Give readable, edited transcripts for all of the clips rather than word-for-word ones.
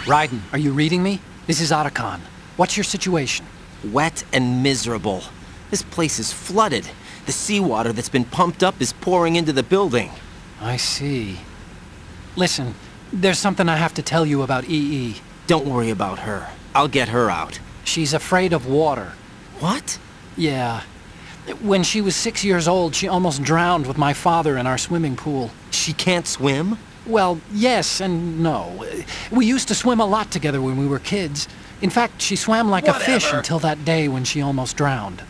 Raiden, are you reading me? This is Otacon. What's your situation? Wet and miserable. This place is flooded. The seawater that's been pumped up is pouring into the building. I see. Listen, there's something I have to tell you about EE. Don't worry about her. I'll get her out. She's afraid of water. What? Yeah. When she was 6 years old, she almost drowned with my father in our swimming pool. She can't swim? Well, yes and no. We used to swim a lot together when we were kids. In fact, she swam like a fish until that day when she almost drowned.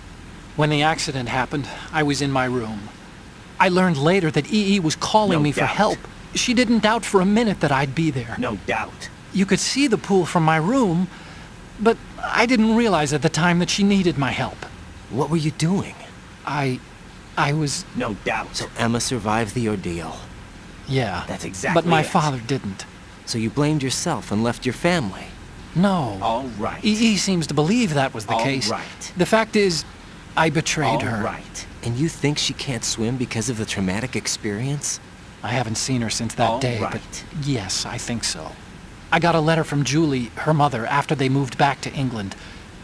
When the accident happened, I was in my room. I learned later that EE was calling me for help. She didn't doubt for a minute that I'd be there. No doubt. You could see the pool from my room, but I didn't realize at the time that she needed my help. What were you doing? I was... No doubt. So Emma survived the ordeal. Yeah. That's exactly But my it. father didn't. So you blamed yourself and left your family? No. All right. EE seems to believe that was the case. All right. The fact is, I betrayed her. All right. And you think she can't swim because of the traumatic experience? I haven't seen her since that day, right. but yes, I think so. I got a letter from Julie, her mother, after they moved back to England.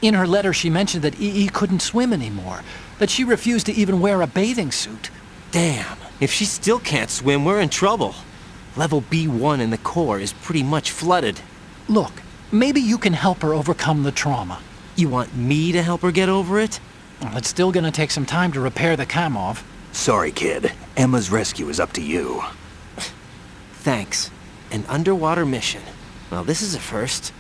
In her letter, she mentioned that EE couldn't swim anymore, that she refused to even wear a bathing suit. Damn. If she still can't swim, we're in trouble. Level B1 in the core is pretty much flooded. Look, maybe you can help her overcome the trauma. You want me to help her get over it? Well, it's still gonna take some time to repair the Kamov. Sorry, kid. Emma's rescue is up to you. Thanks. An underwater mission. Well, this is a first.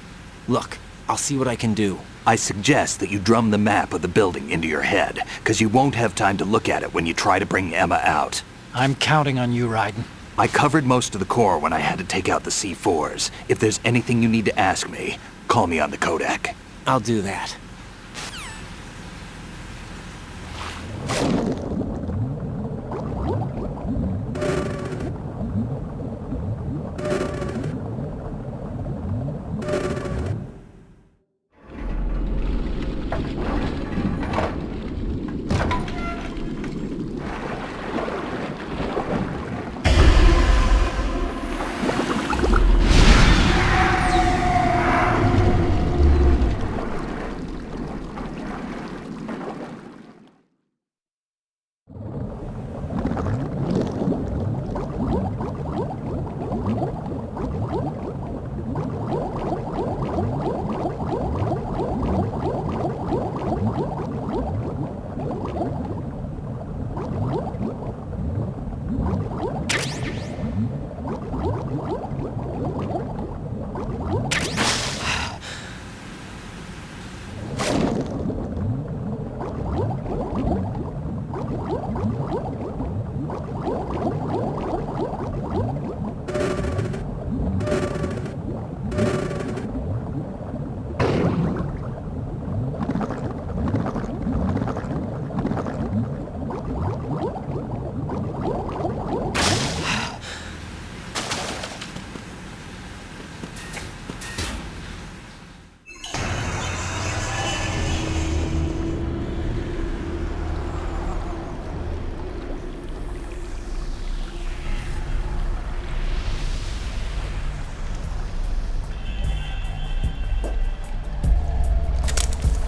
Look, I'll see what I can do. I suggest that you drum the map of the building into your head, because you won't have time to look at it when you try to bring Emma out. I'm counting on you, Raiden. I covered most of the core when I had to take out the C4s. If there's anything you need to ask me, call me on the codec. I'll do that.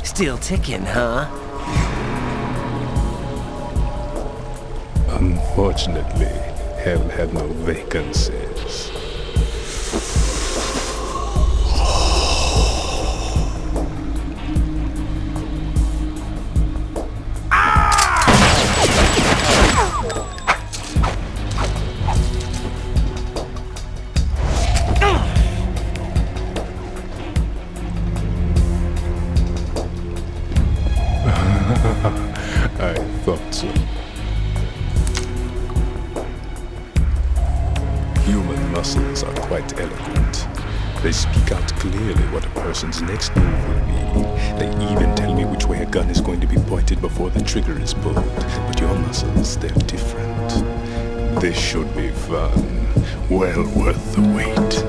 Still ticking, huh? Unfortunately, hell had no vacancies. I thought so. Human muscles are quite eloquent. They speak out clearly what a person's next move will be. They even tell me which way a gun is going to be pointed before the trigger is pulled. But your muscles, they're different. This should be fun. Well worth the wait.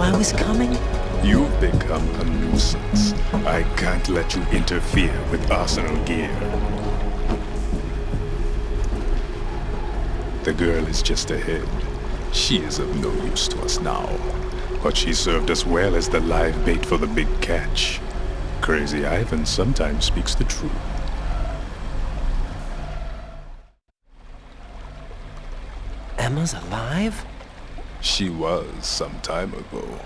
I was coming? You've become a nuisance. I can't let you interfere with Arsenal gear. The girl is just ahead. She is of no use to us now, but she served us well as the live bait for the big catch. Crazy Ivan sometimes speaks the truth. Emma's alive? She was some time ago,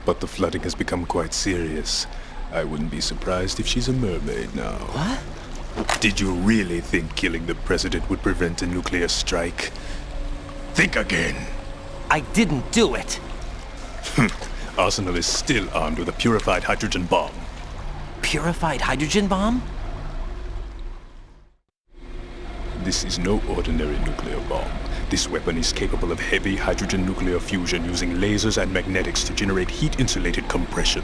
but the flooding has become quite serious. I wouldn't be surprised if she's a mermaid now. What? Did you really think killing the president would prevent a nuclear strike? Think again. I didn't do it. Arsenal is still armed with a purified hydrogen bomb. Purified hydrogen bomb? This is no ordinary nuclear bomb. This weapon is capable of heavy hydrogen nuclear fusion using lasers and magnetics to generate heat-insulated compression.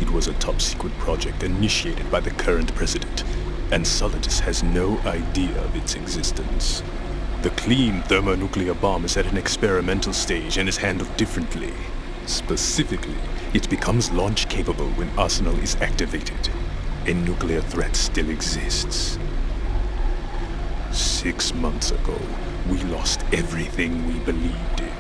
It was a top-secret project initiated by the current president, and Solidus has no idea of its existence. The clean thermonuclear bomb is at an experimental stage and is handled differently. Specifically, it becomes launch-capable when Arsenal is activated. A nuclear threat still exists. 6 months ago, we lost everything we believed in.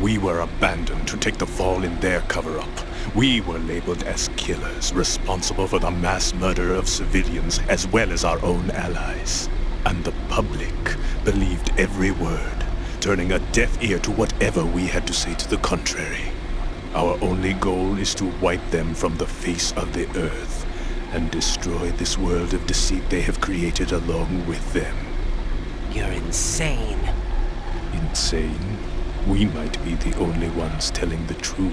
We were abandoned to take the fall in their cover-up. We were labeled as killers, responsible for the mass murder of civilians as well as our own allies. And the public believed every word, turning a deaf ear to whatever we had to say to the contrary. Our only goal is to wipe them from the face of the earth and destroy this world of deceit they have created along with them. You're insane. Insane? We might be the only ones telling the truth.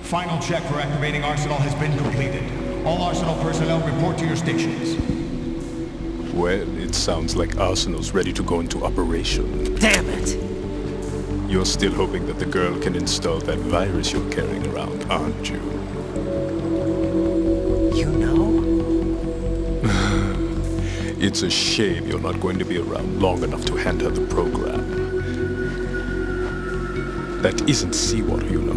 Final check for activating Arsenal has been completed. All Arsenal personnel report to your stations. Well, it sounds like Arsenal's ready to go into operation. Damn it! You're still hoping that the girl can install that virus you're carrying around, aren't you? You know? It's a shame you're not going to be around long enough to hand her the program. That isn't seawater, you know.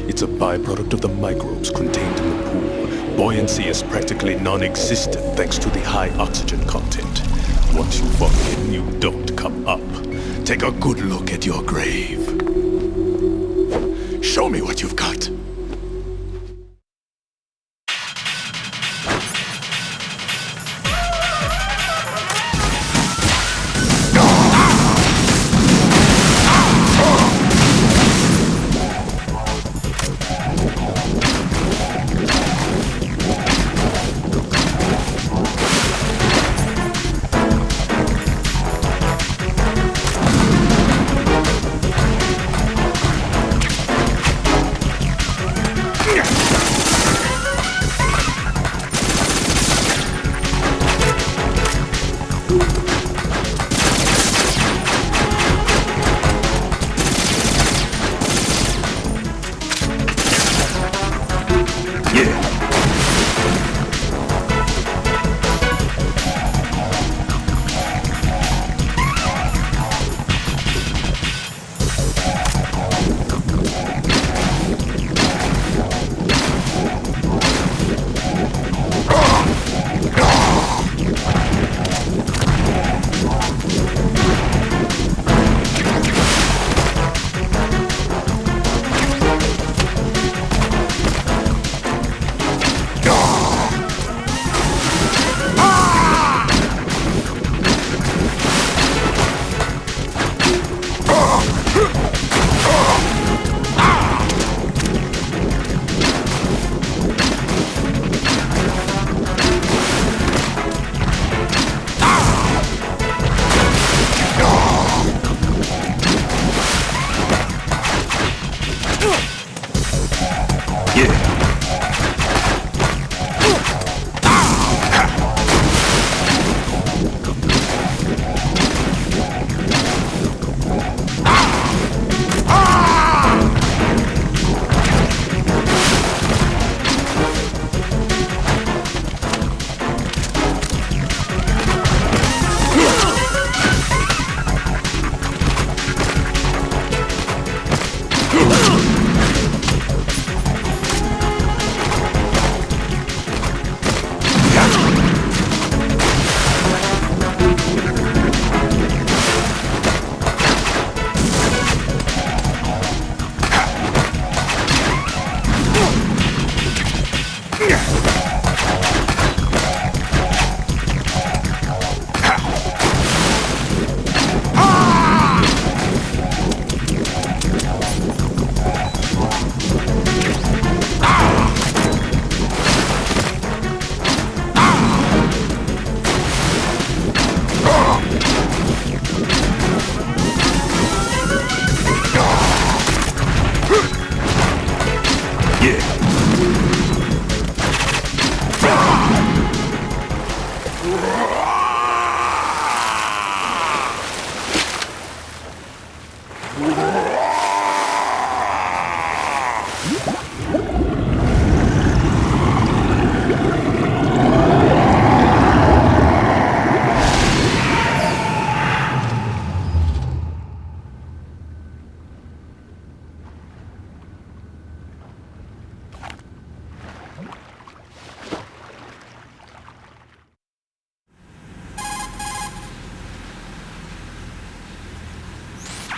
It's a byproduct of the microbes contained in the pool. Buoyancy is practically non-existent thanks to the high oxygen content. Once you fall in, you don't come up. Take a good look at your grave. Show me what you've got.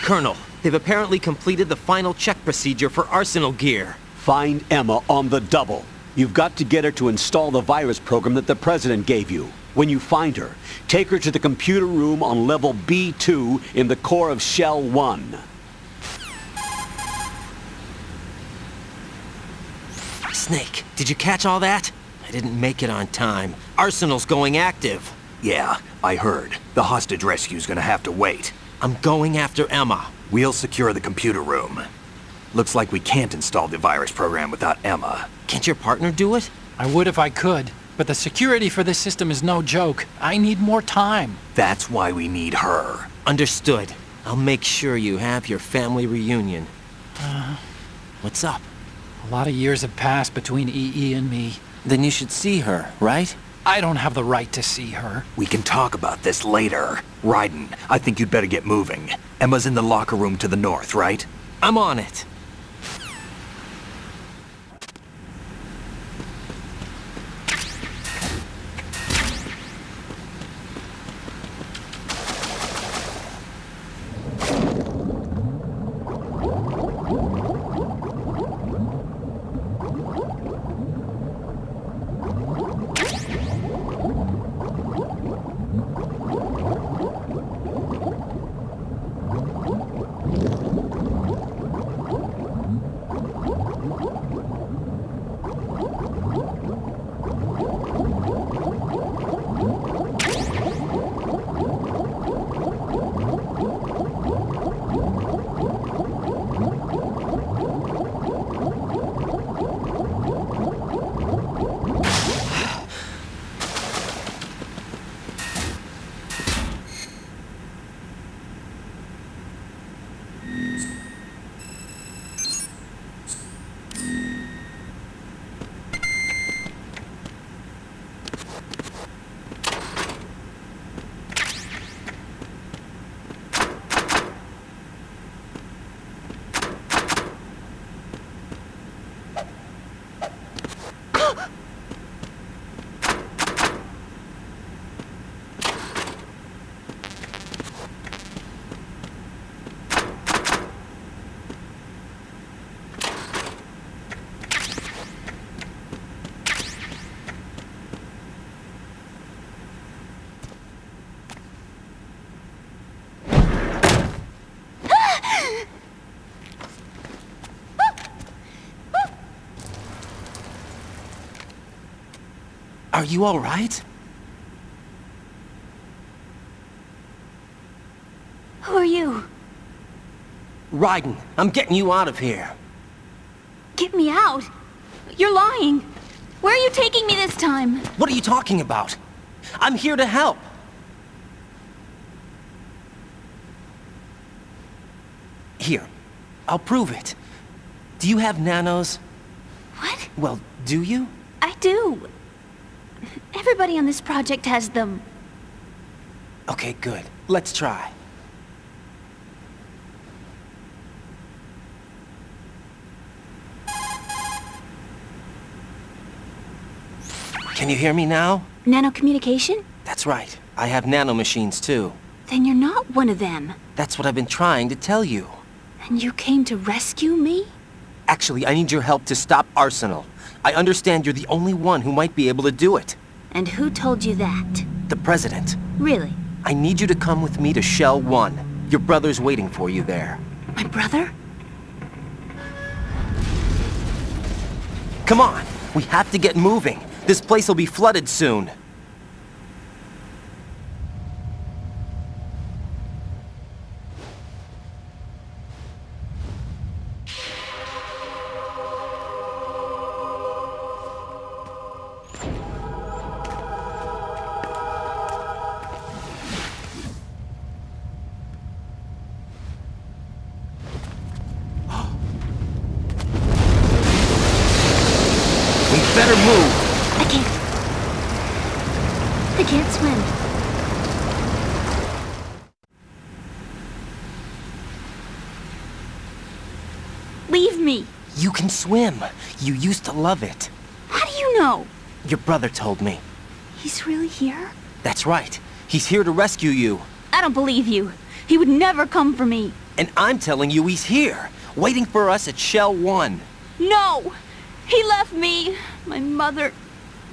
Colonel. They've apparently completed the final check procedure for Arsenal gear. Find Emma on the double. You've got to get her to install the virus program that the President gave you. When you find her, take her to the computer room on level B2 in the core of Shell 1. Snake, did you catch all that? I didn't make it on time. Arsenal's going active. Yeah, I heard. The hostage rescue's gonna have to wait. I'm going after Emma. We'll secure the computer room. Looks like we can't install the virus program without Emma. Can't your partner do it? I would if I could, but the security for this system is no joke. I need more time. That's why we need her. Understood. I'll make sure you have your family reunion. What's up? A lot of years have passed between EE and me. Then you should see her, right? I don't have the right to see her. We can talk about this later. Raiden, I think you'd better get moving. Emma's in the locker room to the north, right? I'm on it. Are you all right? Who are you? Raiden, I'm getting you out of here. Get me out! You're lying! Where are you taking me this time? What are you talking about? I'm here to help. Here, I'll prove it. Do you have nanos? What? Well, do you? I do. Everybody on this project has them. Okay, good. Let's try. Can you hear me now? Nanocommunication? That's right. I have nanomachines too. Then you're not one of them. That's what I've been trying to tell you. And you came to rescue me? Actually, I need your help to stop Arsenal. I understand you're the only one who might be able to do it. And who told you that? The President. Really? I need you to come with me to Shell 1. Your brother's waiting for you there. My brother? Come on! We have to get moving. This place will be flooded soon. Better move! I can't swim. Leave me! You can swim. You used to love it. How do you know? Your brother told me. He's really here? That's right. He's here to rescue you. I don't believe you. He would never come for me. And I'm telling you he's here, waiting for us at Shell 1. No! He left me, my mother,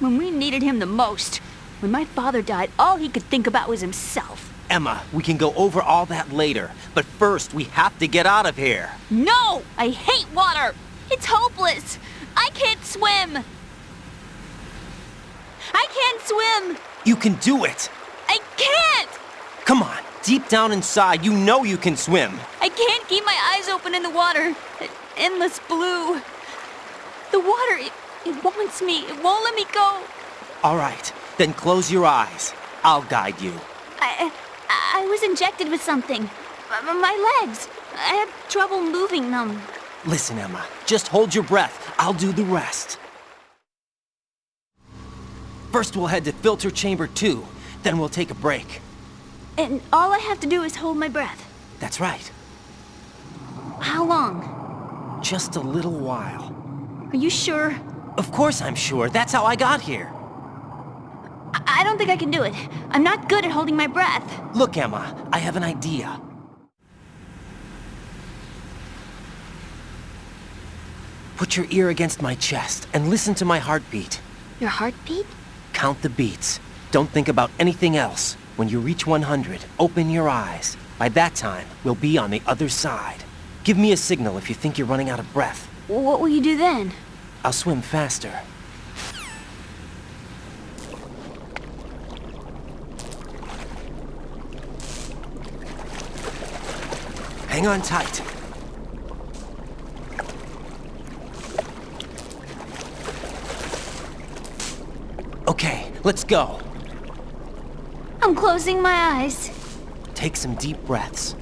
when we needed him the most. When my father died, all he could think about was himself. Emma, we can go over all that later, but first we have to get out of here. No! I hate water! It's hopeless! I can't swim! I can't swim! You can do it! I can't! Come on, deep down inside, you know you can swim. I can't keep my eyes open in the water. Endless blue. The water, it wants me. It won't let me go. All right, then close your eyes. I'll guide you. I was injected with something. My legs. I had trouble moving them. Listen, Emma, just hold your breath. I'll do the rest. First we'll head to filter chamber 2, then we'll take a break. And all I have to do is hold my breath. That's right. How long? Just a little while. Are you sure? Of course I'm sure. That's how I got here. I don't think I can do it. I'm not good at holding my breath. Look, Emma, I have an idea. Put your ear against my chest and listen to my heartbeat. Your heartbeat? Count the beats. Don't think about anything else. When you reach 100, open your eyes. By that time, we'll be on the other side. Give me a signal if you think you're running out of breath. What will you do then? I'll swim faster. Hang on tight. Okay, let's go. I'm closing my eyes. Take some deep breaths.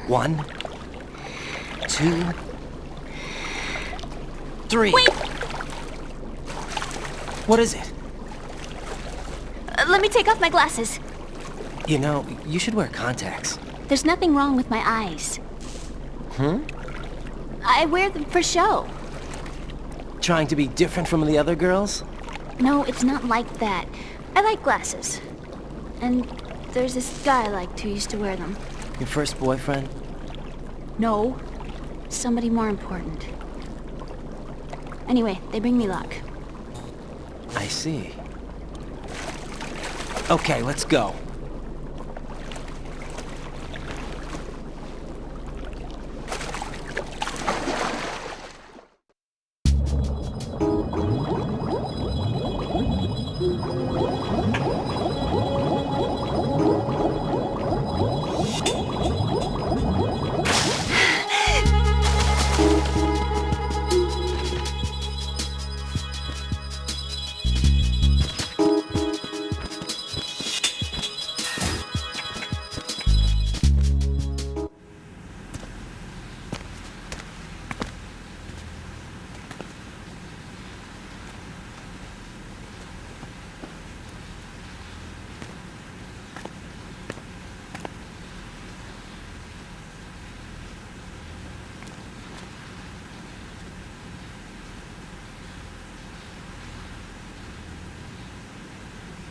1, 2, 3. Wait! What is it? Let me take off my glasses. You know, you should wear contacts. There's nothing wrong with my eyes. I wear them for show. Trying to be different from the other girls? No, it's not like that. I like glasses. And there's this guy I liked who used to wear them. Your first boyfriend? No. Somebody more important. Anyway, they bring me luck. I see. Okay, let's go.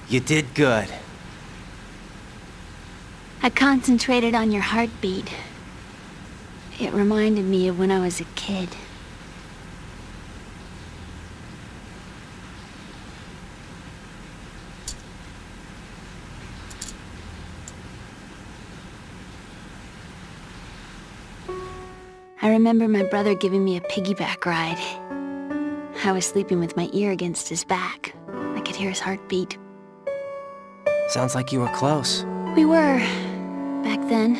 You did good. I concentrated on your heartbeat. It reminded me of when I was a kid. I remember my brother giving me a piggyback ride. I was sleeping with my ear against his back. I could hear his heartbeat. Sounds like you were close. We were, back then.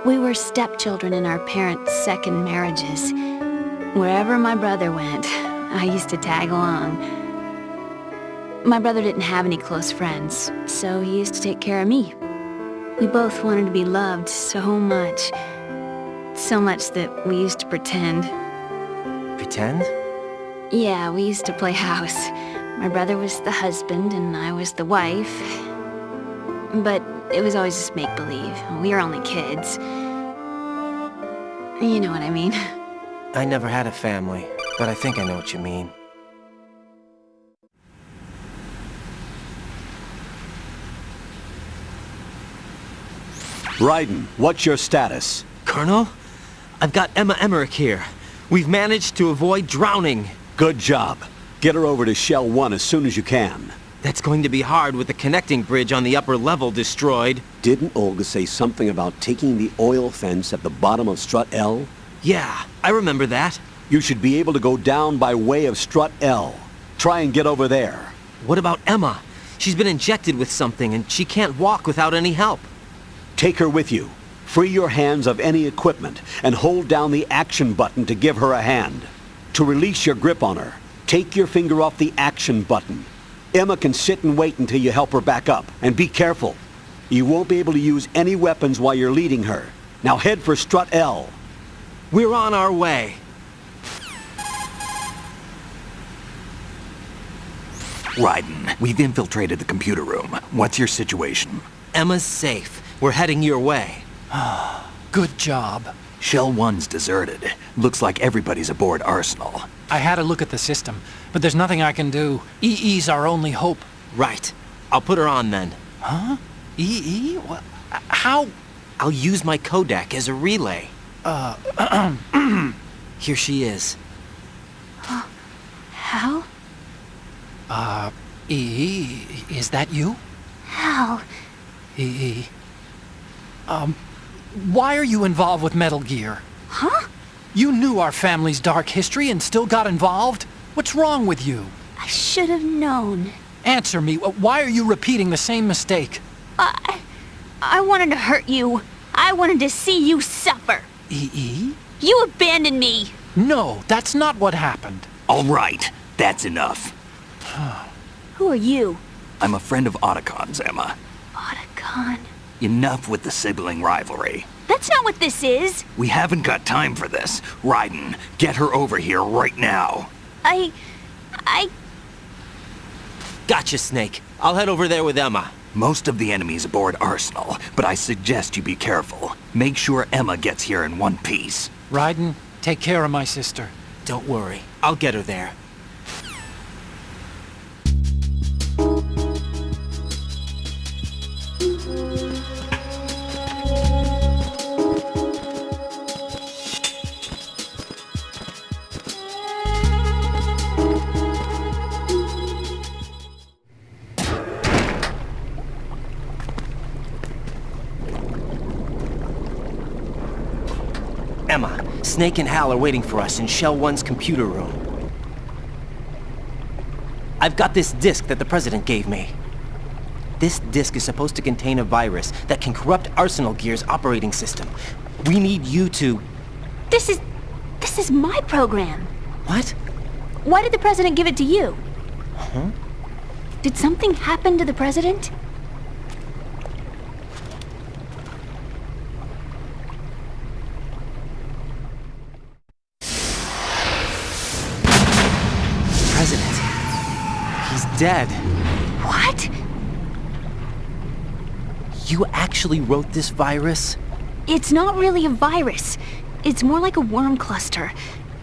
We were stepchildren in our parents' second marriages. Wherever my brother went, I used to tag along. My brother didn't have any close friends, so he used to take care of me. We both wanted to be loved so much. So much that we used to pretend. Pretend? Yeah, we used to play house. My brother was the husband and I was the wife. But it was always just make-believe. We were only kids. You know what I mean. I never had a family, but I think I know what you mean. Raiden, what's your status? Colonel, I've got Emma Emmerich here. We've managed to avoid drowning. Good job. Get her over to Shell 1 as soon as you can. That's going to be hard with the connecting bridge on the upper level destroyed. Didn't Olga say something about taking the oil fence at the bottom of Strut L? Yeah, I remember that. You should be able to go down by way of Strut L. Try and get over there. What about Emma? She's been injected with something and she can't walk without any help. Take her with you. Free your hands of any equipment and hold down the action button to give her a hand. To release your grip on her, take your finger off the action button. Emma can sit and wait until you help her back up. And be careful. You won't be able to use any weapons while you're leading her. Now head for Strut L. We're on our way. Raiden, we've infiltrated the computer room. What's your situation? Emma's safe. We're heading your way. Good job. Shell 1's deserted. Looks like everybody's aboard Arsenal. I had a look at the system, but there's nothing I can do. EE's our only hope. Right. I'll put her on then. Huh? EE? What? How? I'll use my Kodak as a relay. Here she is. Hal? EE, is that you? Hal? EE. Why are you involved with Metal Gear? Huh? You knew our family's dark history and still got involved? What's wrong with you? I should have known. Answer me. Why are you repeating the same mistake? I wanted to hurt you. I wanted to see you suffer. EE? You abandoned me. No, that's not what happened. All right, that's enough. Who are you? I'm a friend of Otacon's, Emma. Otacon. Enough with the sibling rivalry. That's not what this is. We haven't got time for this. Raiden, get her over here right now. I... Gotcha, Snake. I'll head over there with Emma. Most of the enemy's aboard Arsenal, but I suggest you be careful. Make sure Emma gets here in one piece. Raiden, take care of my sister. Don't worry. I'll get her there. Emma, Snake and Hal are waiting for us in Shell 1's computer room. I've got this disk that the President gave me. This disk is supposed to contain a virus that can corrupt Arsenal Gear's operating system. We need you to... This is my program. What? Why did the President give it to you? Huh? Did something happen to the President? President. He's dead. What? You actually wrote this virus? It's not really a virus. It's more like a worm cluster.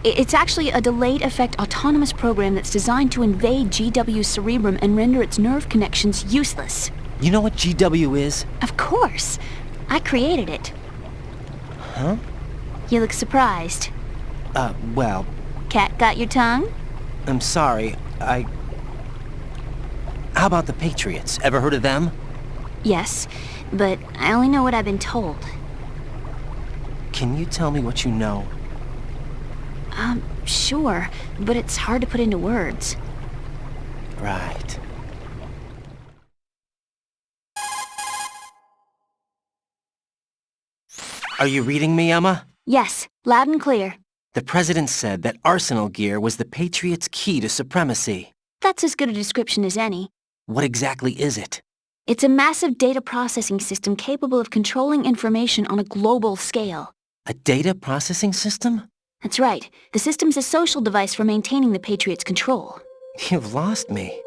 It's actually a delayed effect autonomous program that's designed to invade GW's cerebrum and render its nerve connections useless. You know what GW is? Of course. I created it. Huh? You look surprised. Well, Cat got your tongue? I'm sorry. How about the Patriots? Ever heard of them? Yes, but I only know what I've been told. Can you tell me what you know? Sure, but it's hard to put into words. Right. Are you reading me, Emma? Yes, loud and clear. The President said that Arsenal Gear was the Patriots' key to supremacy. That's as good a description as any. What exactly is it? It's a massive data processing system capable of controlling information on a global scale. A data processing system? That's right. The system's a social device for maintaining the Patriots' control. You've lost me.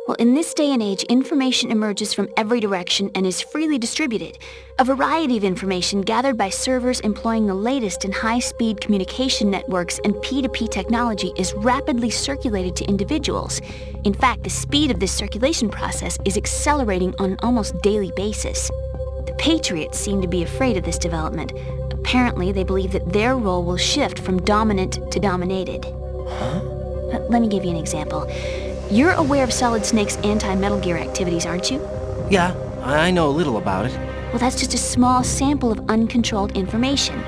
Well, in this day and age, information emerges from every direction and is freely distributed. A variety of information gathered by servers employing the latest in high-speed communication networks and P2P technology is rapidly circulated to individuals. In fact, the speed of this circulation process is accelerating on an almost daily basis. The The Patriots seem to be afraid of this development. Apparently, they believe that their role will shift from dominant to dominated. Huh? Let me give you an example. You're aware of Solid Snake's anti-Metal Gear activities, aren't you? Yeah, I know a little about it. Well, that's just a small sample of uncontrolled information.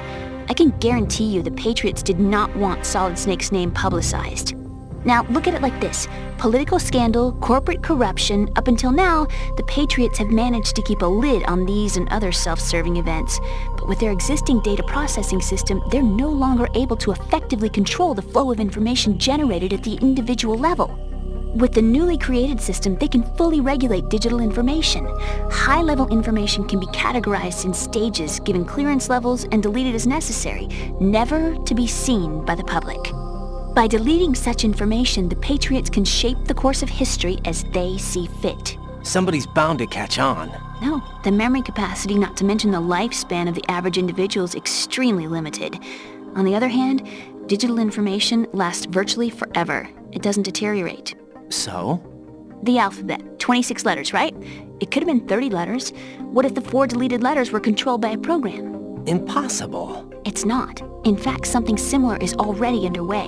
I can guarantee you the Patriots did not want Solid Snake's name publicized. Now, look at it like this. Political scandal, corporate corruption, up until now, the Patriots have managed to keep a lid on these and other self-serving events. But with their existing data processing system, they're no longer able to effectively control the flow of information generated at the individual level. With the newly created system, they can fully regulate digital information. High-level information can be categorized in stages, given clearance levels, and deleted as necessary, never to be seen by the public. By deleting such information, the Patriots can shape the course of history as they see fit. Somebody's bound to catch on. No, the memory capacity, not to mention the lifespan of the average individual, is extremely limited. On the other hand, digital information lasts virtually forever. It doesn't deteriorate. So? The alphabet, 26 letters, right? It could have been 30 letters. What if the 4 deleted letters were controlled by a program? Impossible. It's not. In fact, something similar is already underway.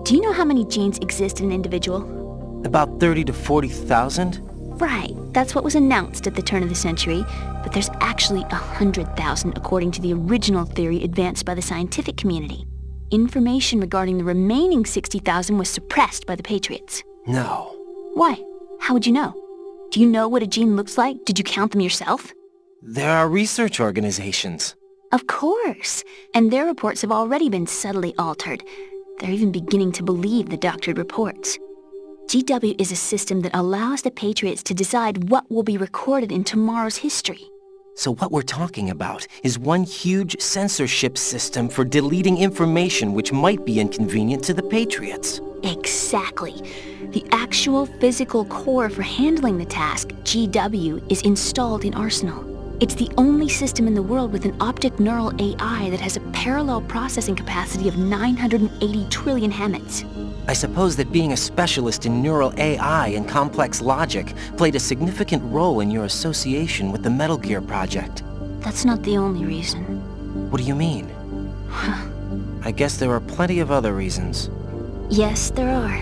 Do you know how many genes exist in an individual? About 30 to 40,000? Right, that's what was announced at the turn of the century, but there's actually 100,000 according to the original theory advanced by the scientific community. Information regarding the remaining 60,000 was suppressed by the Patriots. No. Why? How would you know? Do you know what a gene looks like? Did you count them yourself? There are research organizations. Of course, and their reports have already been subtly altered. They're even beginning to believe the doctored reports. GW is a system that allows the Patriots to decide what will be recorded in tomorrow's history. So what we're talking about is one huge censorship system for deleting information which might be inconvenient to the Patriots. Exactly. The actual physical core for handling the task, GW, is installed in Arsenal. It's the only system in the world with an optic neural AI that has a parallel processing capacity of 980 trillion Hammets. I suppose that being a specialist in neural AI and complex logic played a significant role in your association with the Metal Gear project. That's not the only reason. What do you mean? I guess there are plenty of other reasons. Yes, there are.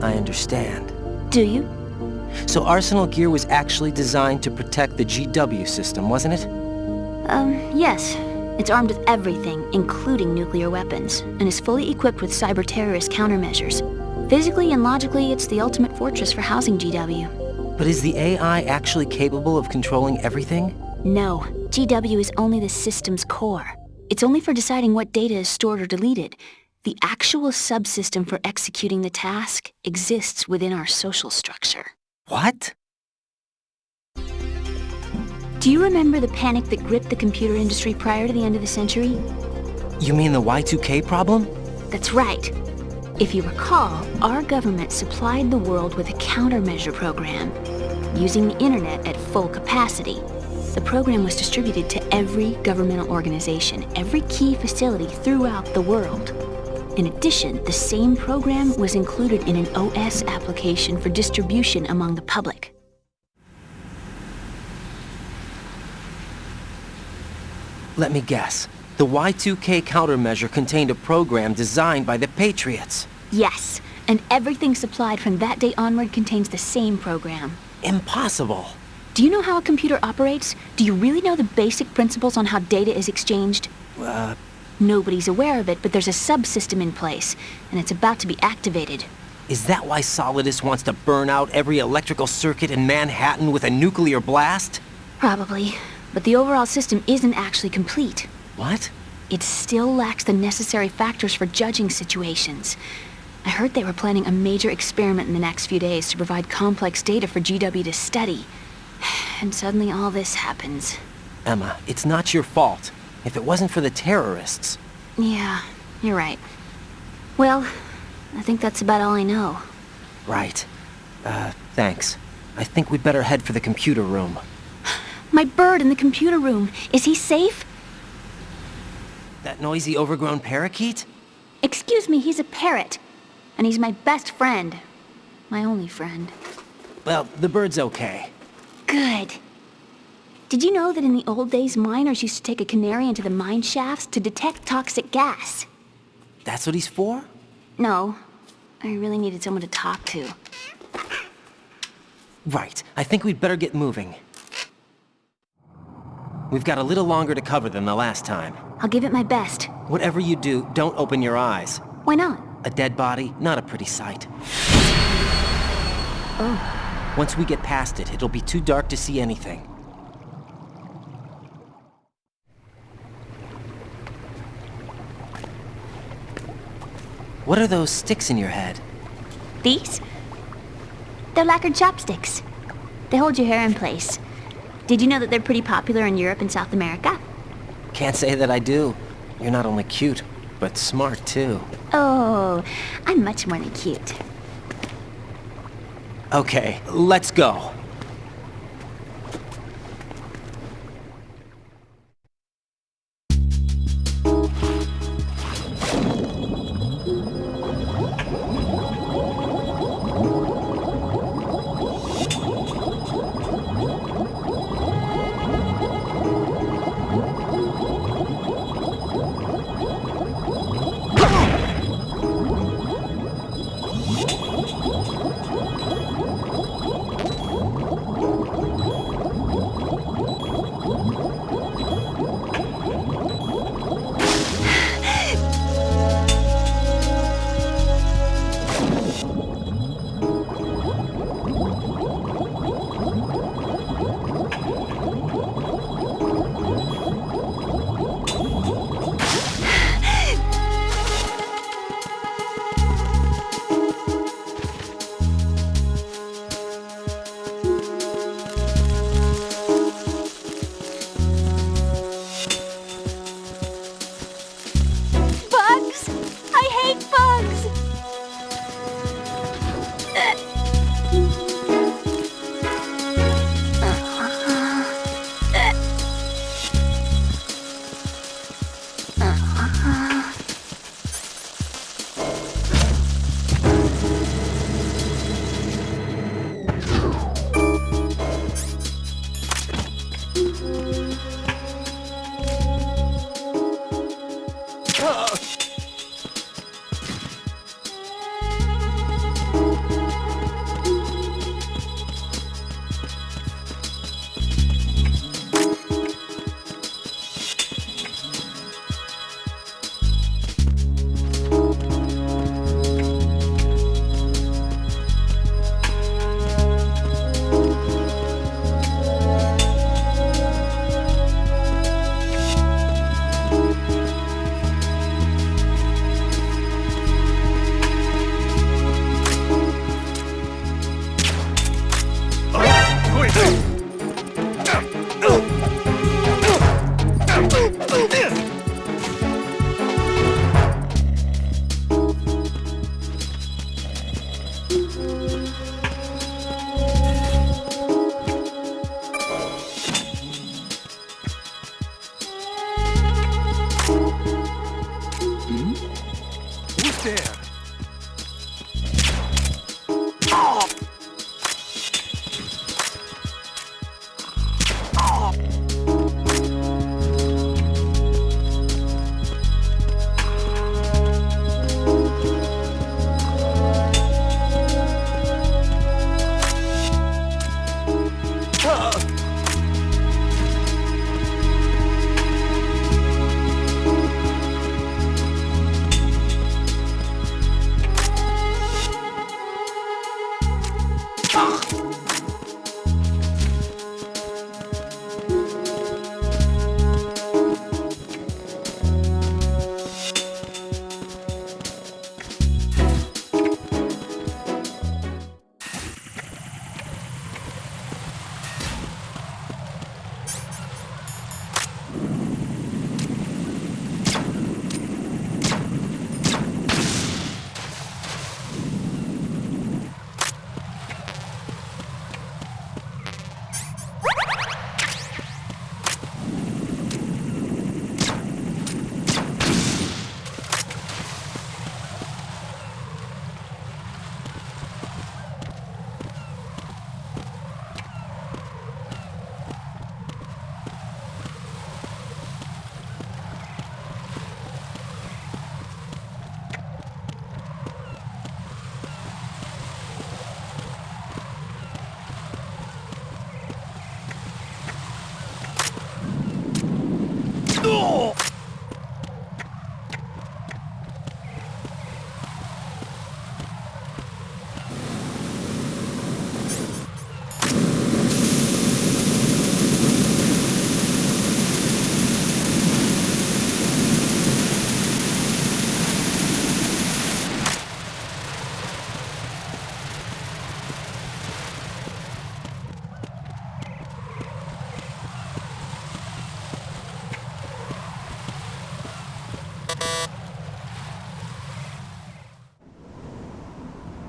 I understand. Do you? So Arsenal Gear was actually designed to protect the GW system, wasn't it? Yes. It's armed with everything, including nuclear weapons, and is fully equipped with cyber-terrorist countermeasures. Physically and logically, it's the ultimate fortress for housing GW. But is the AI actually capable of controlling everything? No. GW is only the system's core. It's only for deciding what data is stored or deleted. The actual subsystem for executing the task exists within our social structure. What? Do you remember the panic that gripped the computer industry prior to the end of the century? You mean the Y2K problem? That's right. If you recall, our government supplied the world with a countermeasure program, using the internet at full capacity. The program was distributed to every governmental organization, every key facility throughout the world. In addition, the same program was included in an OS application for distribution among the public. Let me guess. The Y2K countermeasure contained a program designed by the Patriots. Yes, and everything supplied from that day onward contains the same program. Impossible. Do you know how a computer operates? Do you really know the basic principles on how data is exchanged? Nobody's aware of it, but there's a subsystem in place, and it's about to be activated. Is that why Solidus wants to burn out every electrical circuit in Manhattan with a nuclear blast? Probably, but the overall system isn't actually complete. What? It still lacks the necessary factors for judging situations. I heard they were planning a major experiment in the next few days to provide complex data for GW to study. And suddenly all this happens. Emma, it's not your fault. If it wasn't for the terrorists... Yeah, you're right. Well, I think that's about all I know. Right. Thanks. I think we'd better head for the computer room. My bird in the computer room. Is he safe? That noisy, overgrown parakeet? Excuse me, he's a parrot. And he's my best friend. My only friend. Well, the bird's okay. Good. Did you know that in the old days, miners used to take a canary into the mine shafts to detect toxic gas? That's what he's for? No. I really needed someone to talk to. Right. I think we'd better get moving. We've got a little longer to cover than the last time. I'll give it my best. Whatever you do, don't open your eyes. Why not? A dead body, not a pretty sight. Oh. Once we get past it, it'll be too dark to see anything. What are those sticks in your head? These? They're lacquered chopsticks. They hold your hair in place. Did you know that they're pretty popular in Europe and South America? Can't say that I do. You're not only cute, but smart too. Oh, I'm much more than cute. Okay, let's go.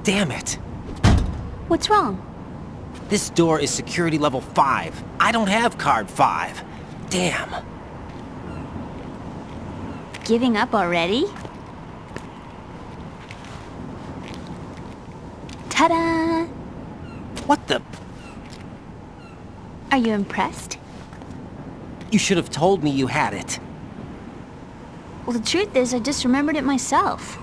Damn it. What's wrong? This door is security level 5. I don't have card 5. Damn. Giving up already? Ta-da! What the... Are you impressed? You should have told me you had it. Well, the truth is, I just remembered it myself.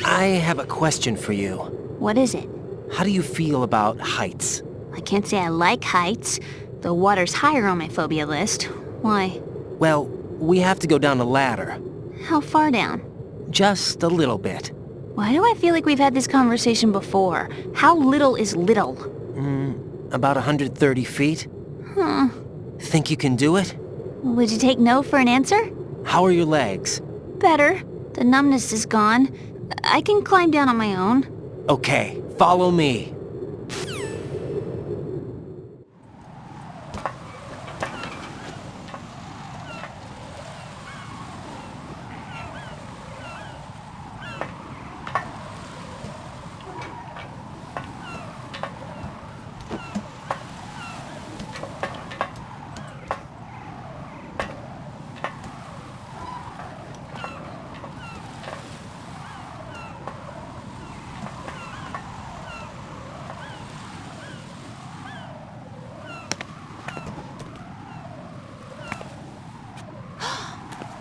I have a question for you. What is it? How do you feel about heights? I can't say I like heights. The water's higher on my phobia list. Why? Well, we have to go down a ladder. How far down? Just a little bit. Why do I feel like we've had this conversation before? How little is little? About 130 feet? Huh. Think you can do it? Would you take no for an answer? How are your legs? Better. The numbness is gone. I can climb down on my own. Okay, follow me.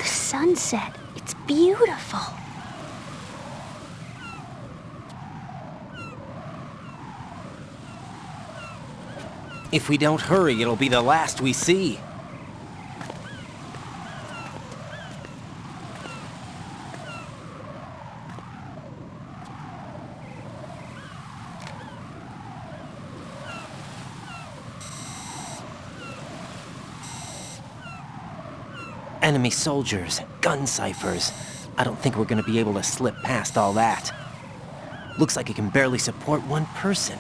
Sunset. It's beautiful. If we don't hurry, it'll be the last we see. Enemy soldiers, gun ciphers. I don't think we're gonna be able to slip past all that. Looks like it can barely support one person.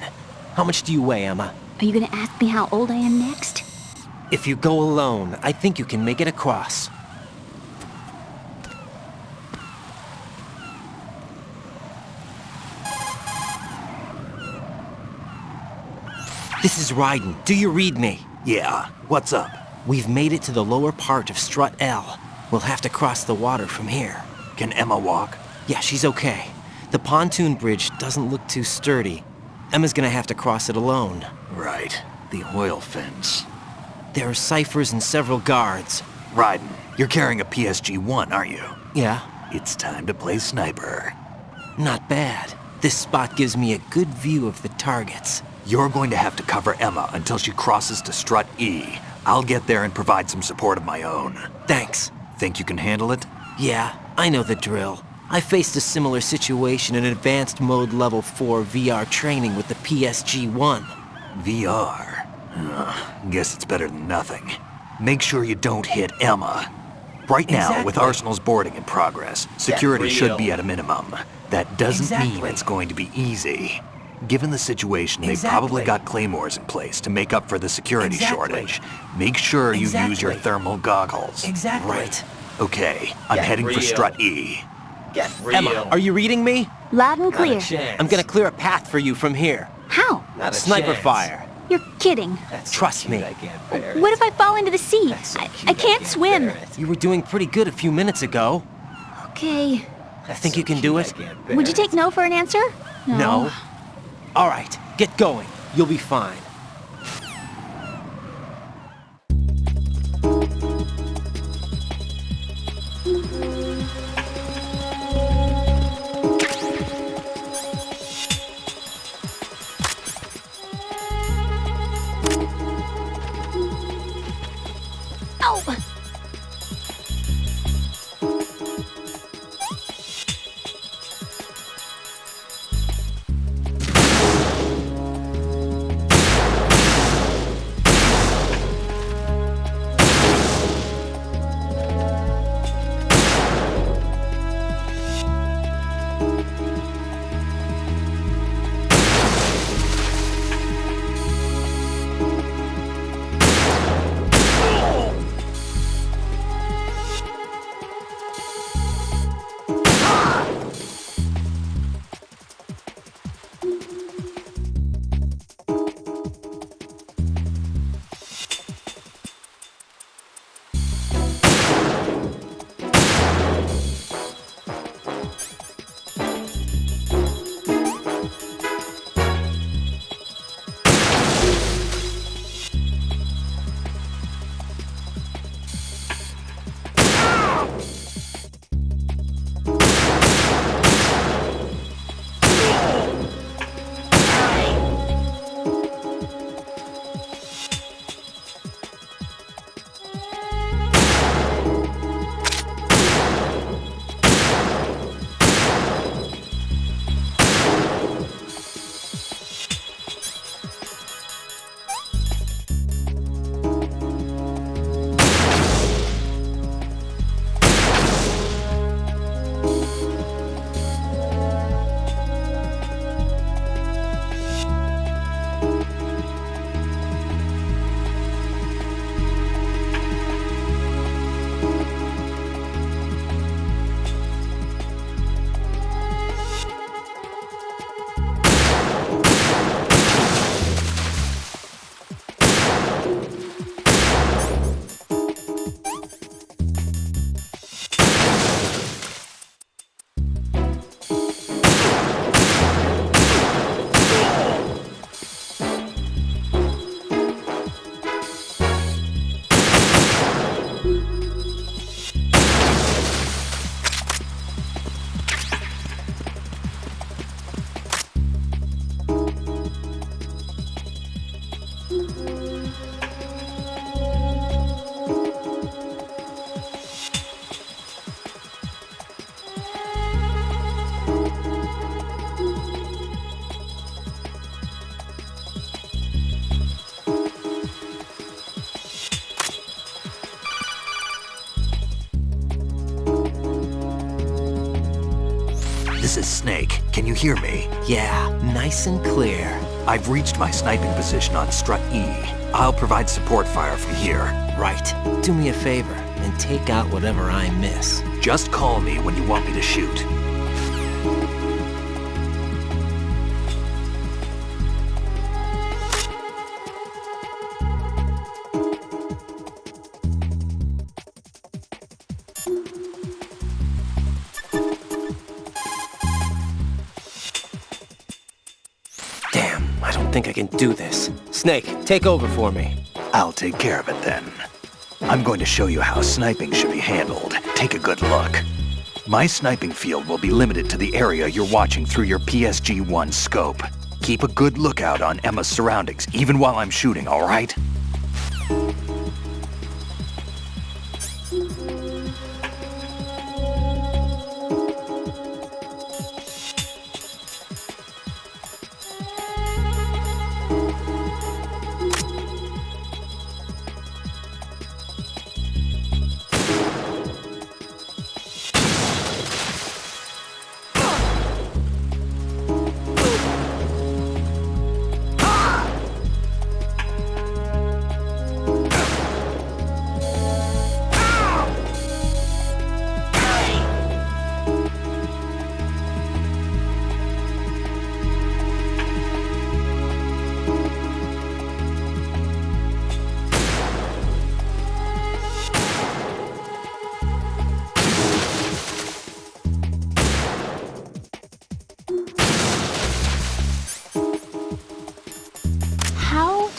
How much do you weigh, Emma? Are you gonna ask me how old I am next? If you go alone, I think you can make it across. This is Raiden. Do you read me? Yeah, what's up? We've made it to the lower part of Strut L. We'll have to cross the water from here. Can Emma walk? Yeah, she's okay. The pontoon bridge doesn't look too sturdy. Emma's gonna have to cross it alone. Right, the oil fence. There are ciphers and several guards. Raiden, you're carrying a PSG-1, aren't you? Yeah, It's time to play sniper. not bad. This spot gives me a good view of the targets. You're going to have to cover Emma until she crosses to Strut E. I'll get there and provide some support of my own. Thanks. Think you can handle it? Yeah, I know the drill. I faced a similar situation in advanced mode level 4 VR training with the PSG-1. VR? Guess it's better than nothing. Make sure you don't hit Emma. Right now, with Exactly. Arsenal's boarding in progress, security should be at a minimum. That doesn't mean Exactly. it's going to be easy. Given the situation, they've probably got claymores in place to make up for the security shortage. Make sure you use your thermal goggles. Exactly. Right. Okay, I'm heading for strut E. Get real. Emma, are you reading me? Loud and clear. I'm gonna clear a path for you from here. How? Sniper fire. You're kidding. Trust me. What if I fall into the sea? I can't swim. You were doing pretty good a few minutes ago. Okay. I think you can do it. Would you take no for an answer? No. All right, get going. You'll be fine. Oh! This is Snake. Can you hear me? Yeah, nice and clear. I've reached my sniping position on strut E. I'll provide support fire from here. Right. Do me a favor and take out whatever I miss. Just call me when you want me to shoot. I don't think I can do this. Snake, take over for me. I'll take care of it then. I'm going to show you how sniping should be handled. Take a good look. My sniping field will be limited to the area you're watching through your PSG-1 scope. Keep a good lookout on Emma's surroundings, even while I'm shooting, all right?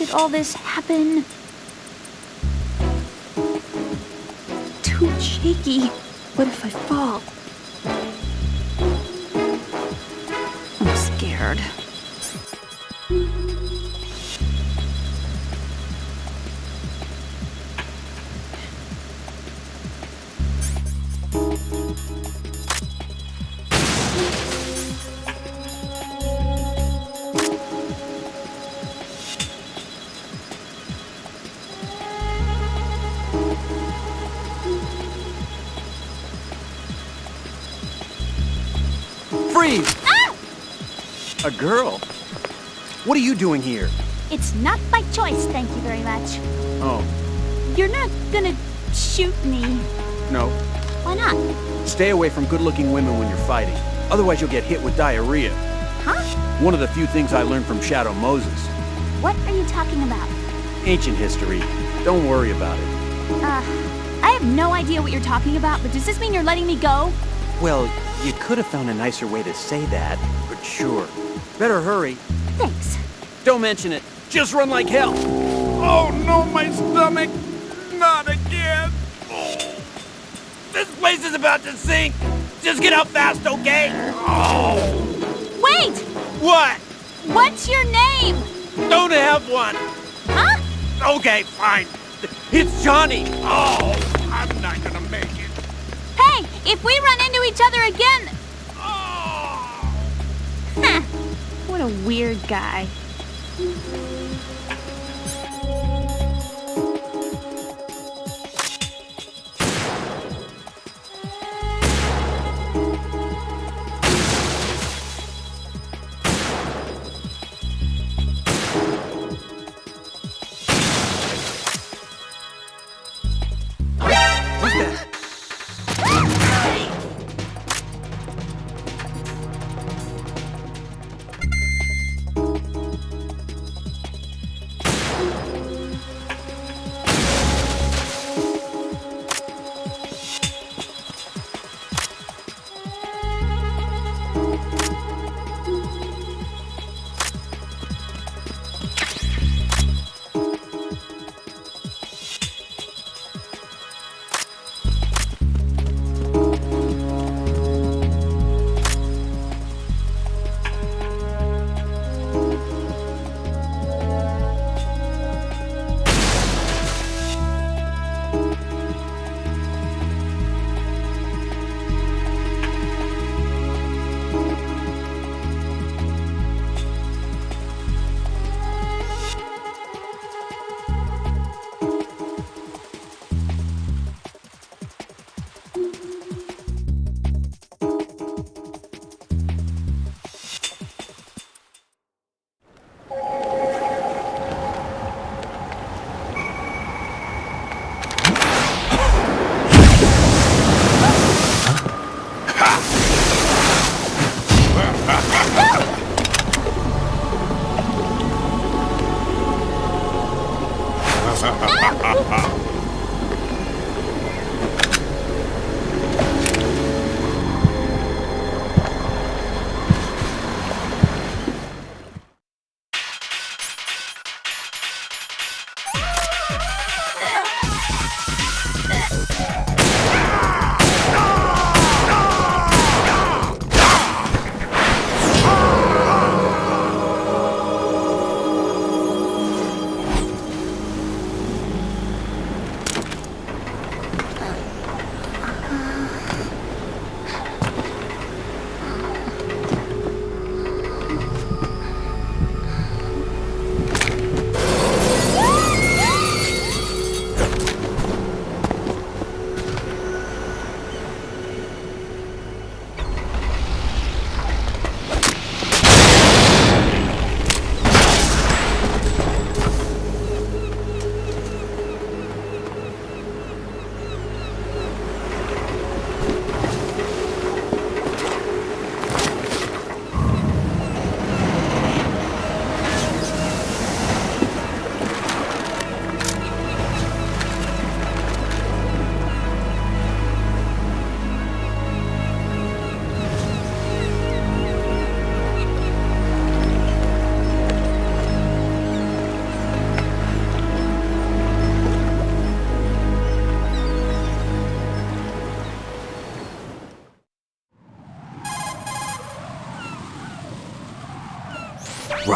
did all this happen? Too shaky. What if I fall? I'm scared. Freeze! A girl? What are you doing here? It's not by choice, thank you very much. Oh, You're not gonna shoot me. no. Why not? Stay away from good-looking women when you're fighting. Otherwise you'll get hit with diarrhea. Huh? One of the few things I learned from Shadow Moses. What are you talking about? Ancient history. Don't worry about it. I have no idea what you're talking about, but does this mean you're letting me go? Well, you could have found a nicer way to say that, but sure. Better hurry. Thanks. Don't mention it. Just run like hell. Oh no, my stomach! Not again! Oh. This place is about to sink! Just get out fast, okay? Oh! Wait! What? What's your name? Don't have one! Huh? Okay, fine. It's Johnny! Oh, I'm not gonna make it. Hey, if we run into each other again... Oh! Huh. What a weird guy.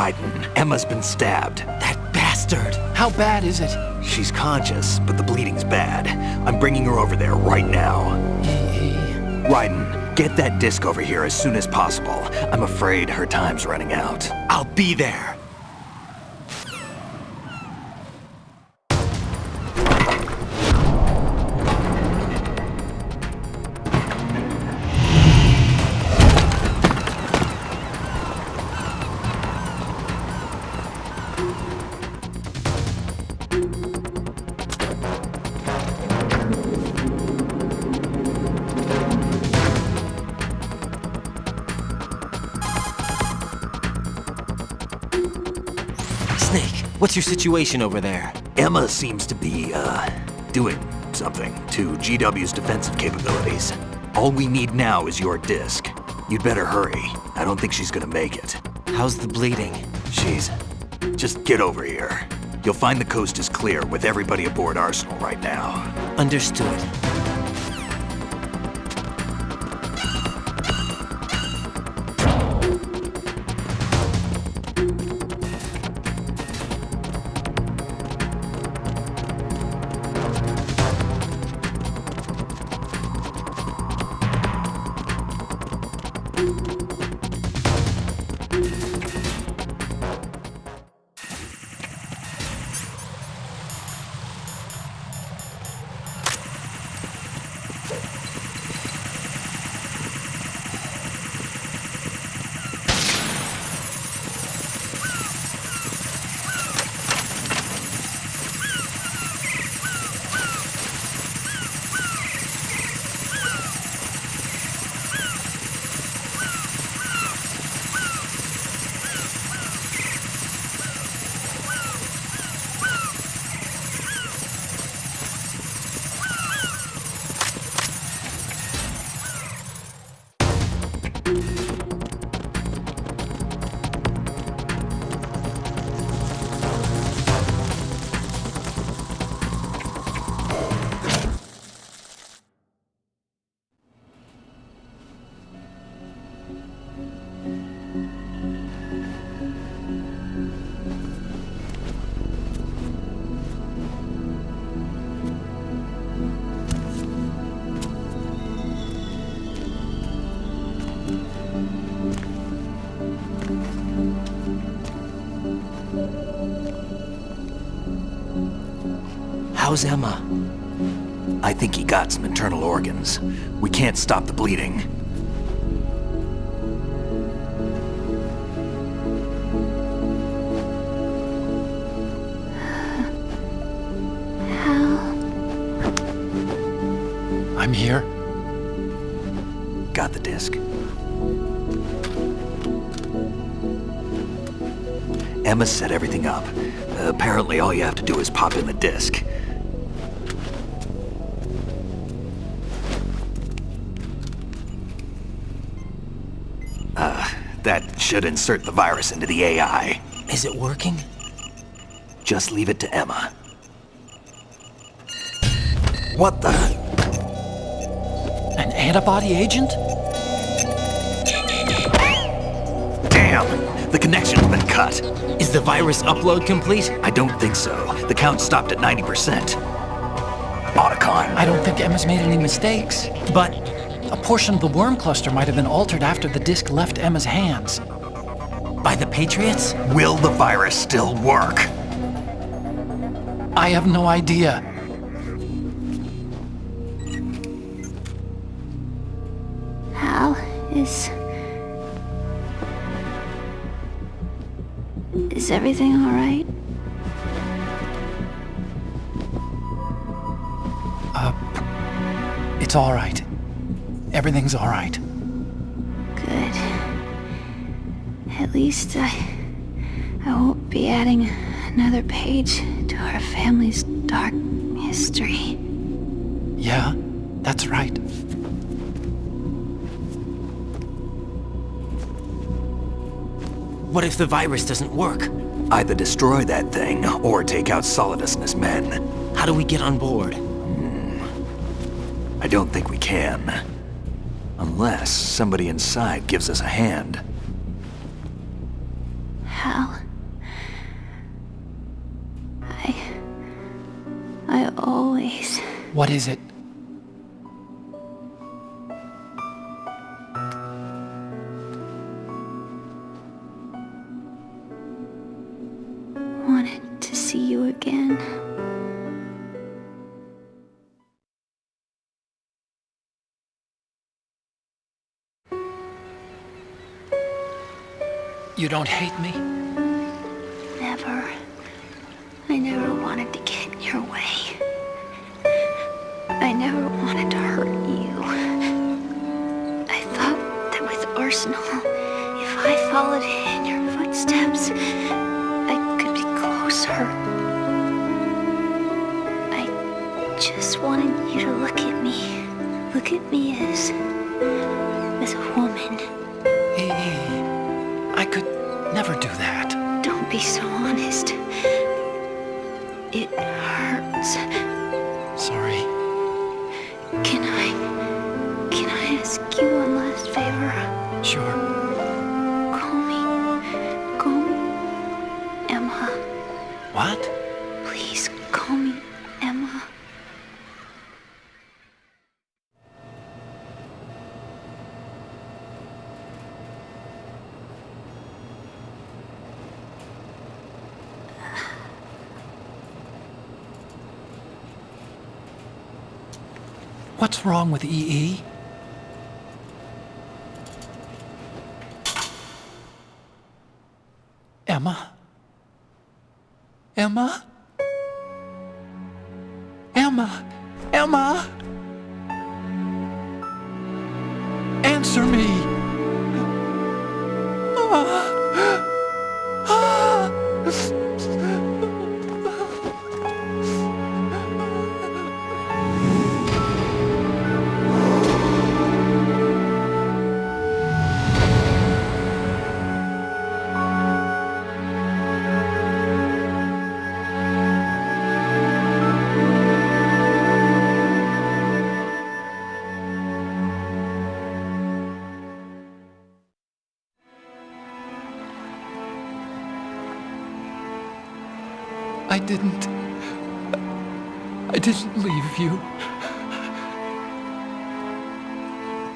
Raiden, Emma's been stabbed. That bastard! How bad is it? She's conscious, but the bleeding's bad. I'm bringing her over there right now. Raiden, get that disc over here as soon as possible. I'm afraid her time's running out. I'll be there! Snake, what's your situation over there? Emma seems to be, doing something to GW's defensive capabilities. All we need now is your disc. You'd better hurry. I don't think she's gonna make it. How's the bleeding? Just get over here. You'll find the coast is clear with everybody aboard Arsenal right now. Understood. How's Emma? I think he got some internal organs. We can't stop the bleeding. I'm here. Got the disc. Emma set everything up. Apparently all you have to do is pop in the disc. That should insert the virus into the AI. Is it working? Just leave it to Emma. What the? An antibody agent? Damn! The connection's been cut. Is the virus upload complete? I don't think so. The count stopped at 90%. Otacon. I don't think Emma's made any mistakes. But A portion of the worm cluster might have been altered after the disc left Emma's hands. by the Patriots? Will the virus still work? I have no idea. Hal, is everything all right? It's all right. Everything's all right. Good. At least I won't be adding another page to our family's dark history. Yeah, that's right. What if the virus doesn't work? Either destroy that thing, or take out Solidus and his men. How do we get on board? I don't think we can. Unless somebody inside gives us a hand. Hal, What is it? Wanted to see you again. You don't hate me? Never. I never wanted to get in your way. I never wanted to hurt you. I thought that with Arsenal, if I followed in your footsteps, I could be closer. I just wanted you to look at me. Look at me as a woman. I could never do that. Don't be so honest. It hurts. Sorry. Can I ask you one last favor? Sure. Call me Emma. What? Please call me Emma. What's wrong with EE? Emma? Emma? Emma? Emma? Answer me! I didn't leave you.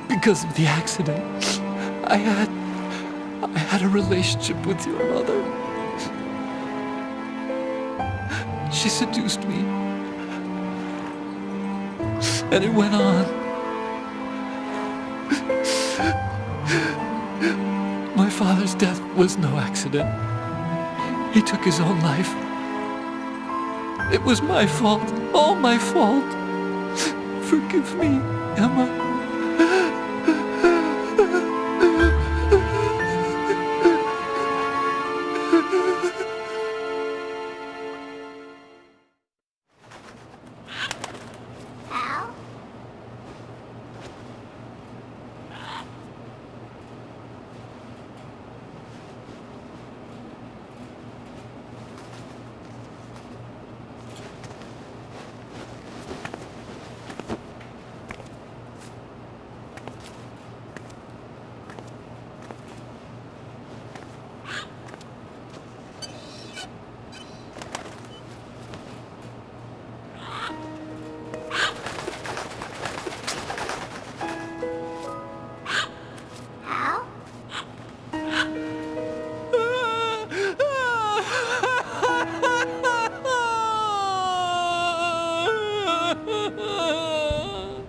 Because of the accident, I had a relationship with your mother. She seduced me. And it went on. My father's death was no accident. He took his own life. It was my fault, all my fault. Forgive me, Emma.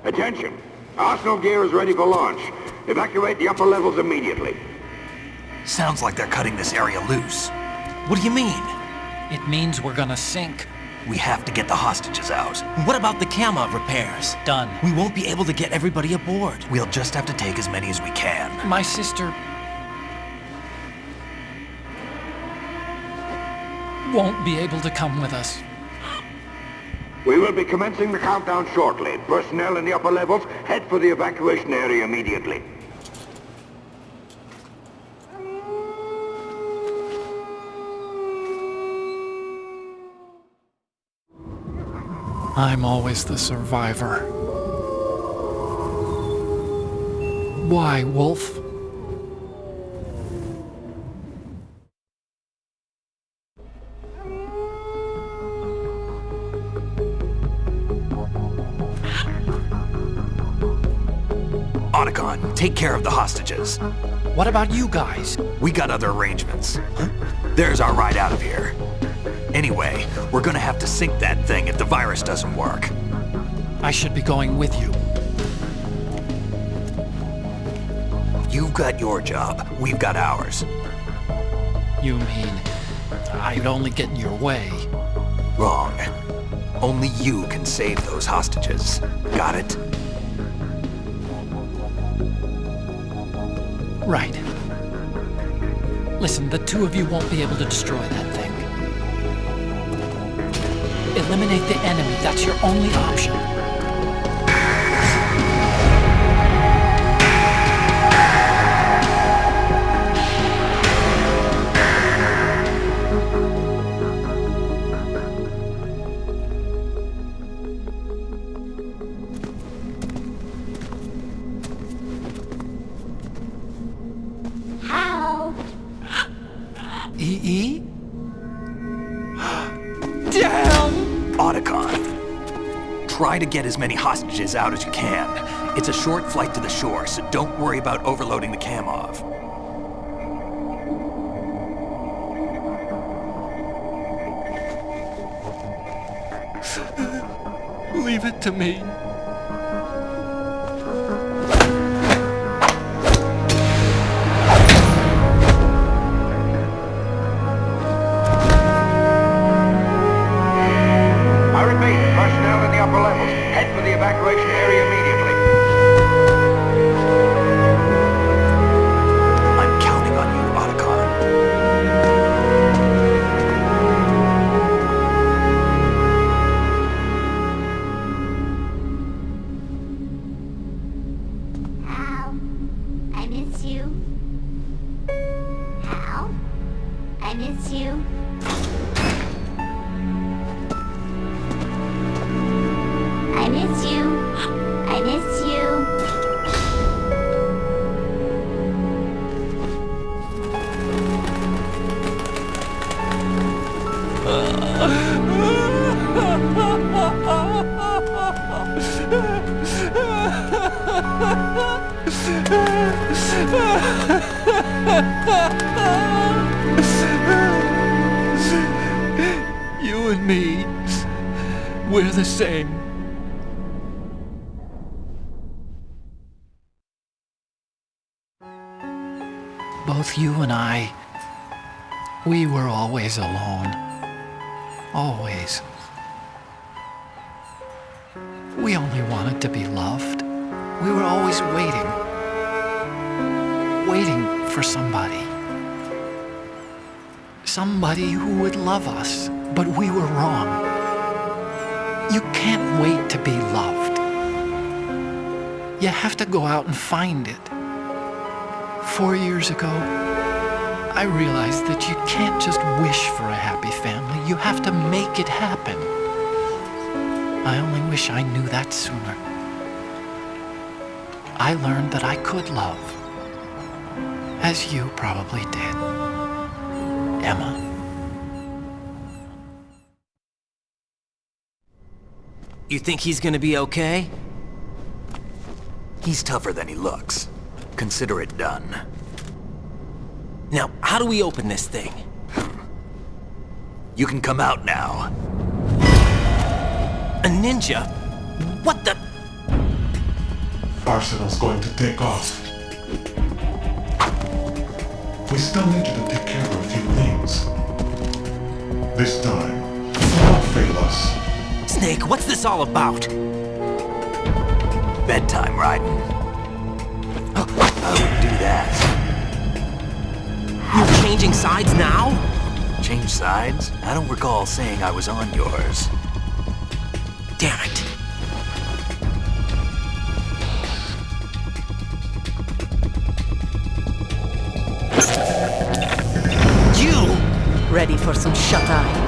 Attention! Arsenal gear is ready for launch. Evacuate the upper levels immediately. Sounds like they're cutting this area loose. What do you mean? It means we're gonna sink. We have to get the hostages out. What about the camo repairs? Done. We won't be able to get everybody aboard. We'll just have to take as many as we can. My sister won't be able to come with us. We will be commencing the countdown shortly. Personnel in the upper levels, head for the evacuation area immediately. I'm always the survivor. Why, Wolf? Otacon, take care of the hostages. What about you guys? We got other arrangements. There's our ride out of here. Anyway, we're gonna have to sink that thing if the virus doesn't work. I should be going with you. You've got your job, we've got ours. You mean I'd only get in your way? Wrong. Only you can save those hostages. Got it? Right. Listen, the two of you won't be able to destroy that thing. Eliminate the enemy, that's your only option. E? Damn! Otacon, try to get as many hostages out as you can. It's a short flight to the shore, so don't worry about overloading the Kamov. Leave it to me. Evacuation area immediately. I'm counting on you, Otacon. Hal, I miss you. Hal, I miss you. I miss you. I miss you. You and me, we're the same. Both you and I, we were always alone. Always. We only wanted to be loved. We were always waiting. Waiting for somebody. Somebody who would love us, but we were wrong. You can't wait to be loved. You have to go out and find it. 4 years ago, I realized that you can't just wish for a happy family. You have to make it happen. I only wish I knew that sooner. I learned that I could love, as you probably did, Emma. You think he's gonna be okay? He's tougher than he looks. Consider it done. Now, how do we open this thing? You can come out now. A ninja? What the? Arsenal's going to take off. We still need you to take care of a few things. This time, don't fail us. Snake, what's this all about? Bedtime, Raiden. I wouldn't do that. You're changing sides now? Change sides? I don't recall saying I was on yours. Damn it. You! Ready for some shut-eye?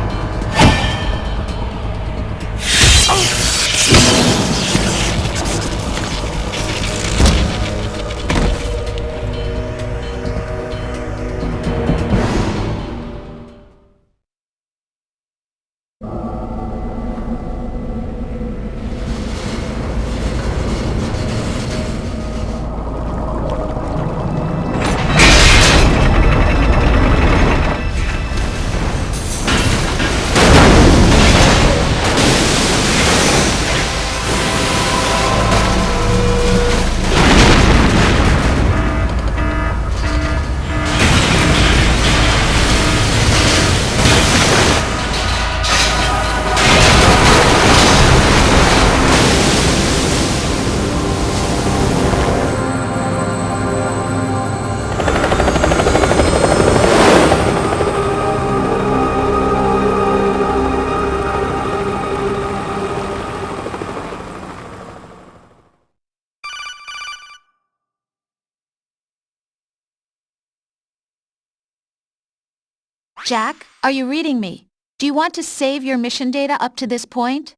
Jack, are you reading me? Do you want to save your mission data up to this point?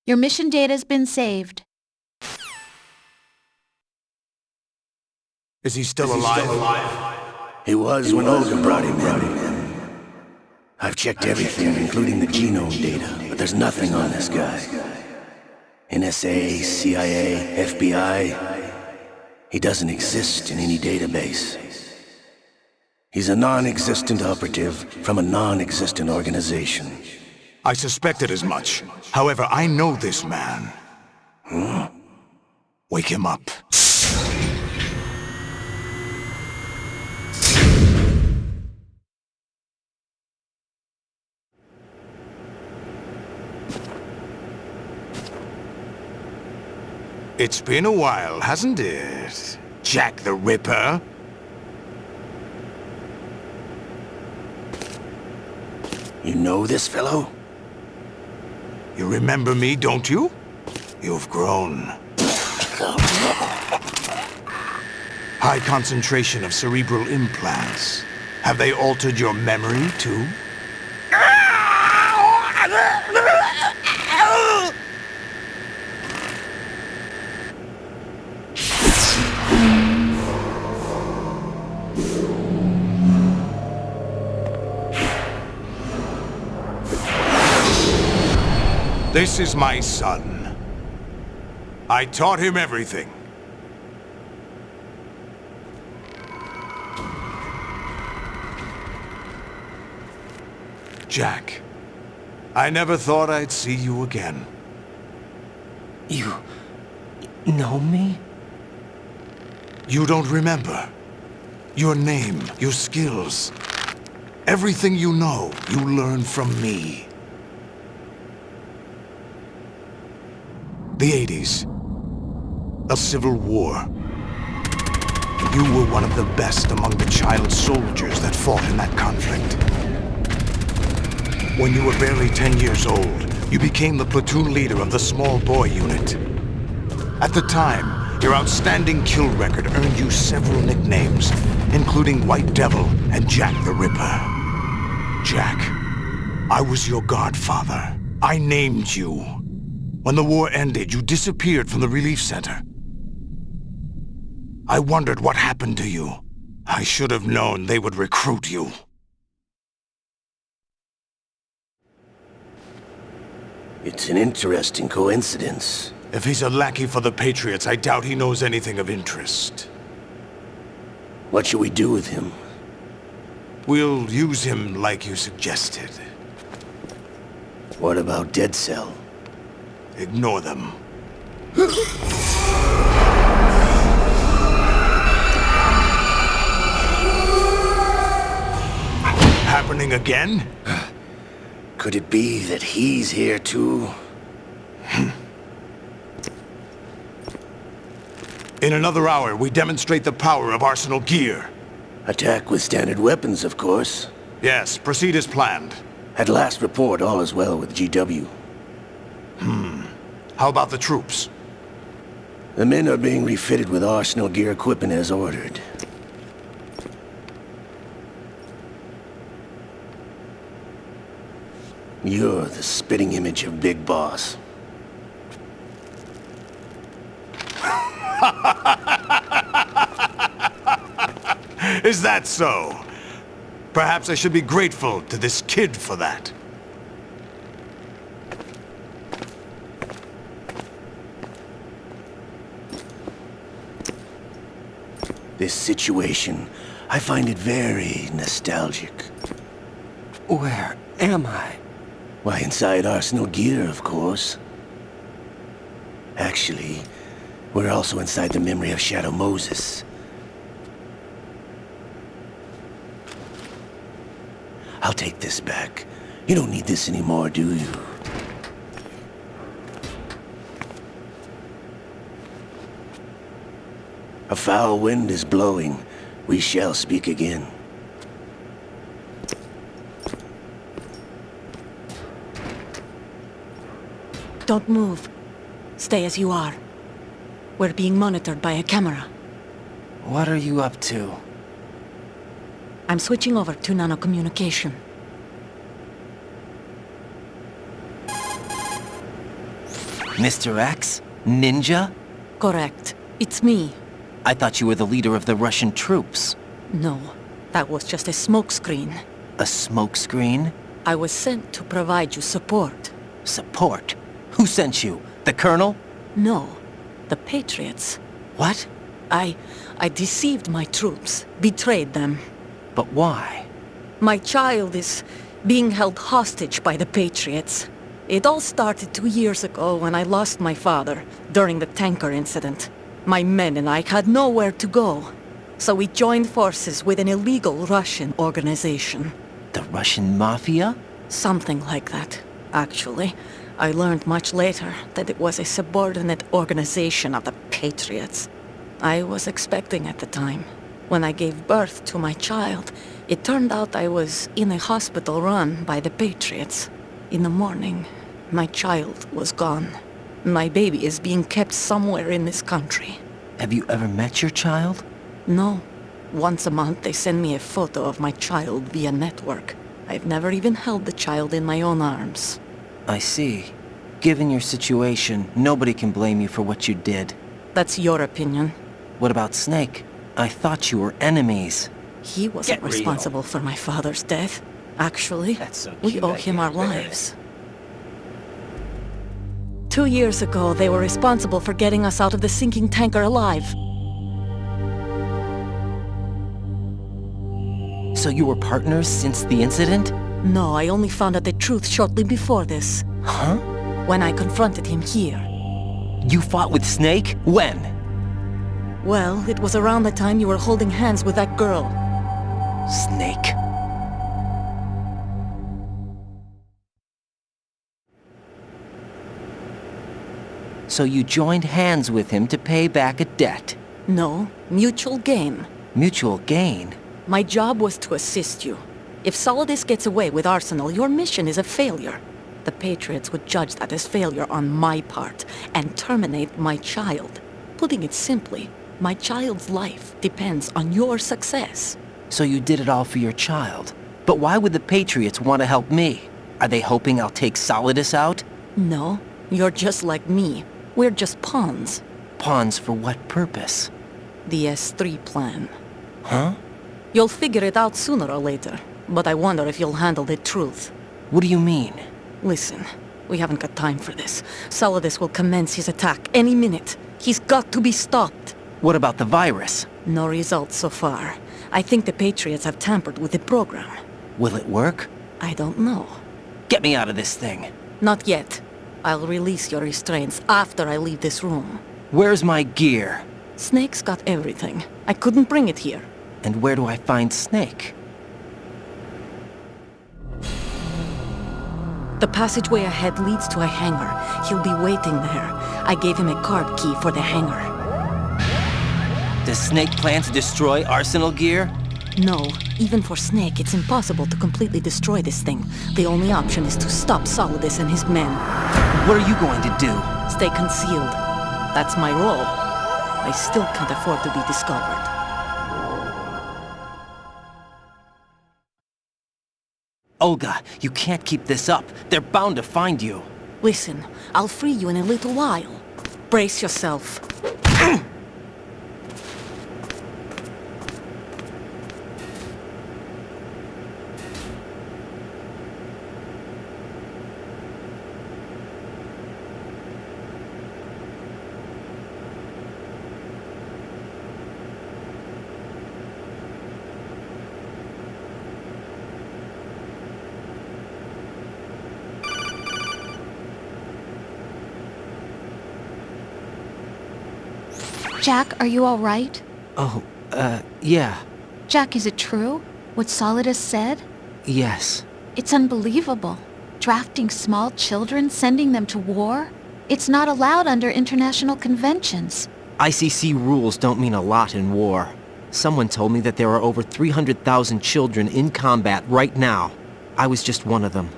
Your mission data's been saved. Is he still alive? He was when Olga brought him in. I've checked everything, including the genome data, but there's nothing on this guy. NSA, CIA, FBI. He doesn't exist in any database. He's a non-existent operative from a non-existent organization. I suspected as much. However, I know this man. Wake him up. It's been a while, hasn't it? Jack the Ripper? You know this fellow? You remember me, don't you? You've grown. High concentration of cerebral implants. Have they altered your memory, too? This is my son. I taught him everything. Jack, I never thought I'd see you again. You know me? You don't remember. Your name, your skills. Everything you know, you learned from me. The 80s. A civil war. You were one of the best among the child soldiers that fought in that conflict. When you were barely 10 years old, you became the platoon leader of the small boy unit. At the time, your outstanding kill record earned you several nicknames, including White Devil and Jack the Ripper. Jack, I was your godfather. I named you. When the war ended, you disappeared from the relief center. I wondered what happened to you. I should have known they would recruit you. It's an interesting coincidence. If he's a lackey for the Patriots, I doubt he knows anything of interest. What should we do with him? We'll use him like you suggested. What about Dead Cell? Ignore them. Happening again? Could it be that he's here too? In another hour, we demonstrate the power of Arsenal gear. Attack with standard weapons, of course. Yes, proceed as planned. At last report, all is well with GW. How about the troops? The men are being refitted with Arsenal gear equipment as ordered. You're the spitting image of Big Boss. Is that so? Perhaps I should be grateful to this kid for that. This situation, I find it very nostalgic. Where am I? Why, inside Arsenal gear, of course. Actually, we're also inside the memory of Shadow Moses. I'll take this back. You don't need this anymore, do you? A foul wind is blowing. We shall speak again. Don't move. Stay as you are. We're being monitored by a camera. What are you up to? I'm switching over to nanocommunication. Mr. X? Ninja? Correct. It's me. I thought you were the leader of the Russian troops. No, that was just a smokescreen. A smokescreen? I was sent to provide you support. Support? Who sent you? The Colonel? No, the Patriots. What? I deceived my troops, betrayed them. But why? My child is being held hostage by the Patriots. It all started 2 years ago when I lost my father during the tanker incident. My men and I had nowhere to go, so we joined forces with an illegal Russian organization. The Russian Mafia? Something like that, actually. I learned much later that it was a subordinate organization of the Patriots. I was expecting at the time. When I gave birth to my child, it turned out I was in a hospital run by the Patriots. In the morning, my child was gone. My baby is being kept somewhere in this country. Have you ever met your child? No. Once a month they send me a photo of my child via network. I've never even held the child in my own arms. I see. Given your situation, nobody can blame you for what you did. That's your opinion. What about Snake? I thought you were enemies. He wasn't responsible for my father's death. Actually, we owe him our lives. 2 years ago, they were responsible for getting us out of the sinking tanker alive. So you were partners since the incident? No, I only found out the truth shortly before this. Huh? When I confronted him here. You fought with Snake? When? Well, it was around the time you were holding hands with that girl. Snake. So you joined hands with him to pay back a debt? No, mutual gain. Mutual gain? My job was to assist you. If Solidus gets away with Arsenal, your mission is a failure. The Patriots would judge that as failure on my part and terminate my child. Putting it simply, my child's life depends on your success. So you did it all for your child. But why would the Patriots want to help me? Are they hoping I'll take Solidus out? No, you're just like me. We're just pawns. Pawns for what purpose? The S3 plan. Huh? You'll figure it out sooner or later, but I wonder if you'll handle the truth. What do you mean? Listen, we haven't got time for this. Solidus will commence his attack any minute. He's got to be stopped. What about the virus? No results so far. I think the Patriots have tampered with the program. Will it work? I don't know. Get me out of this thing. Not yet. I'll release your restraints after I leave this room. Where's my gear? Snake's got everything. I couldn't bring it here. And where do I find Snake? The passageway ahead leads to a hangar. He'll be waiting there. I gave him a card key for the hangar. Does Snake plan to destroy Arsenal gear? No. Even for Snake, it's impossible to completely destroy this thing. The only option is to stop Solidus and his men. What are you going to do? Stay concealed. That's my role. I still can't afford to be discovered. Olga, you can't keep this up. They're bound to find you. Listen, I'll free you in a little while. Brace yourself. Jack, are you all right? Oh, yeah. Jack, is it true? What Solidus said? Yes. It's unbelievable. Drafting small children, sending them to war? It's not allowed under international conventions. ICC rules don't mean a lot in war. Someone told me that there are over 300,000 children in combat right now. I was just one of them.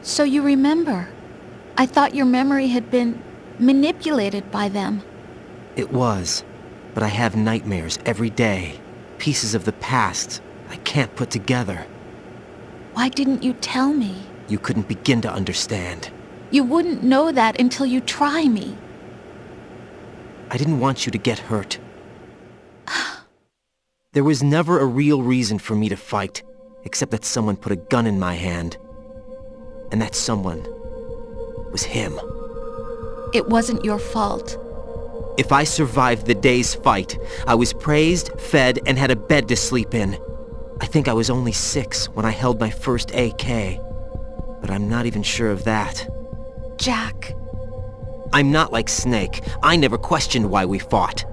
So you remember? I thought your memory had been manipulated by them. It was, but I have nightmares every day. Pieces of the past I can't put together. Why didn't you tell me? You couldn't begin to understand. You wouldn't know that until you try me. I didn't want you to get hurt. There was never a real reason for me to fight, except that someone put a gun in my hand. And that someone was him. It wasn't your fault. If I survived the day's fight, I was praised, fed, and had a bed to sleep in. I think I was only 6 when I held my first AK. But I'm not even sure of that. Jack. I'm not like Snake. I never questioned why we fought.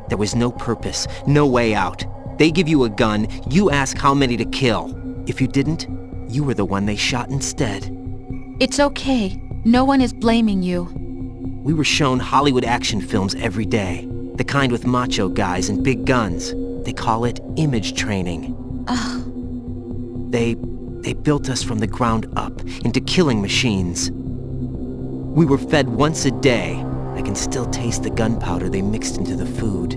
There was no purpose, no way out. They give you a gun, you ask how many to kill. If you didn't, you were the one they shot instead. It's okay. No one is blaming you. We were shown Hollywood action films every day. The kind with macho guys and big guns. They call it image training. They built us from the ground up into killing machines. We were fed once a day. I can still taste the gunpowder they mixed into the food.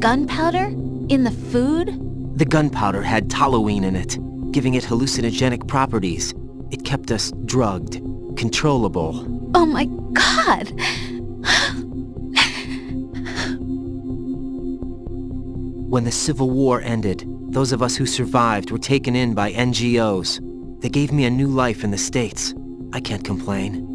Gunpowder? In the food? The gunpowder had toluene in it, giving it hallucinogenic properties. It kept us drugged, controllable. Oh my God! When the Civil War ended, those of us who survived were taken in by NGOs. They gave me a new life in the States. I can't complain.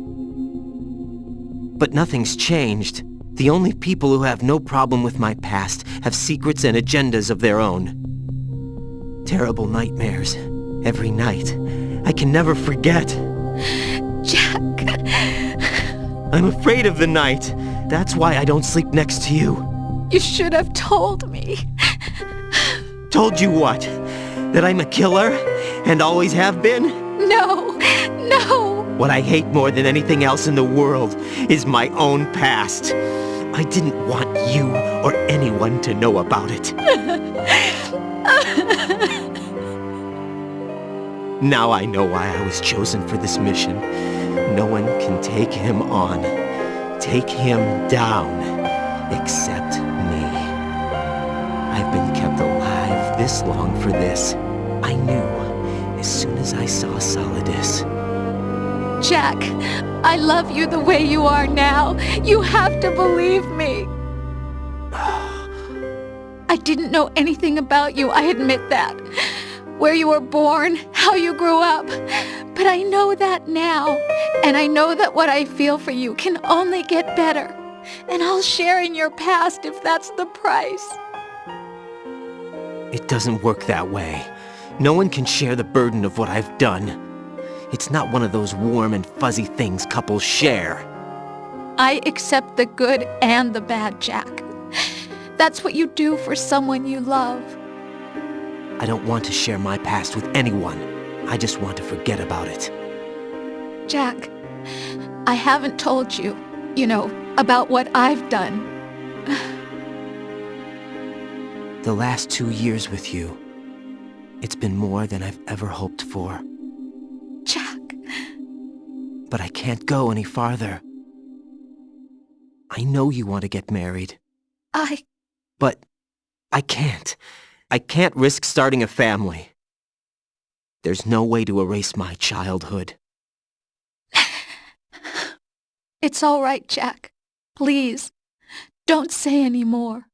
But nothing's changed. The only people who have no problem with my past have secrets and agendas of their own. Terrible nightmares. Every night. I can never forget. Jack! I'm afraid of the night. That's why I don't sleep next to you. You should have told me. Told you what? That I'm a killer? And always have been? No! No! What I hate more than anything else in the world is my own past. I didn't want you or anyone to know about it. Now I know why I was chosen for this mission. No one can take him on, take him down, except me. I've been kept alive this long for this. I knew as soon as I saw Solidus. Jack, I love you the way you are now. You have to believe me. I didn't know anything about you, I admit that. Where you were born, how you grew up. But I know that now. And I know that what I feel for you can only get better. And I'll share in your past if that's the price. It doesn't work that way. No one can share the burden of what I've done. It's not one of those warm and fuzzy things couples share. I accept the good and the bad, Jack. That's what you do for someone you love. I don't want to share my past with anyone. I just want to forget about it. Jack, I haven't told you, about what I've done. The last 2 years with you, it's been more than I've ever hoped for. Jack. But I can't go any farther. I know you want to get married. But I can't. I can't risk starting a family. There's no way to erase my childhood. It's all right, Jack. Please, don't say any more.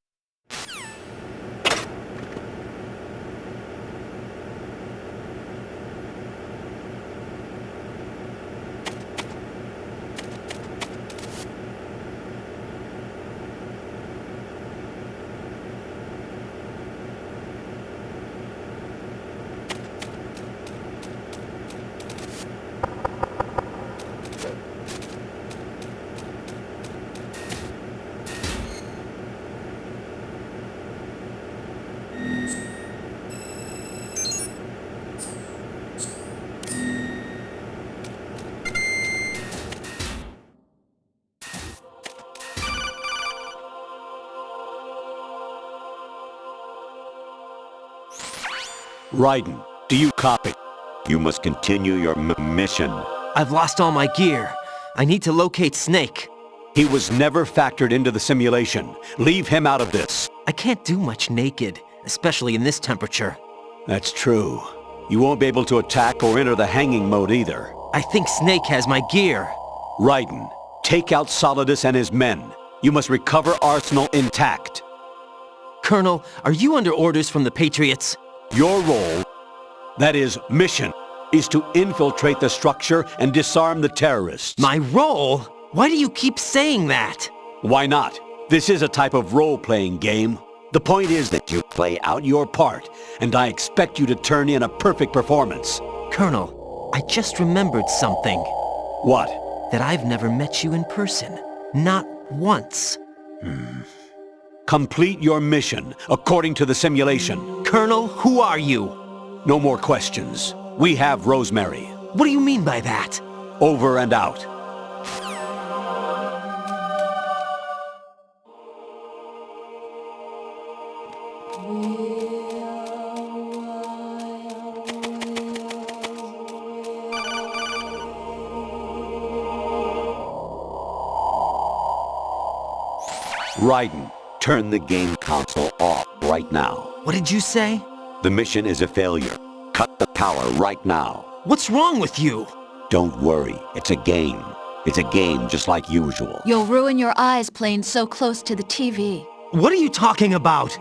Raiden, do you copy? You must continue your mission. I've lost all my gear. I need to locate Snake. He was never factored into the simulation. Leave him out of this. I can't do much naked, especially in this temperature. That's true. You won't be able to attack or enter the hanging mode either. I think Snake has my gear. Raiden, take out Solidus and his men. You must recover Arsenal intact. Colonel, are you under orders from the Patriots? Your role, that is, mission, is to infiltrate the structure and disarm the terrorists. My role? Why do you keep saying that? Why not? This is a type of role-playing game. The point is that you play out your part, and I expect you to turn in a perfect performance. Colonel, I just remembered something. What? That I've never met you in person. Not once. Complete your mission, according to the simulation. Colonel, who are you? No more questions. We have Rosemary. What do you mean by that? Over and out. Raiden, turn the game console off right now. What did you say? The mission is a failure. Cut the power right now. What's wrong with you? Don't worry, it's a game. It's a game just like usual. You'll ruin your eyes playing so close to the TV. What are you talking about?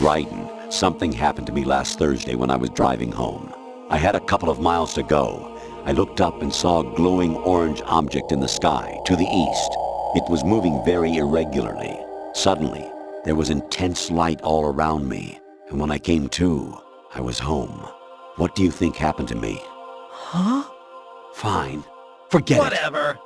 Raiden, something happened to me last Thursday when I was driving home. I had a couple of miles to go. I looked up and saw a glowing orange object in the sky, to the east. It was moving very irregularly. Suddenly, there was intense light all around me, and when I came to, I was home. What do you think happened to me? Huh? Fine. Forget it. Whatever.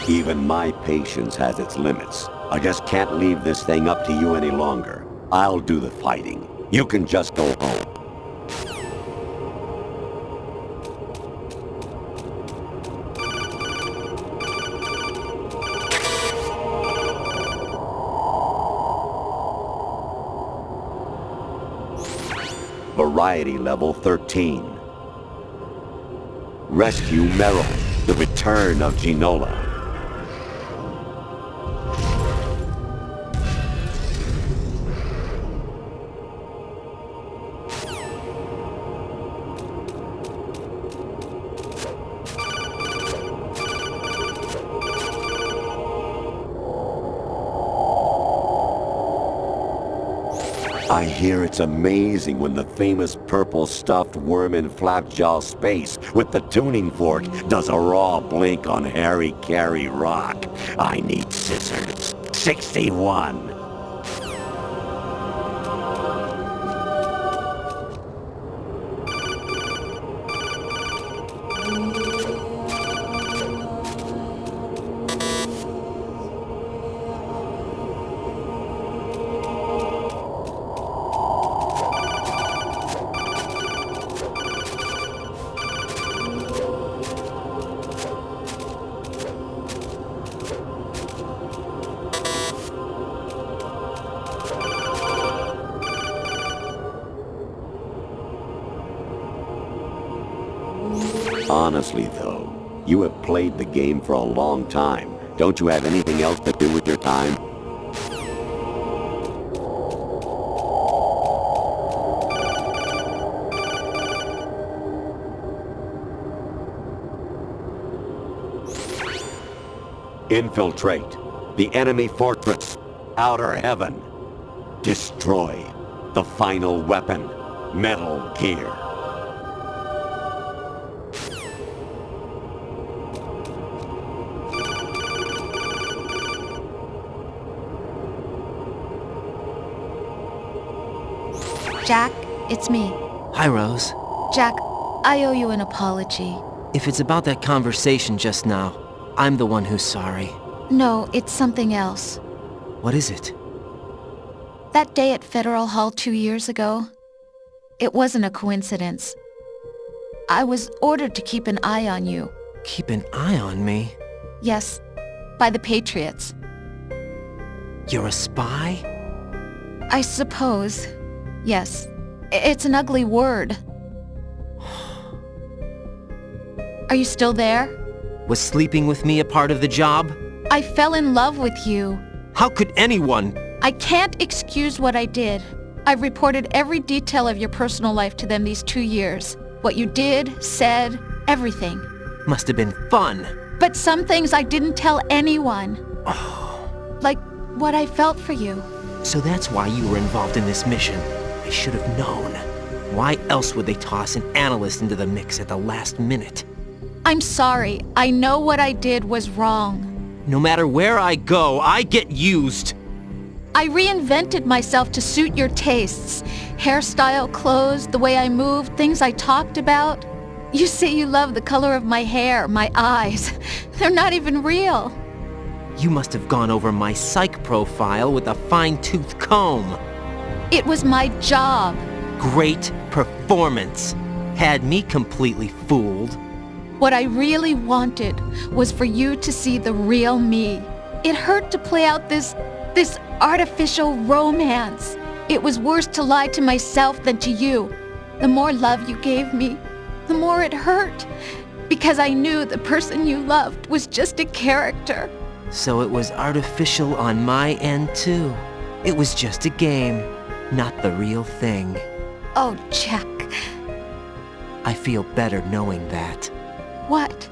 Even my patience has its limits. I just can't leave this thing up to you any longer. I'll do the fighting. You can just go home. Variety level 13. Rescue Meryl, the return of Ginola. I hear it's amazing when the famous purple stuffed worm in Flapjaw Space with the tuning fork does a raw blink on Harry Carey Rock. I need scissors. 61. Honestly, though, you have played the game for a long time. Don't you have anything else to do with your time? Infiltrate. The enemy fortress. Outer Heaven. Destroy the final weapon. Metal Gear. Jack, it's me. Hi, Rose. Jack, I owe you an apology. If it's about that conversation just now, I'm the one who's sorry. No, it's something else. What is it? That day at Federal Hall 2 years ago, it wasn't a coincidence. I was ordered to keep an eye on you. Keep an eye on me? Yes, by the Patriots. You're a spy? I suppose. Yes. It's an ugly word. Are you still there? Was sleeping with me a part of the job? I fell in love with you. How could anyone? I can't excuse what I did. I've reported every detail of your personal life to them these 2 years. What you did, said, everything. Must have been fun. But some things I didn't tell anyone. Like what I felt for you. So that's why you were involved in this mission. I should have known. Why else would they toss an analyst into the mix at the last minute? I'm sorry. I know what I did was wrong. No matter where I go, I get used. I reinvented myself to suit your tastes. Hairstyle, clothes, the way I moved, things I talked about. You say you love the color of my hair, my eyes. They're not even real. You must have gone over my psych profile with a fine-tooth comb. It was my job. Great performance. Had me completely fooled. What I really wanted was for you to see the real me. It hurt to play out this artificial romance. It was worse to lie to myself than to you. The more love you gave me, the more it hurt. Because I knew the person you loved was just a character. So it was artificial on my end too. It was just a game, not the real thing. Oh, Jack. I feel better knowing that. What?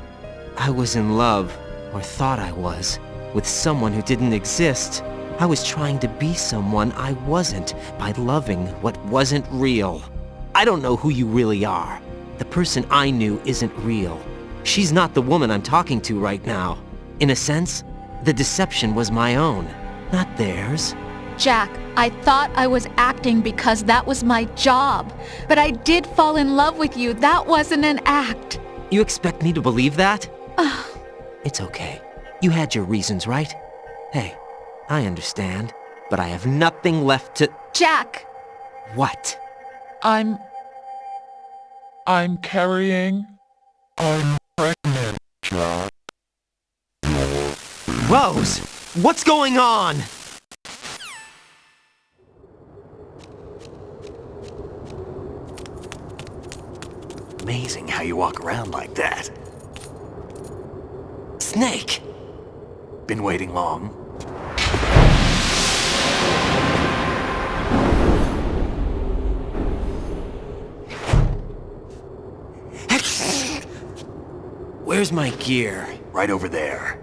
I was in love, or thought I was, with someone who didn't exist. I was trying to be someone I wasn't by loving what wasn't real. I don't know who you really are. The person I knew isn't real. She's not the woman I'm talking to right now. In a sense, the deception was my own, not theirs. Jack, I thought I was acting because that was my job. But I did fall in love with you. That wasn't an act. You expect me to believe that? It's okay. You had your reasons, right? Hey, I understand, but I have nothing left to... Jack! What? I'm carrying... I'm pregnant, Jack. Rose! What's going on? Amazing how you walk around like that. Snake! Been waiting long? Where's my gear? Right over there.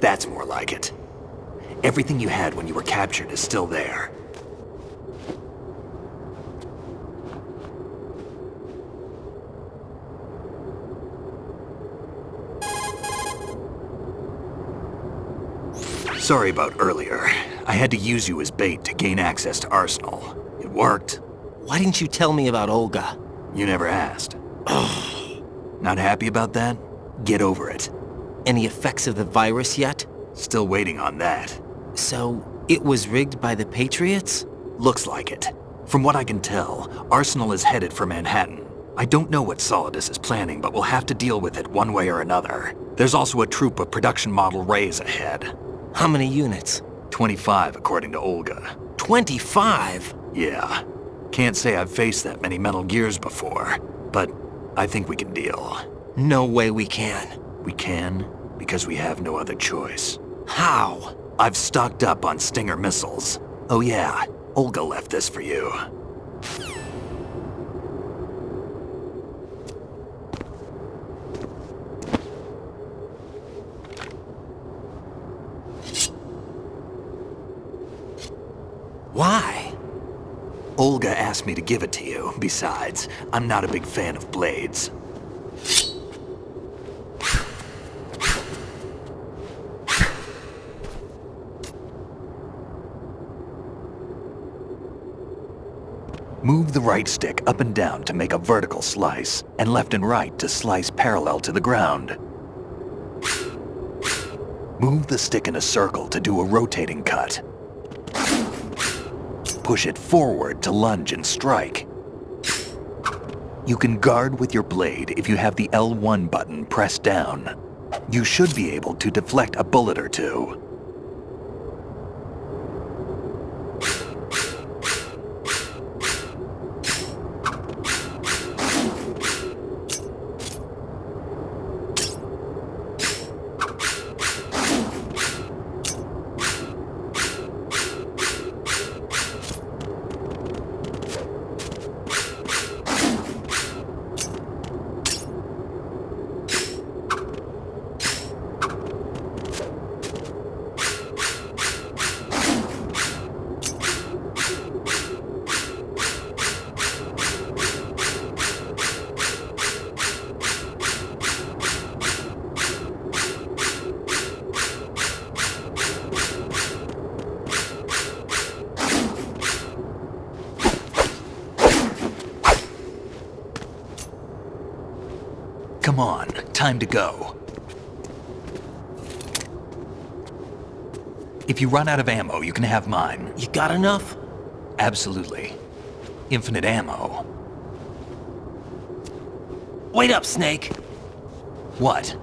That's more like it. Everything you had when you were captured is still there. Sorry about earlier. I had to use you as bait to gain access to Arsenal. It worked. Why didn't you tell me about Olga? You never asked. Not happy about that? Get over it. Any effects of the virus yet? Still waiting on that. So, it was rigged by the Patriots? Looks like it. From what I can tell, Arsenal is headed for Manhattan. I don't know what Solidus is planning, but we'll have to deal with it one way or another. There's also a troop of production model Rays ahead. How many units? 25, according to Olga. 25? Yeah. Can't say I've faced that many Metal Gears before, but I think we can deal. No way we can. We can, because we have no other choice. How? I've stocked up on Stinger missiles. Oh yeah, Olga left this for you. Olga asked me to give it to you. Besides, I'm not a big fan of blades. Move the right stick up and down to make a vertical slice, and left and right to slice parallel to the ground. Move the stick in a circle to do a rotating cut. Push it forward to lunge and strike. You can guard with your blade if you have the L1 button pressed down. You should be able to deflect a bullet or two. Come on, time to go. If you run out of ammo, you can have mine. You got enough? Absolutely. Infinite ammo. Wait up, Snake. What?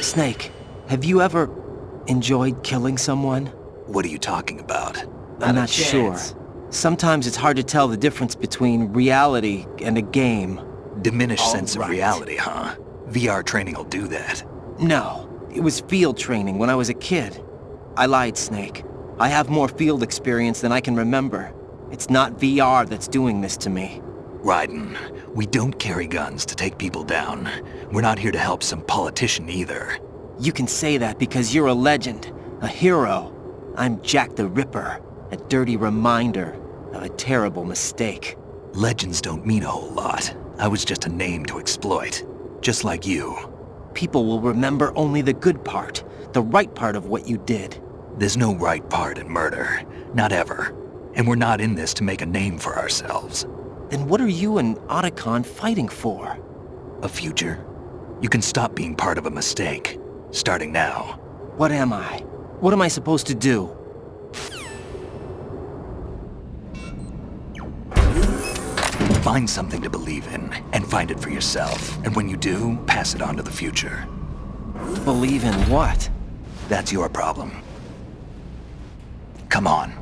Snake, have you ever enjoyed killing someone? What are you talking about? I'm not sure. Sometimes it's hard to tell the difference between reality and a game. Diminished sense of reality, huh? VR training will do that. No, it was field training when I was a kid. I lied, Snake. I have more field experience than I can remember. It's not VR that's doing this to me. Raiden, we don't carry guns to take people down. We're not here to help some politician either. You can say that because you're a legend, a hero. I'm Jack the Ripper, a dirty reminder of a terrible mistake. Legends don't mean a whole lot. I was just a name to exploit, just like you. People will remember only the good part, the right part of what you did. There's no right part in murder, not ever. And we're not in this to make a name for ourselves. Then what are you and Otacon fighting for? A future? You can stop being part of a mistake, starting now. What am I? What am I supposed to do? Find something to believe in, and find it for yourself. And when you do, pass it on to the future. Believe in what? That's your problem. Come on.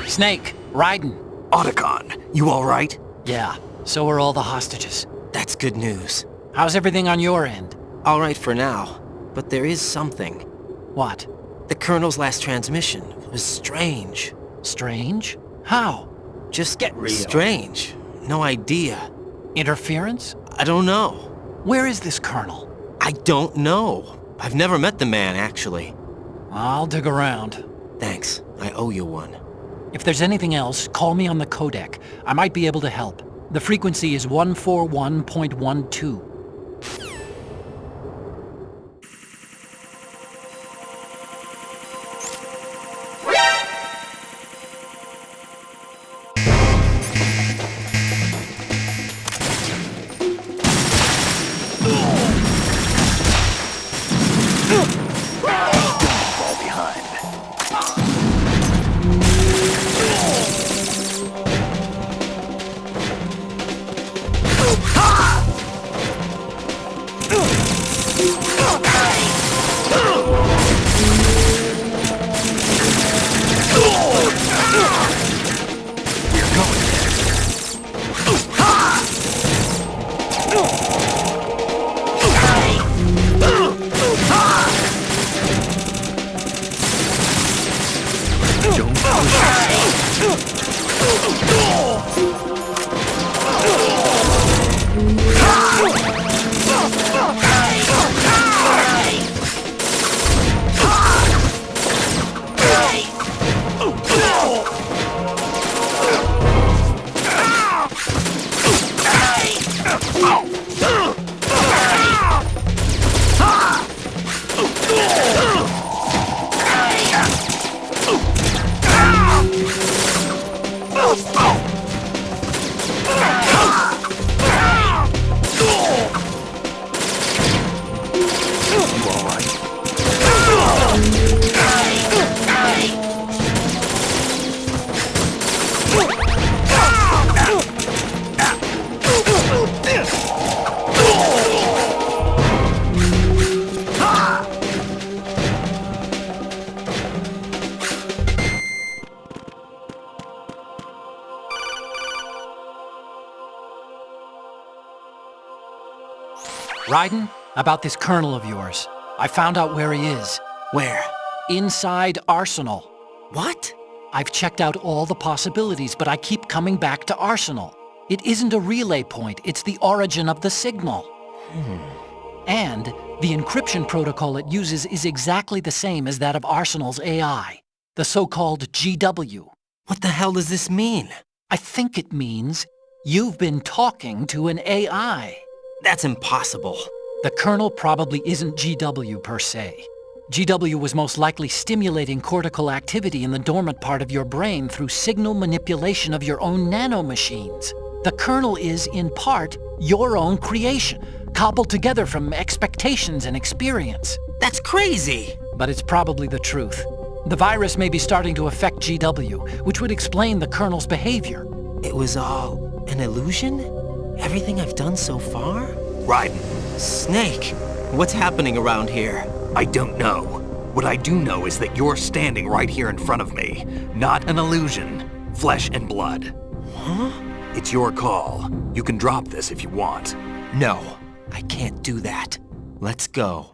Snake, Raiden. Otacon, you all right? Yeah, so are all the hostages. That's good news. How's everything on your end? All right for now, but there is something. What? The Colonel's last transmission was strange. Strange? How? Just get real. Strange. No idea. Interference? I don't know. Where is this Colonel? I don't know. I've never met the man, actually. I'll dig around. Thanks. I owe you one. If there's anything else, call me on the codec. I might be able to help. The frequency is 141.12. Raiden, about this colonel of yours. I found out where he is. Where? Inside Arsenal. What? I've checked out all the possibilities, but I keep coming back to Arsenal. It isn't a relay point, it's the origin of the signal. And the encryption protocol it uses is exactly the same as that of Arsenal's AI, the so-called GW. What the hell does this mean? I think it means you've been talking to an AI. That's impossible. The kernel probably isn't GW per se. GW was most likely stimulating cortical activity in the dormant part of your brain through signal manipulation of your own nanomachines. The kernel is, in part, your own creation, cobbled together from expectations and experience. That's crazy! But it's probably the truth. The virus may be starting to affect GW, which would explain the kernel's behavior. It was all an illusion? Everything I've done so far? Raiden. Snake, what's happening around here? I don't know. What I do know is that you're standing right here in front of me. Not an illusion. Flesh and blood. Huh? It's your call. You can drop this if you want. No, I can't do that. Let's go.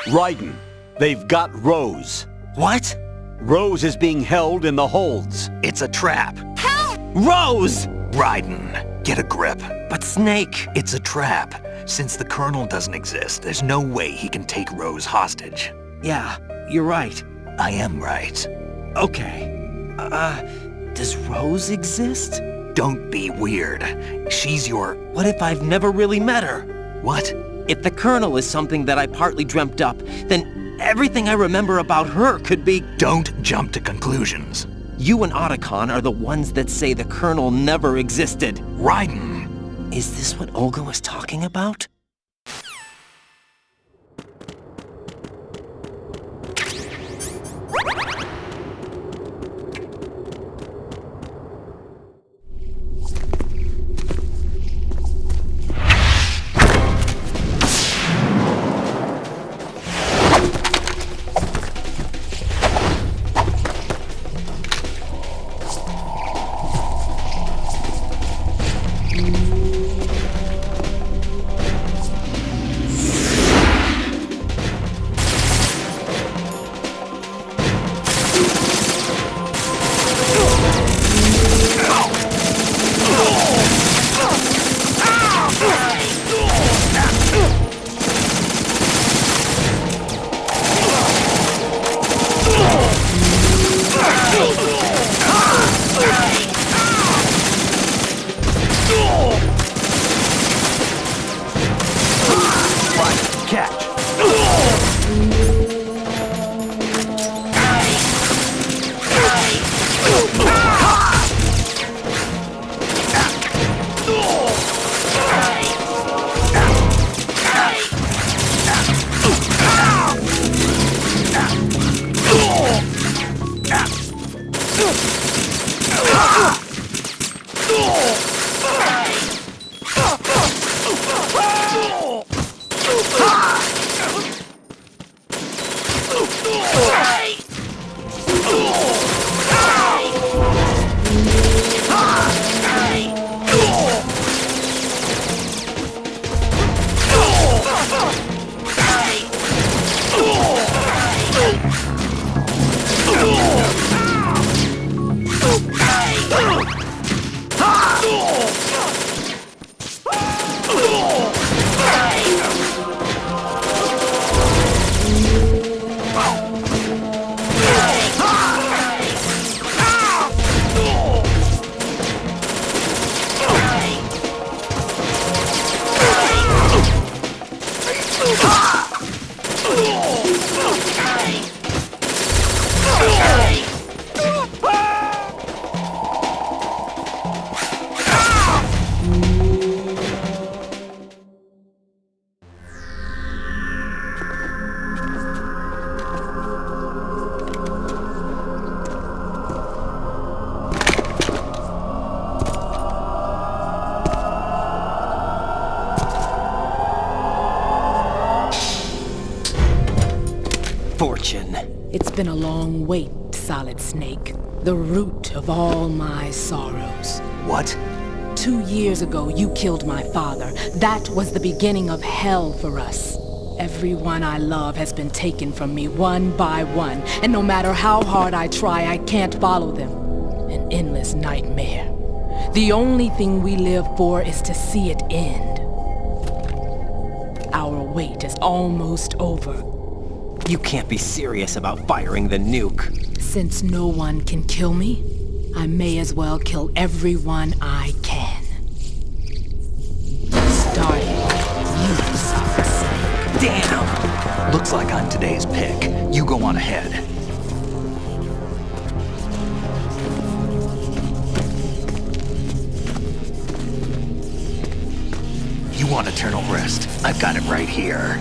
Raiden, they've got Rose. What? Rose is being held in the holds. It's a trap. Help! Rose! Raiden, get a grip. But Snake... It's a trap. Since the Colonel doesn't exist, there's no way he can take Rose hostage. Yeah, you're right. I am right. Okay. Does Rose exist? Don't be weird. She's your... What if I've never really met her? What? If the Colonel is something that I partly dreamt up, then everything I remember about her could be... Don't jump to conclusions. You and Otacon are the ones that say the Colonel never existed. Raiden! Is this what Olga was talking about? fortune. It's been a long wait, Solid Snake. The root of all my sorrows. What? 2 years ago, you killed my father. That was the beginning of hell for us. Everyone I love has been taken from me one by one, and no matter how hard I try, I can't follow them. An endless nightmare. The only thing we live for is to see it end. Our wait is almost over. You can't be serious about firing the nuke. Since no one can kill me, I may as well kill everyone I can. Starting with you, Solid Snake. Damn! Looks like I'm today's pick. You go on ahead. You want eternal rest? I've got it right here.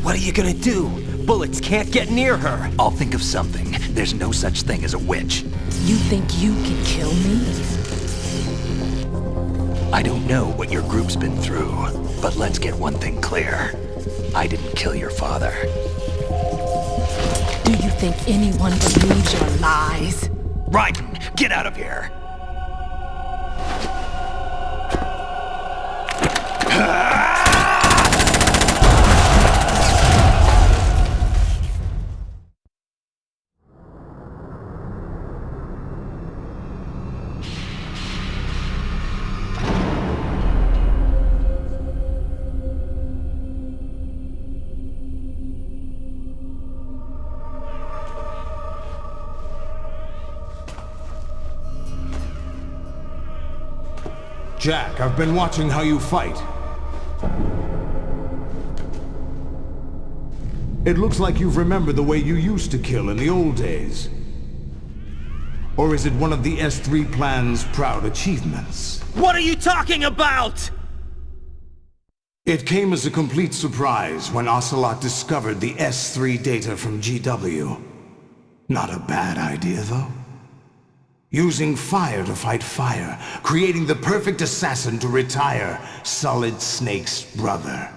What are you gonna do? Bullets can't get near her. I'll think of something. There's no such thing as a witch. You think you can kill me? I don't know what your group's been through, but let's get one thing clear. I didn't kill your father. Do you think anyone believes your lies? Raiden, get out of here! Jack, I've been watching how you fight. It looks like you've remembered the way you used to kill in the old days. Or is it one of the S3 plan's proud achievements? What are you talking about? It came as a complete surprise when Ocelot discovered the S3 data from GW. Not a bad idea, though. Using fire to fight fire, creating the perfect assassin to retire Solid Snake's brother.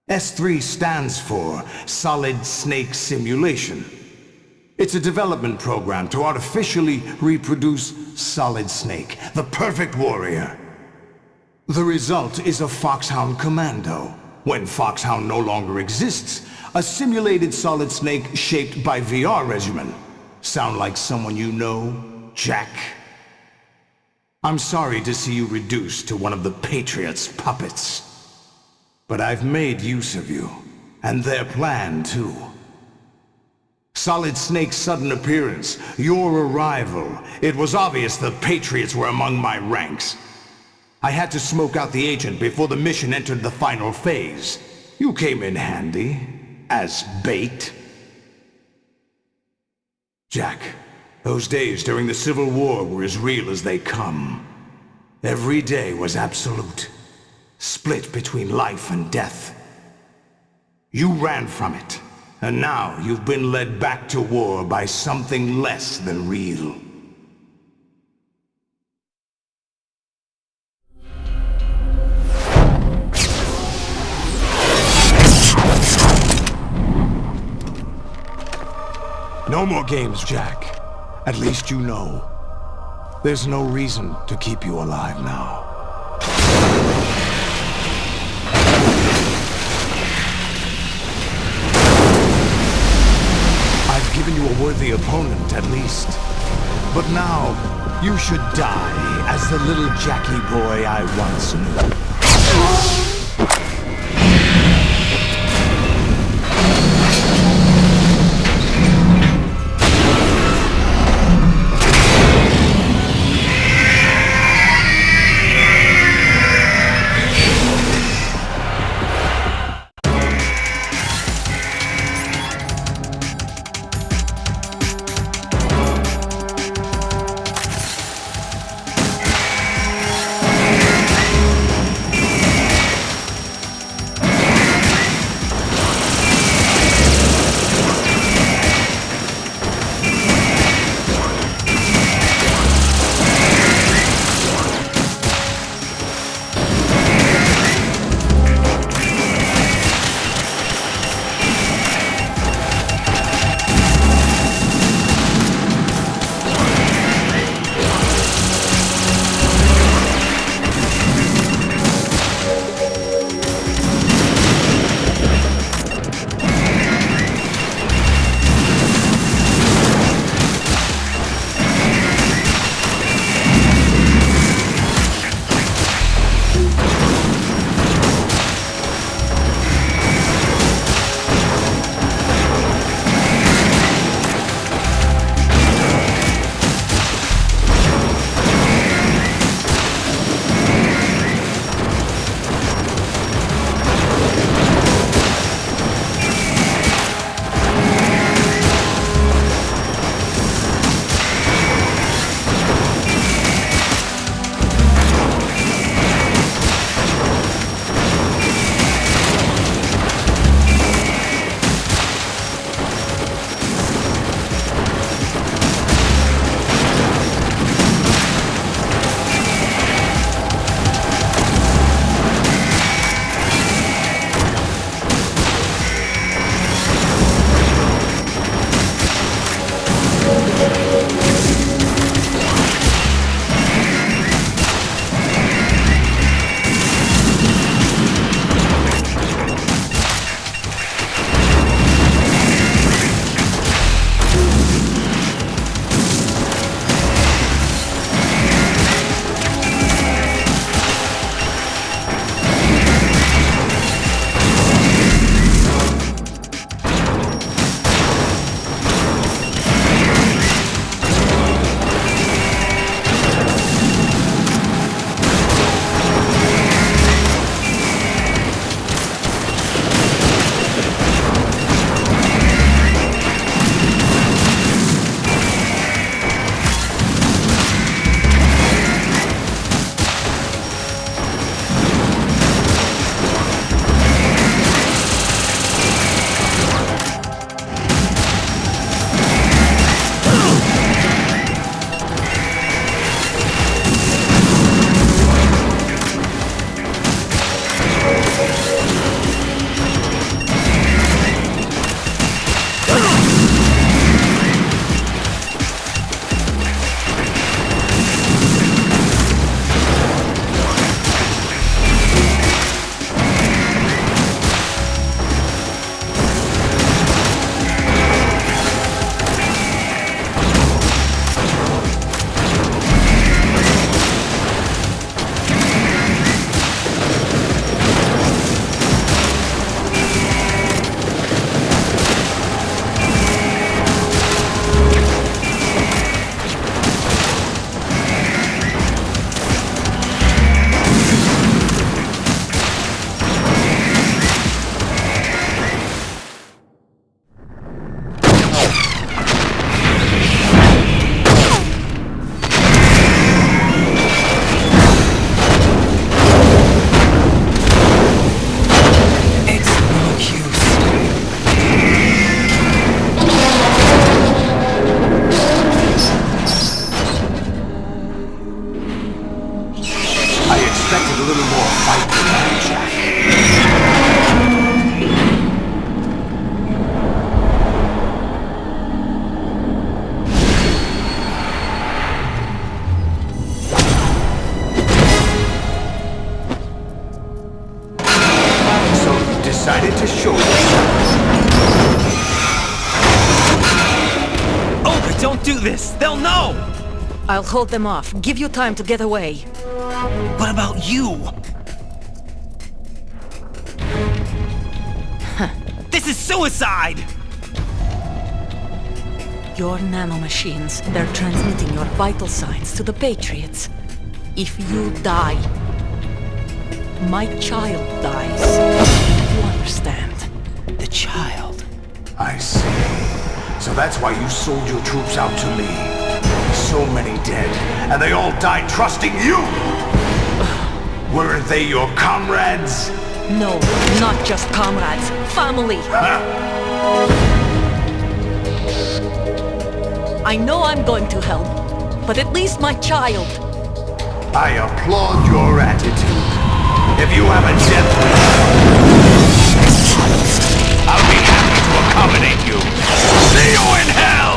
S3 stands for Solid Snake Simulation. It's a development program to artificially reproduce Solid Snake, the perfect warrior. The result is a Foxhound Commando. When Foxhound no longer exists, a simulated Solid Snake shaped by VR regimen. Sound like someone you know, Jack? I'm sorry to see you reduced to one of the Patriots' puppets. But I've made use of you, and their plan too. Solid Snake's sudden appearance, your arrival, it was obvious the Patriots were among my ranks. I had to smoke out the agent before the mission entered the final phase. You came in handy, as bait. Jack, those days during the Civil War were as real as they come. Every day was absolute, split between life and death. You ran from it, and now you've been led back to war by something less than real. No more games, Jack. At least you know. There's no reason to keep you alive now. I've given you a worthy opponent, at least. But now, you should die as the little Jackie boy I once knew. expected a little more fight than that, Jack. So you decided to show yourself. Olga, don't do this! They'll know! I'll hold them off. Give you time to get away. What about you? This is suicide! Your nanomachines, they're transmitting your vital signs to the Patriots. If you die, my child dies. You understand? The child. I see. So that's why you sold your troops out to me. So many dead, and they all died trusting you! Weren't they your comrades? No, not just comrades. Family! I know I'm going to hell, but at least my child. I applaud your attitude. If you have a death wish, I'll be happy to accommodate you. See you in hell!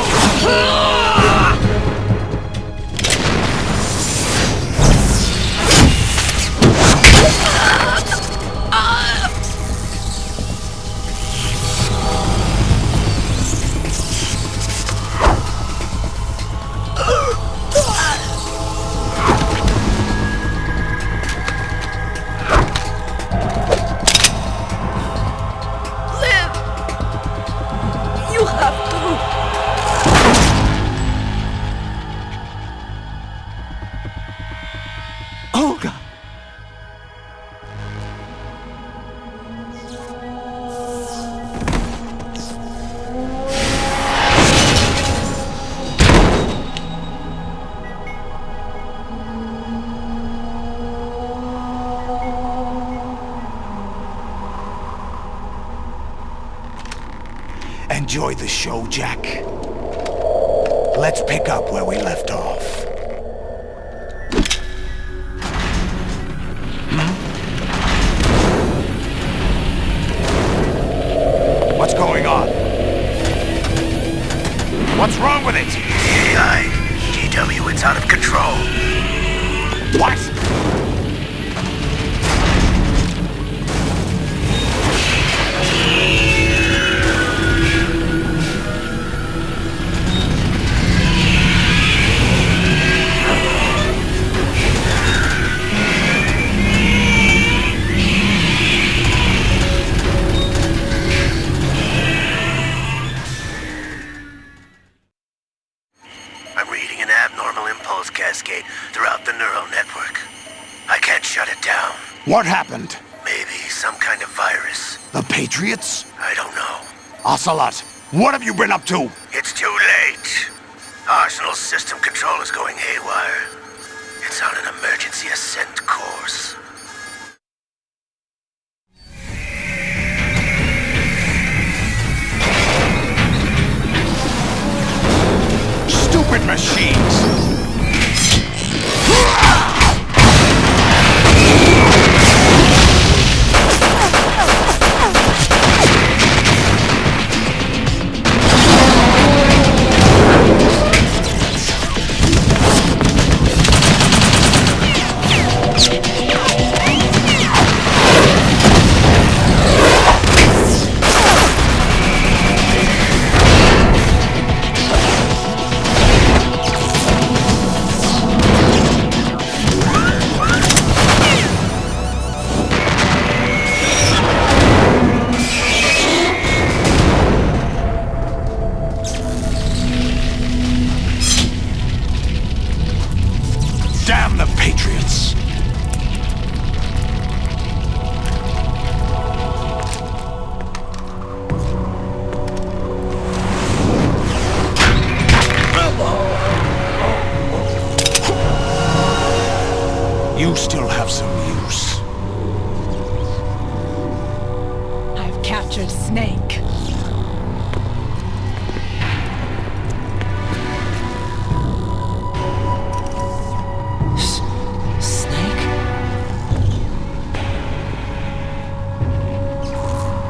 Olga! Enjoy the show, Jack. Let's pick up where we left off. What's going on? What's wrong with it? AI, GW, it's out of control. What? I'm reading an abnormal impulse cascade throughout the neural network. I can't shut it down. What happened? Maybe some kind of virus. The Patriots? I don't know. Ocelot, what have you been up to? It's too late. Arsenal's system control is going haywire. It's on an emergency ascent course. Stupid machines!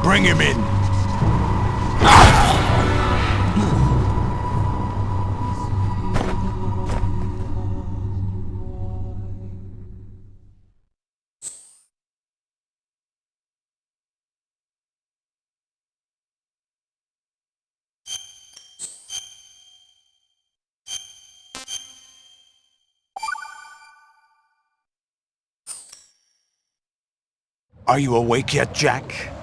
Bring him in. Are you awake yet, Jack?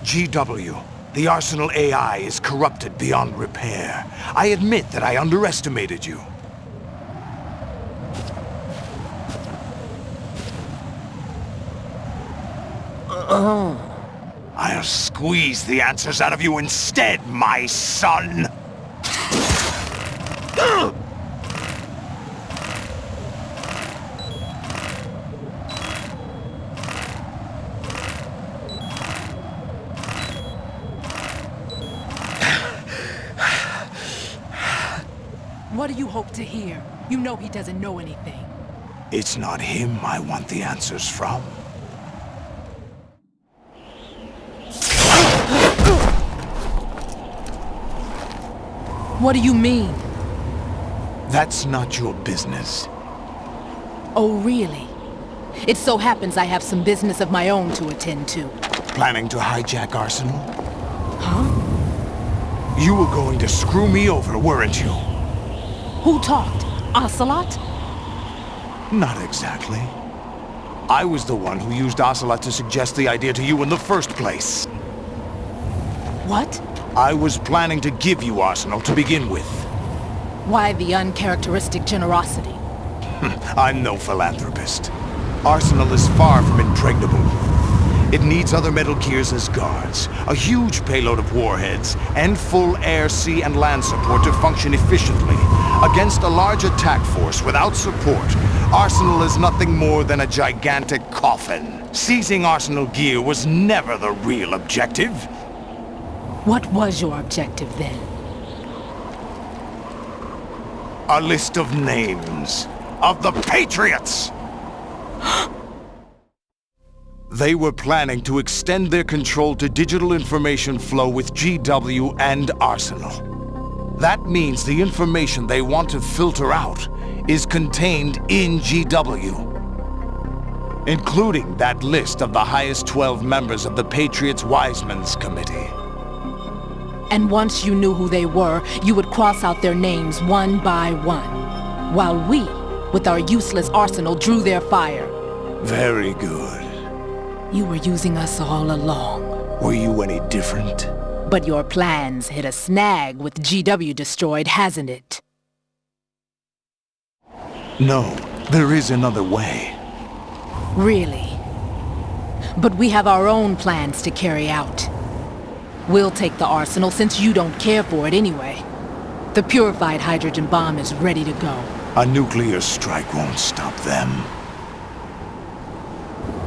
GW, the Arsenal AI is corrupted beyond repair. I admit that I underestimated you. I'll squeeze the answers out of you instead, my son! What do you hope to hear? You know he doesn't know anything. It's not him I want the answers from. What do you mean? That's not your business. Oh, really? It so happens I have some business of my own to attend to. Planning to hijack Arsenal? Huh? You were going to screw me over, weren't you? Who talked? Ocelot? Not exactly. I was the one who used Ocelot to suggest the idea to you in the first place. What? I was planning to give you Arsenal to begin with. Why the uncharacteristic generosity? I'm no philanthropist. Arsenal is far from impregnable. It needs other Metal Gears as guards, a huge payload of warheads, and full air, sea, and land support to function efficiently. Against a large attack force without support, Arsenal is nothing more than a gigantic coffin. Seizing Arsenal gear was never the real objective. What was your objective then? A list of names of the Patriots! They were planning to extend their control to digital information flow with GW and Arsenal. That means the information they want to filter out is contained in GW, including that list of the highest 12 members of the Patriots Wiseman's Committee. And once you knew who they were, you would cross out their names one by one, while we, with our useless arsenal, drew their fire. Very good. You were using us all along. Were you any different? But your plans hit a snag with GW destroyed, hasn't it? No, there is another way. Really? But we have our own plans to carry out. We'll take the arsenal since you don't care for it anyway. The purified hydrogen bomb is ready to go. A nuclear strike won't stop them.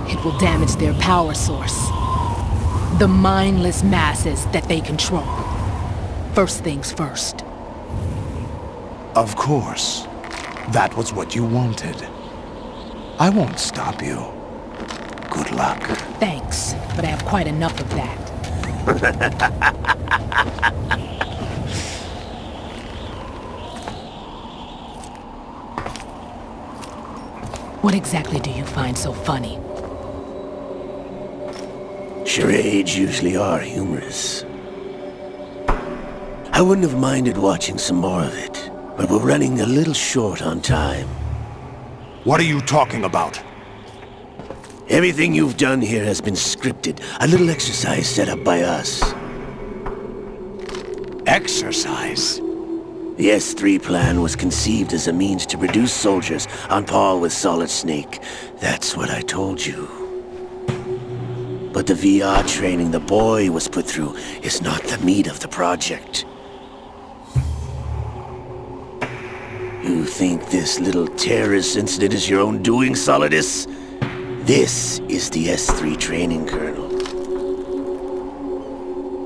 It will damage their power source. The mindless masses that they control. First things first. Of course. That was what you wanted. I won't stop you. Good luck. Thanks, but I have quite enough of that. What exactly do you find so funny? Charades usually are humorous. I wouldn't have minded watching some more of it, but we're running a little short on time. What are you talking about? Everything you've done here has been scripted. A little exercise set up by us. Exercise? The S3 plan was conceived as a means to reduce soldiers on par with Solid Snake. That's what I told you. But the VR training the boy was put through is not the meat of the project. You think this little terrorist incident is your own doing, Solidus? This is the S3 training kernel.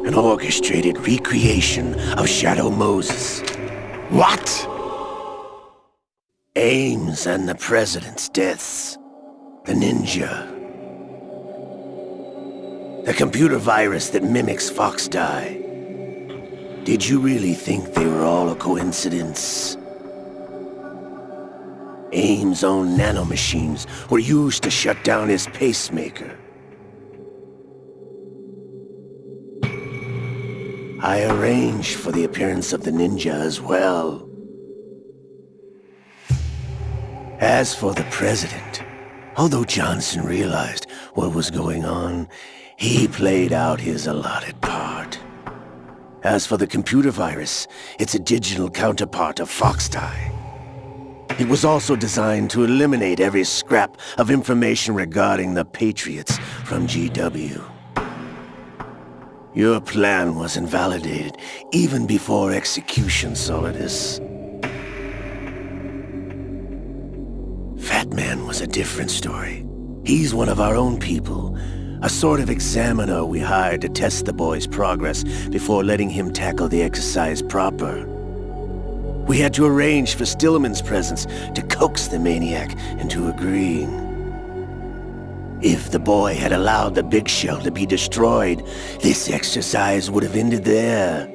An orchestrated recreation of Shadow Moses. What? Ames and the President's deaths. The ninja. The computer virus that mimics Foxdie. Did you really think they were all a coincidence? AIM's own nanomachines were used to shut down his pacemaker. I arranged for the appearance of the ninja as well. As for the president, although Johnson realized what was going on, he played out his allotted part. As for the computer virus, it's a digital counterpart of Foxdie. It was also designed to eliminate every scrap of information regarding the Patriots from GW. Your plan was invalidated even before execution, Solidus. Fat Man was a different story. He's one of our own people, a sort of examiner we hired to test the boy's progress before letting him tackle the exercise proper. We had to arrange for Stillman's presence to coax the maniac into agreeing. If the boy had allowed the big shell to be destroyed, this exercise would have ended there.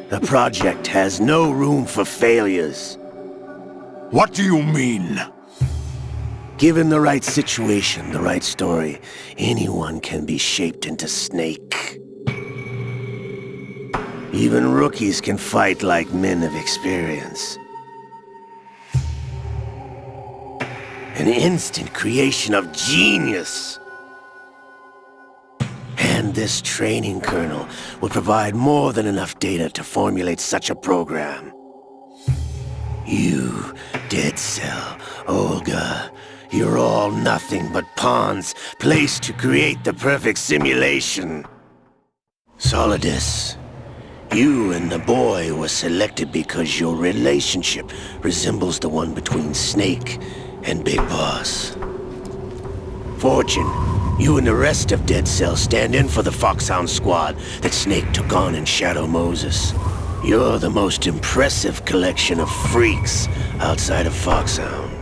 The project has no room for failures. What do you mean? Given the right situation, the right story, anyone can be shaped into Snake. Even rookies can fight like men of experience. An instant creation of genius. And this training kernel will provide more than enough data to formulate such a program. You, Dead Cell, Olga, you're all nothing but pawns placed to create the perfect simulation. Solidus, you and the boy were selected because your relationship resembles the one between Snake and Big Boss. Fortune, you and the rest of Dead Cell stand in for the Foxhound squad that Snake took on in Shadow Moses. You're the most impressive collection of freaks outside of Foxhound.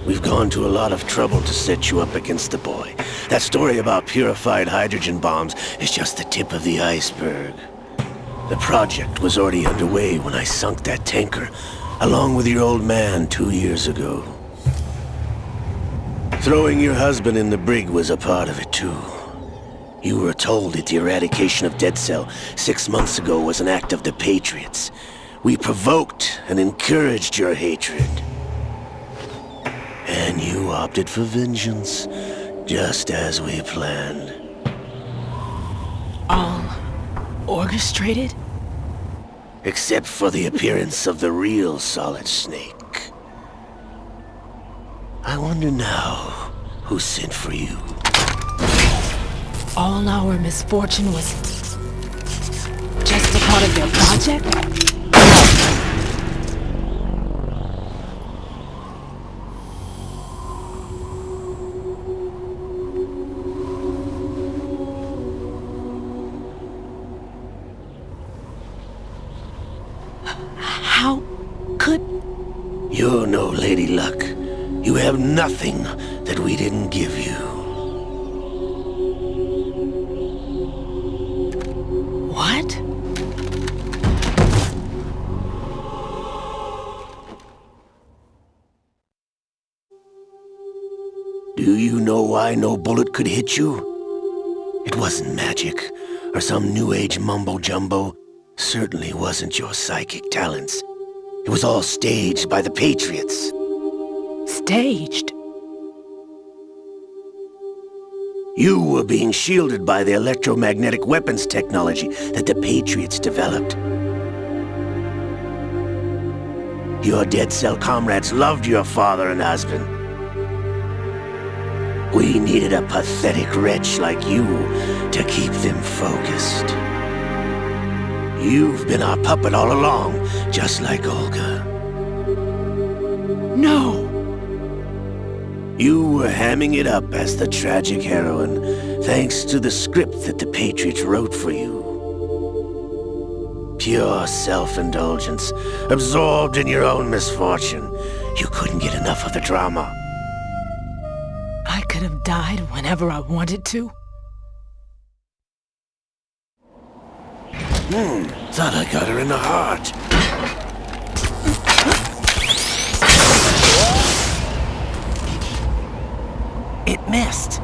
We've gone to a lot of trouble to set you up against the boy. That story about purified hydrogen bombs is just the tip of the iceberg. The project was already underway when I sunk that tanker, along with your old man 2 years ago. Throwing your husband in the brig was a part of it too. You were told that the eradication of Dead Cell 6 months ago was an act of the Patriots. We provoked and encouraged your hatred. And you opted for vengeance, just as we planned. All orchestrated? Except for the appearance of the real Solid Snake. I wonder now who sent for you. All our misfortune was just a part of their project? How could... You're no Lady Luck. You have nothing that we didn't give you. What? Do you know why no bullet could hit you? It wasn't magic, or some new age mumbo-jumbo. Certainly wasn't your psychic talents. It was all staged by the Patriots. Staged? You were being shielded by the electromagnetic weapons technology that the Patriots developed. Your Dead Cell comrades loved your father and husband. We needed a pathetic wretch like you to keep them focused. You've been our puppet all along, just like Olga. No! You were hamming it up as the tragic heroine, thanks to the script that the Patriots wrote for you. Pure self-indulgence, absorbed in your own misfortune. You couldn't get enough of the drama. could have died whenever I wanted to? Thought I got her in the heart. It missed.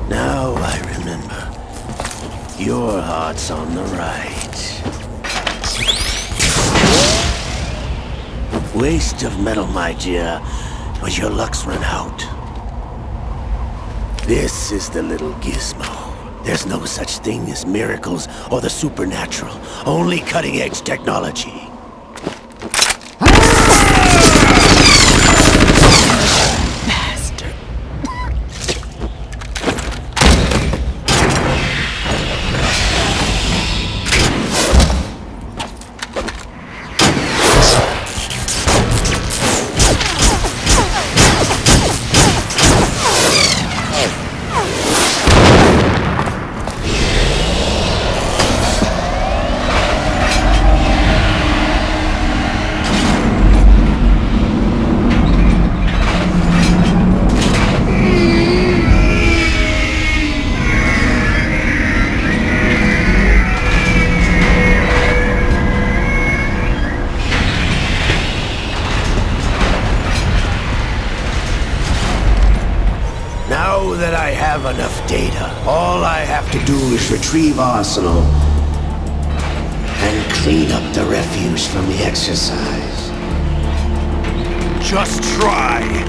Now I remember. Your heart's on the right. Waste of metal, my dear, but your luck's run out. This is the little gizmo. There's no such thing as miracles or the supernatural. Only cutting-edge technology. Bastard. Now that I have enough data, all I have to do is retrieve Arsenal and clean up the refuse from the exercise. Just try.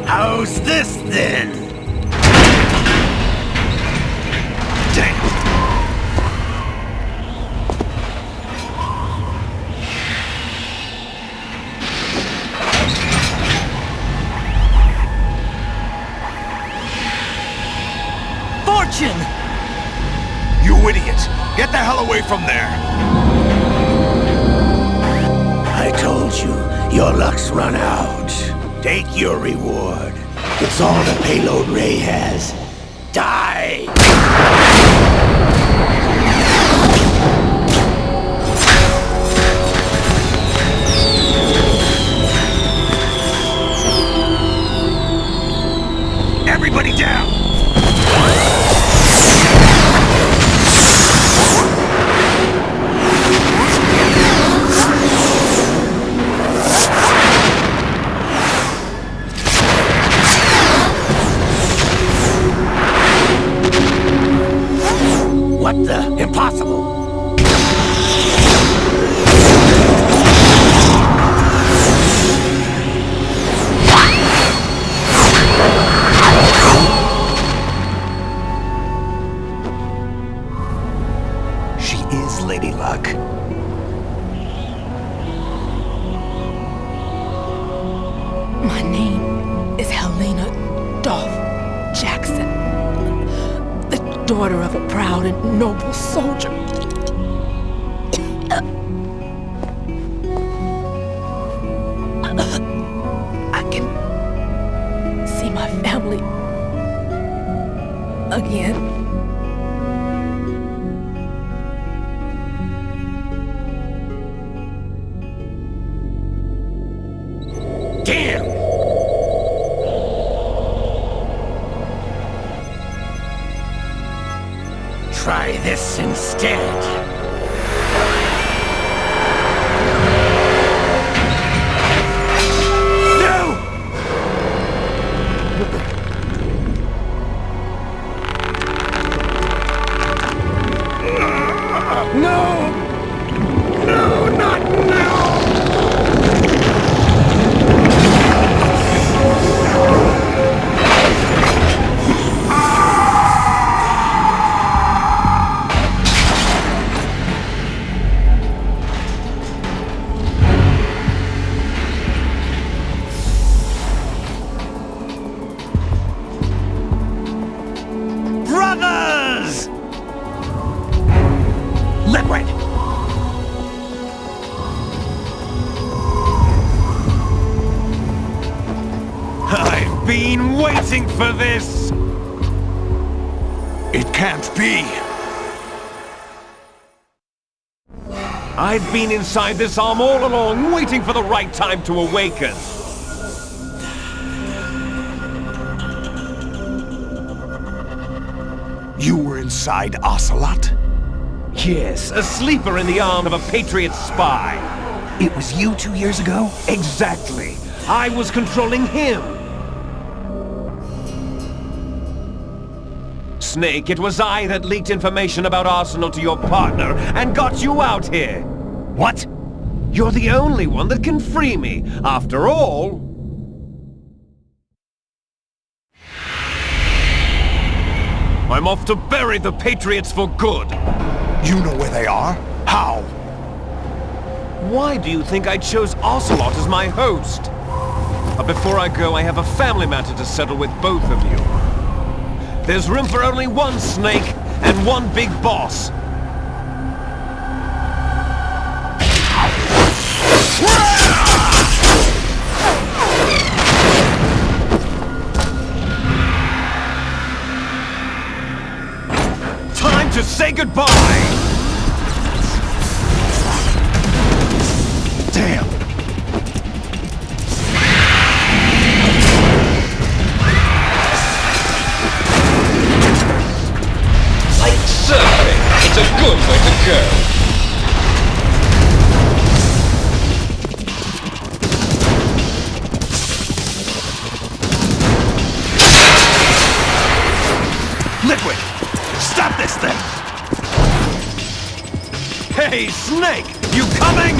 How's this then? Damn. Fortune! You idiot! Get the hell away from there! I told you, your luck's run out. Take your reward. It's all the payload Ray has. Die! Everybody down! What the? Impossible! She is Lady Luck. My name is Helena Dolph Jackson, the daughter of a proud and noble soldier. I can see my family again. Damn! Try this instead. No! No, not now! been waiting for this! It can't be! I've been inside this arm all along, waiting for the right time to awaken. You were inside Ocelot? Yes, a sleeper in the arm of a Patriot spy. It was you 2 years ago? Exactly. I was controlling him. Snake, it was I that leaked information about Arsenal to your partner and got you out here. What? You're the only one that can free me. After all... I'm off to bury the Patriots for good. You know where they are? How? Why do you think I chose Ocelot as my host? But before I go, I have a family matter to settle with both of you. There's room for only one Snake and one big boss. Time to say goodbye! Damn! Like surfing, it's a good way to go. Liquid! Stop this thing! Hey, Snake! You coming?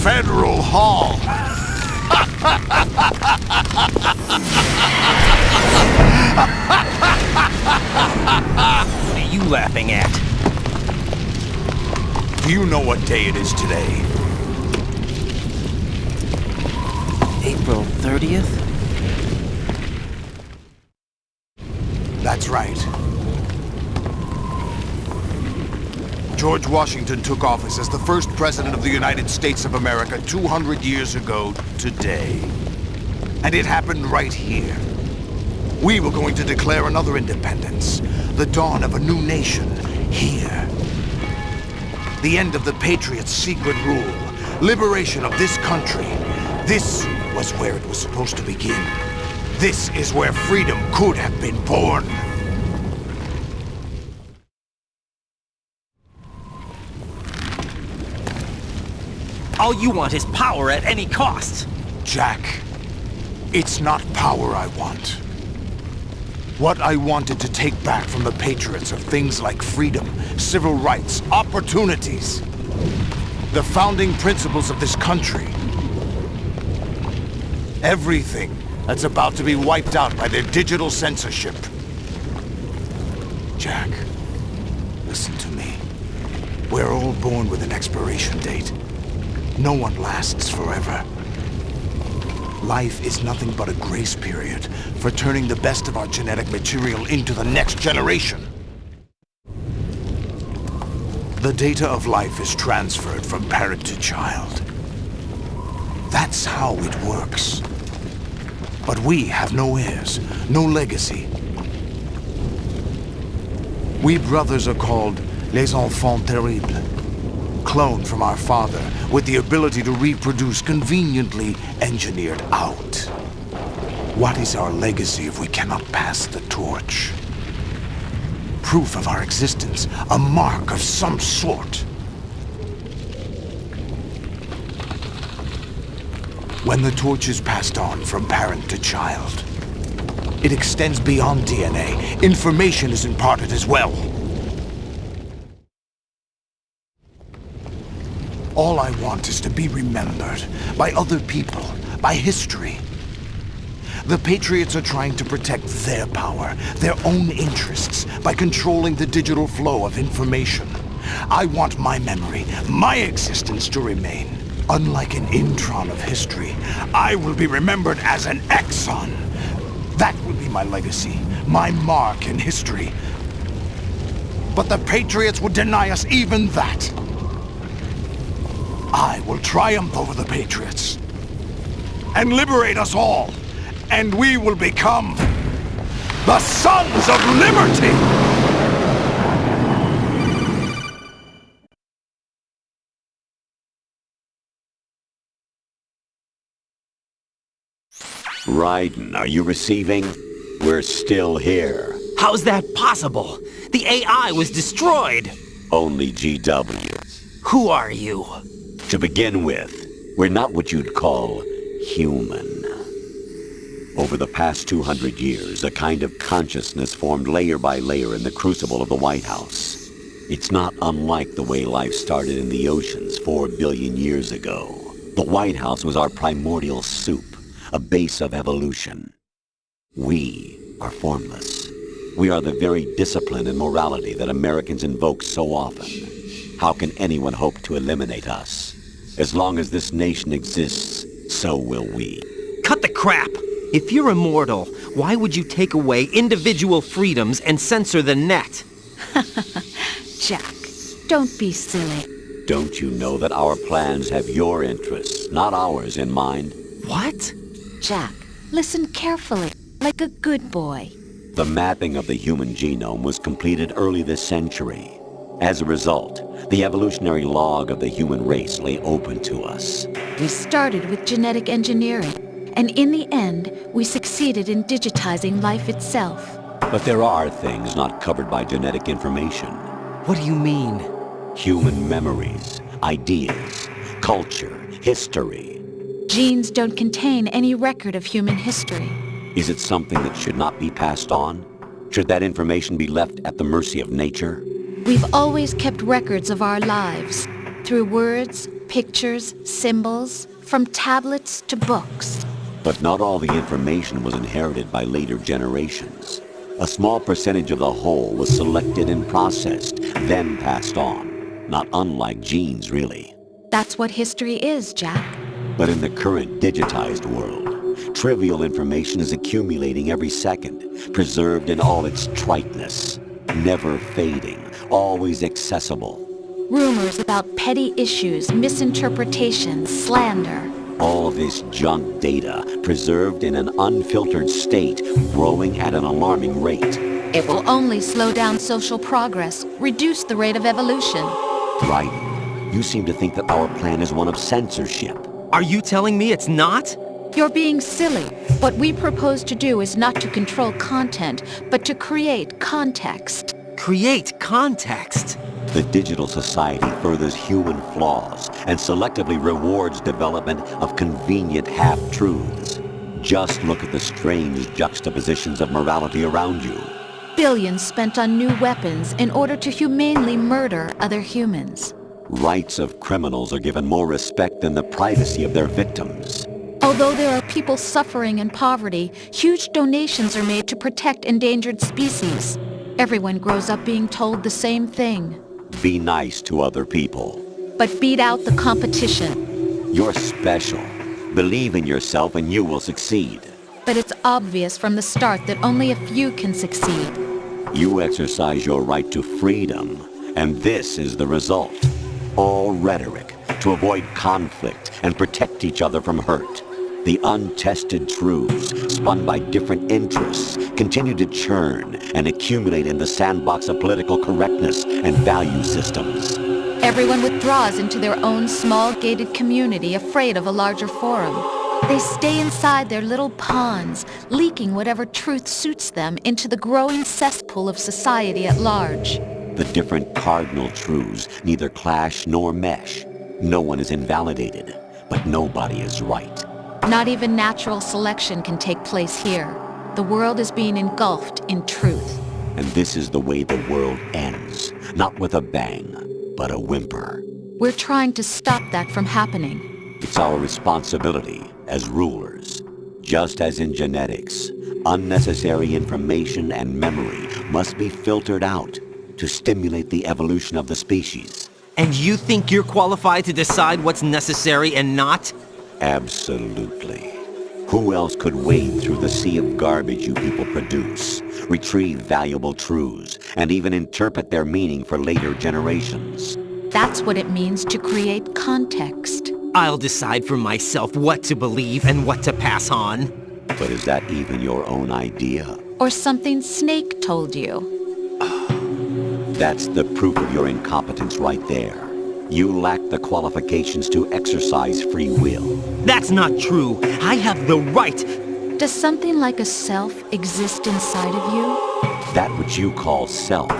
Federal Hall. What are you laughing at? Do you know what day it is today? April 30th? That's right. George Washington took office as the first president of the United States of America 200 years ago today. And it happened right here. We were going to declare another independence, the dawn of a new nation, here. The end of the Patriots' secret rule, liberation of this country. This was where it was supposed to begin. This is where freedom could have been born. All you want is power at any cost. Jack, it's not power I want. What I wanted to take back from the Patriots are things like freedom, civil rights, opportunities. The founding principles of this country. Everything that's about to be wiped out by their digital censorship. Jack, listen to me. We're all born with an expiration date. No one lasts forever. Life is nothing but a grace period for turning the best of our genetic material into the next generation. The data of life is transferred from parent to child. That's how it works. But we have no heirs, no legacy. We brothers are called les enfants terribles, cloned from our father with the ability to reproduce conveniently engineered out. What is our legacy if we cannot pass the torch? Proof of our existence, a mark of some sort. When the torch is passed on from parent to child, it extends beyond DNA. Information is imparted as well. All I want is to be remembered by other people, by history. The Patriots are trying to protect their power, their own interests, by controlling the digital flow of information. I want my memory, my existence to remain. Unlike an intron of history, I will be remembered as an exon. That will be my legacy, my mark in history. But the Patriots would deny us even that. I will triumph over the Patriots and liberate us all, and we will become the Sons of Liberty! Raiden, are you receiving? We're still here. How's that possible? The AI was destroyed! Only GW. Who are you? To begin with, we're not what you'd call human. Over the past 200 years, a kind of consciousness formed layer by layer in the crucible of the White House. It's not unlike the way life started in the oceans 4 billion years ago. The White House was our primordial soup, a base of evolution. We are formless. We are the very discipline and morality that Americans invoke so often. How can anyone hope to eliminate us? As long as this nation exists, so will we. Cut the crap! If you're immortal, why would you take away individual freedoms and censor the net? Jack, don't be silly. Don't you know that our plans have your interests, not ours, in mind? What? Jack, listen carefully, like a good boy. The mapping of the human genome was completed early this century. As a result, the evolutionary log of the human race lay open to us. We started with genetic engineering, and in the end, we succeeded in digitizing life itself. But there are things not covered by genetic information. What do you mean? Human memories, ideas, culture, history. Genes don't contain any record of human history. Is it something that should not be passed on? Should that information be left at the mercy of nature? We've always kept records of our lives, through words, pictures, symbols, from tablets to books. But not all the information was inherited by later generations. A small percentage of the whole was selected and processed, then passed on. Not unlike genes, really. That's what history is, Jack. But in the current digitized world, trivial information is accumulating every second, preserved in all its triteness, never fading, always accessible. Rumors about petty issues, misinterpretations, slander. All this junk data, preserved in an unfiltered state, growing at an alarming rate. It will only slow down social progress, reduce the rate of evolution. Right. You seem to think that our plan is one of censorship. Are you telling me it's not? You're being silly. What we propose to do is not to control content, but to create context. Create context? The digital society furthers human flaws and selectively rewards development of convenient half-truths. Just look at the strange juxtapositions of morality around you. Billions spent on new weapons in order to humanely murder other humans. Rights of criminals are given more respect than the privacy of their victims. Although there are people suffering in poverty, huge donations are made to protect endangered species. Everyone grows up being told the same thing. Be nice to other people. But beat out the competition. You're special. Believe in yourself and you will succeed. But it's obvious from the start that only a few can succeed. You exercise your right to freedom, and this is the result. All rhetoric to avoid conflict and protect each other from hurt. The untested truths, spun by different interests, continue to churn and accumulate in the sandbox of political correctness and value systems. Everyone withdraws into their own small gated community, afraid of a larger forum. They stay inside their little ponds, leaking whatever truth suits them into the growing cesspool of society at large. The different cardinal truths neither clash nor mesh. No one is invalidated, but nobody is right. Not even natural selection can take place here. The world is being engulfed in truth. And this is the way the world ends. Not with a bang, but a whimper. We're trying to stop that from happening. It's our responsibility as rulers. Just as in genetics, unnecessary information and memory must be filtered out to stimulate the evolution of the species. And you think you're qualified to decide what's necessary and not? Absolutely. Who else could wade through the sea of garbage you people produce, retrieve valuable truths, and even interpret their meaning for later generations? That's what it means to create context. I'll decide for myself what to believe and what to pass on. But is that even your own idea? Or something Snake told you? That's the proof of your incompetence right there. You lack the qualifications to exercise free will. That's not true. I have the right. Does something like a self exist inside of you? That which you call self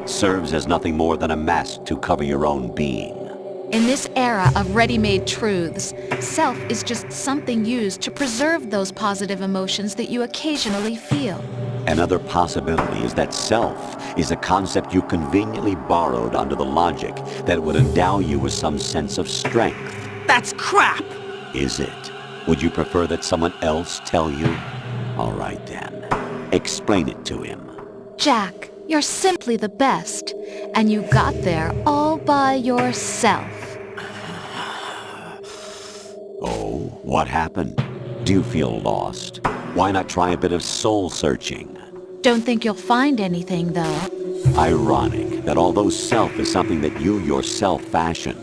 serves as nothing more than a mask to cover your own being. In this era of ready-made truths, self is just something used to preserve those positive emotions that you occasionally feel. Another possibility is that self is a concept you conveniently borrowed under the logic that would endow you with some sense of strength. That's crap! Is it? Would you prefer that someone else tell you? All right then. Explain it to him. Jack, you're simply the best, and you got there all by yourself. Oh, what happened? Do you feel lost? Why not try a bit of soul-searching? Don't think you'll find anything, though. Ironic that although self is something that you yourself fashioned,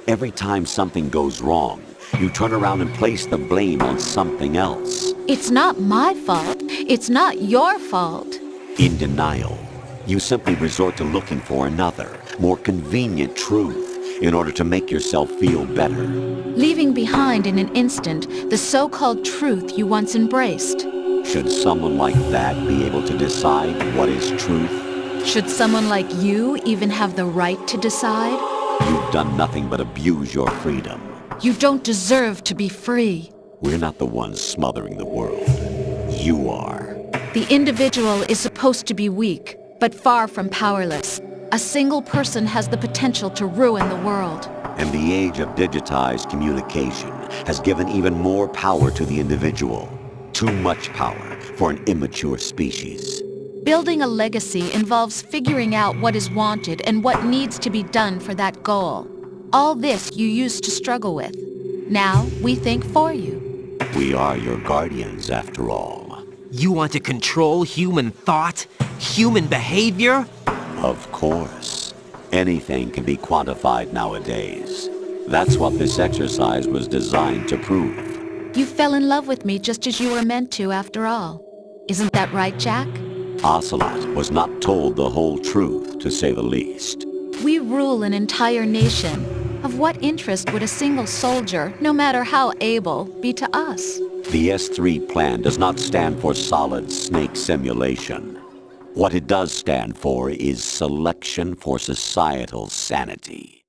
every time something goes wrong, you turn around and place the blame on something else. It's not my fault. It's not your fault. In denial, you simply resort to looking for another, more convenient truth in order to make yourself feel better. Leaving behind in an instant the so-called truth you once embraced. Should someone like that be able to decide what is truth? Should someone like you even have the right to decide? You've done nothing but abuse your freedom. You don't deserve to be free. We're not the ones smothering the world. You are. The individual is supposed to be weak, but far from powerless. A single person has the potential to ruin the world. And the age of digitized communication has given even more power to the individual. Too much power for an immature species. Building a legacy involves figuring out what is wanted and what needs to be done for that goal. All this you used to struggle with. Now we think for you. We are your guardians, after all. You want to control human thought? Human behavior? Of course. Anything can be quantified nowadays. That's what this exercise was designed to prove. You fell in love with me just as you were meant to, after all. Isn't that right, Jack? Ocelot was not told the whole truth, to say the least. We rule an entire nation. Of what interest would a single soldier, no matter how able, be to us? The S3 plan does not stand for solid snake simulation. What it does stand for is selection for societal sanity.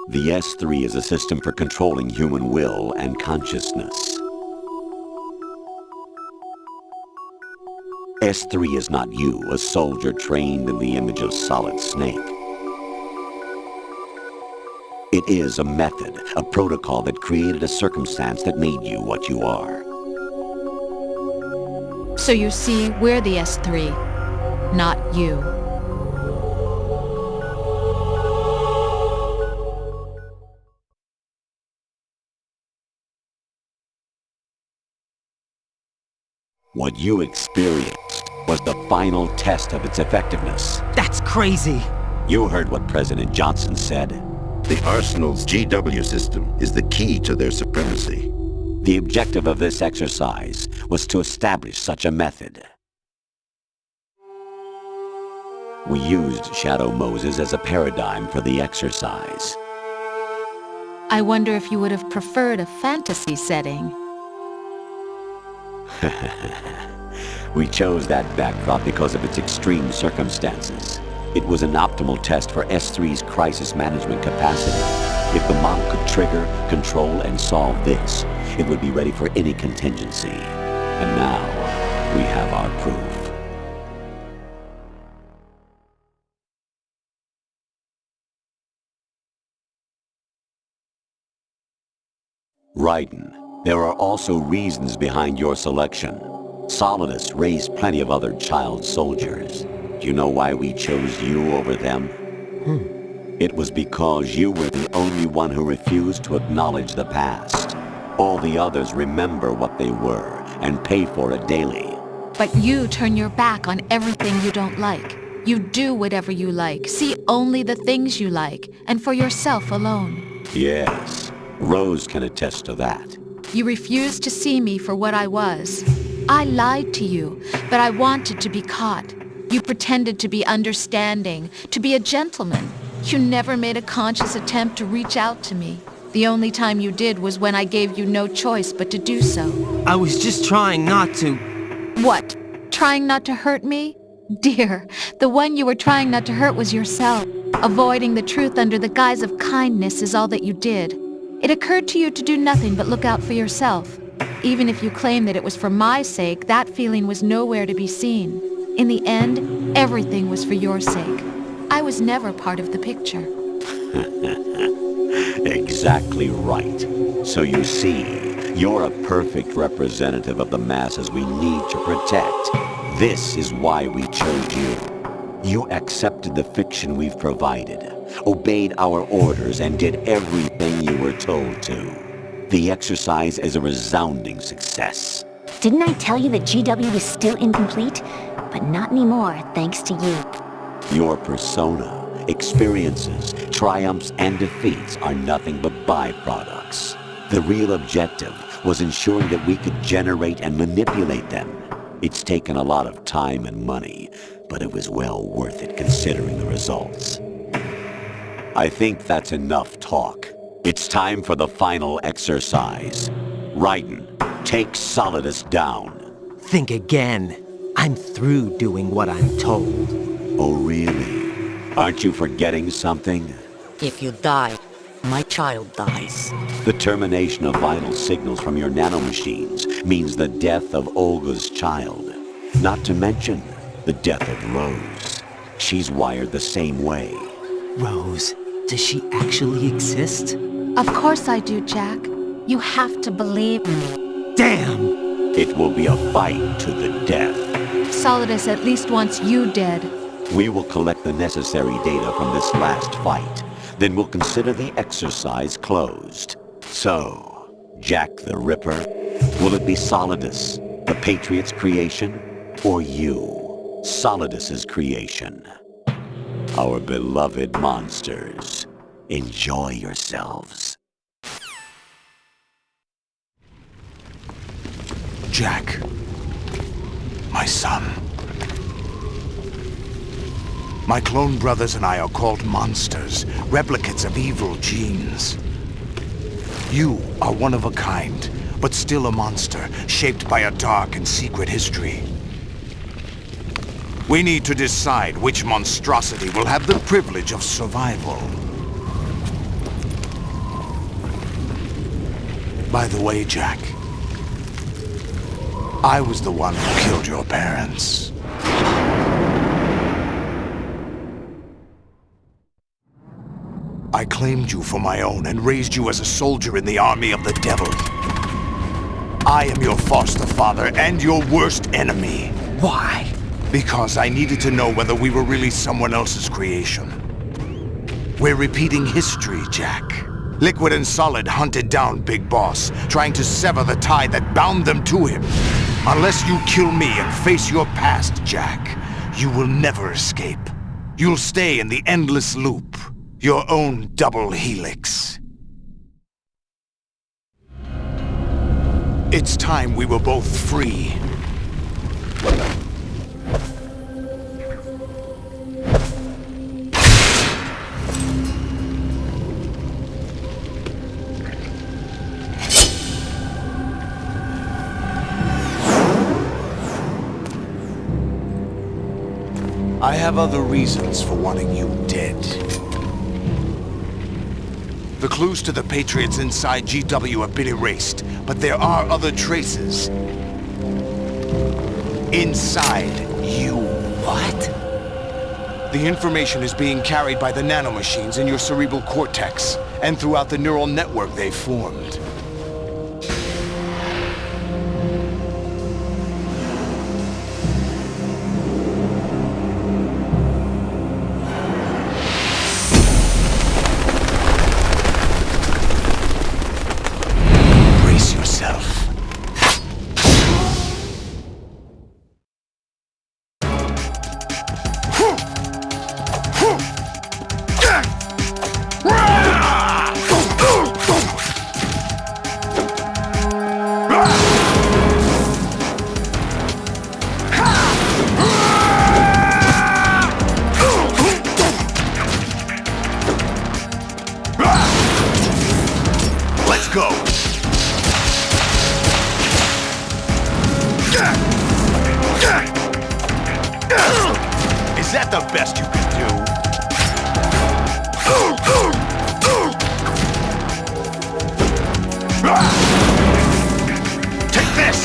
The S3 is a system for controlling human will and consciousness. S3 is not you, a soldier trained in the image of Solid Snake. It is a method, a protocol that created a circumstance that made you what you are. So you see, we're the S3, not you. What you experienced was the final test of its effectiveness. That's crazy. You heard what President Johnson said. The Arsenal's GW system is the key to their supremacy. The objective of this exercise was to establish such a method. We used Shadow Moses as a paradigm for the exercise. I wonder if you would have preferred a fantasy setting. We chose that backdrop because of its extreme circumstances. It was an optimal test for S3's crisis management capacity. If the model could trigger, control, and solve this, it would be ready for any contingency. And now, we have our proof. Raiden, there are also reasons behind your selection. Solidus raised plenty of other child soldiers. Do you know why we chose you over them? It was because you were the only one who refused to acknowledge the past. All the others remember what they were and pay for it daily. But you turn your back on everything you don't like. You do whatever you like, see only the things you like, and for yourself alone. Yes, Rose can attest to that. You refused to see me for what I was. I lied to you, but I wanted to be caught. You pretended to be understanding, to be a gentleman. You never made a conscious attempt to reach out to me. The only time you did was when I gave you no choice but to do so. I was just trying not to... What? Trying not to hurt me? Dear, the one you were trying not to hurt was yourself. Avoiding the truth under the guise of kindness is all that you did. It occurred to you to do nothing but look out for yourself. Even if you claim that it was for my sake, that feeling was nowhere to be seen. In the end, everything was for your sake. I was never part of the picture. Exactly right. So you see, you're a perfect representative of the masses we need to protect. This is why we chose you. You accepted the fiction we've provided, obeyed our orders, and did everything you were told to. The exercise is a resounding success. Didn't I tell you that GW was still incomplete? But not anymore, thanks to you. Your persona, experiences, triumphs, and defeats are nothing but byproducts. The real objective was ensuring that we could generate and manipulate them. It's taken a lot of time and money, but it was well worth it considering the results. I think that's enough talk. It's time for the final exercise. Raiden, take Solidus down. Think again. I'm through doing what I'm told. Oh, really? Aren't you forgetting something? If you die, my child dies. The termination of vital signals from your nanomachines means the death of Olga's child. Not to mention the death of Rose. She's wired the same way. Rose, does she actually exist? Of course I do, Jack. You have to believe me. Damn! It will be a fight to the death. Solidus at least wants you dead. We will collect the necessary data from this last fight. Then we'll consider the exercise closed. So, Jack the Ripper, will it be Solidus, the Patriot's creation, or you, Solidus's creation? Our beloved monsters, enjoy yourselves. Jack, my son. My clone brothers and I are called monsters, replicates of evil genes. You are one of a kind, but still a monster, shaped by a dark and secret history. We need to decide which monstrosity will have the privilege of survival. By the way, Jack, I was the one who killed your parents. I claimed you for my own and raised you as a soldier in the army of the devil. I am your foster father and your worst enemy. Why? Because I needed to know whether we were really someone else's creation. We're repeating history, Jack. Liquid and Solid hunted down Big Boss, trying to sever the tie that bound them to him. Unless you kill me and face your past, Jack, you will never escape. You'll stay in the endless loop, your own double helix. It's time we were both free. I have other reasons for wanting you dead. The clues to the Patriots inside GW have been erased, but there are other traces. Inside you. What? The information is being carried by the nanomachines in your cerebral cortex, and throughout the neural network they've formed. Is that the best you can do? Take this!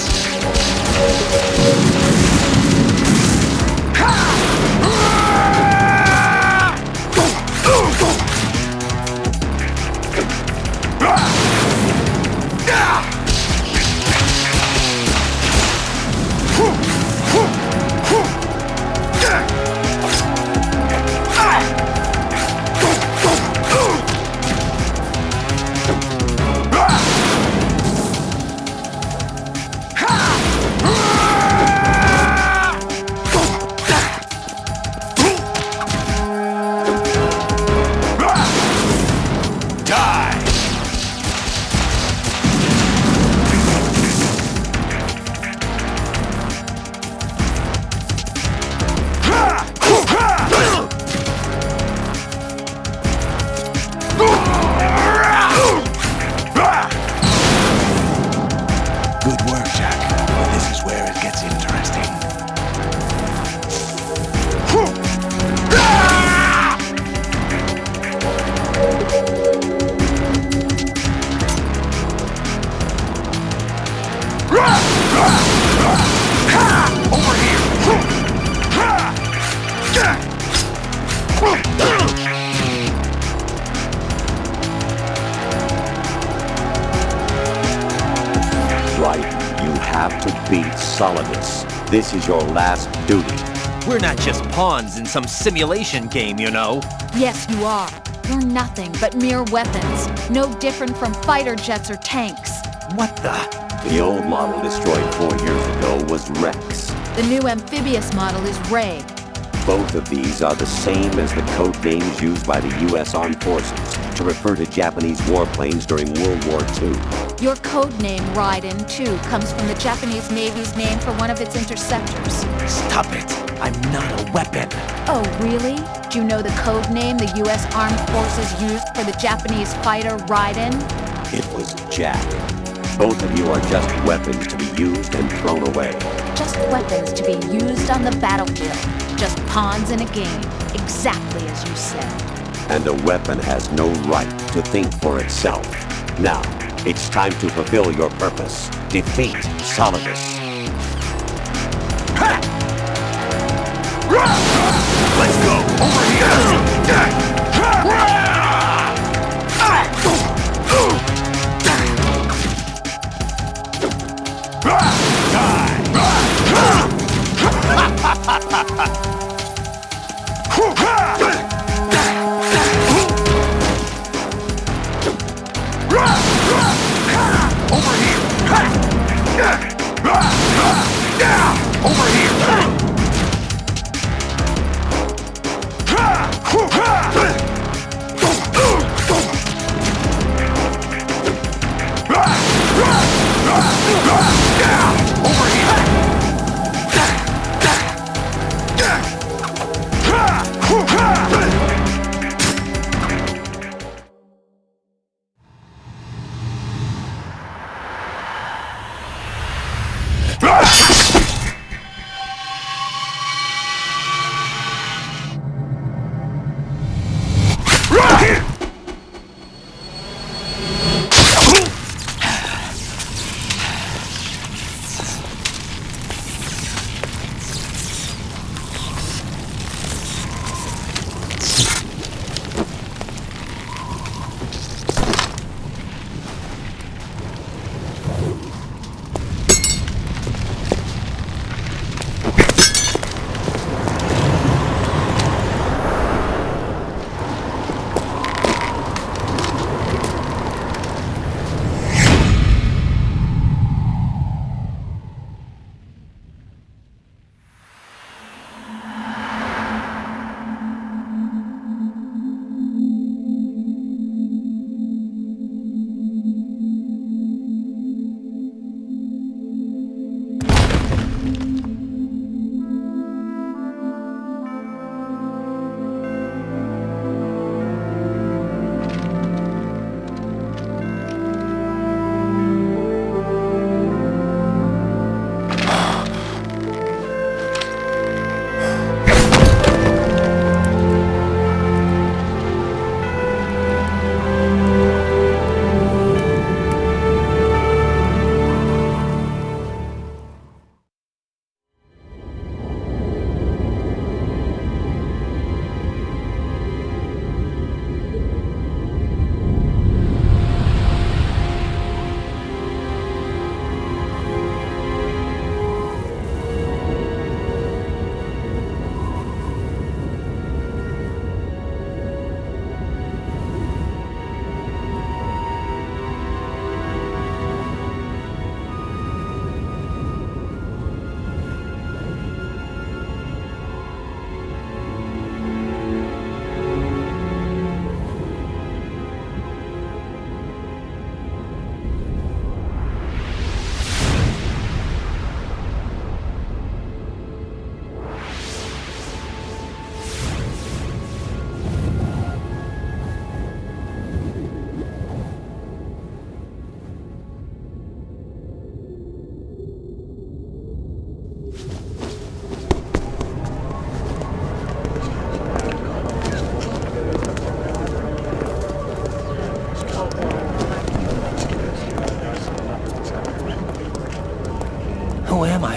Solidus. This is your last duty. We're not just pawns in some simulation game, you know. Yes, you are. You're nothing but mere weapons. No different from fighter jets or tanks. What the? The old model destroyed 4 years ago was Rex. The new amphibious model is Ray. Both of these are the same as the code names used by the U.S. Armed Forces to refer to Japanese warplanes during World War II. Your code name, Raiden, too, comes from the Japanese Navy's name for one of its interceptors. Stop it! I'm not a weapon. Oh, really? Do you know the code name the U.S. Armed Forces used for the Japanese fighter Raiden? It was Jack. Both of you are just weapons to be used and thrown away. Just weapons to be used on the battlefield. Just pawns in a game, exactly as you said. And a weapon has no right to think for itself. Now, it's time to fulfill your purpose. Defeat Solidus. Let's go! Over here! Over here!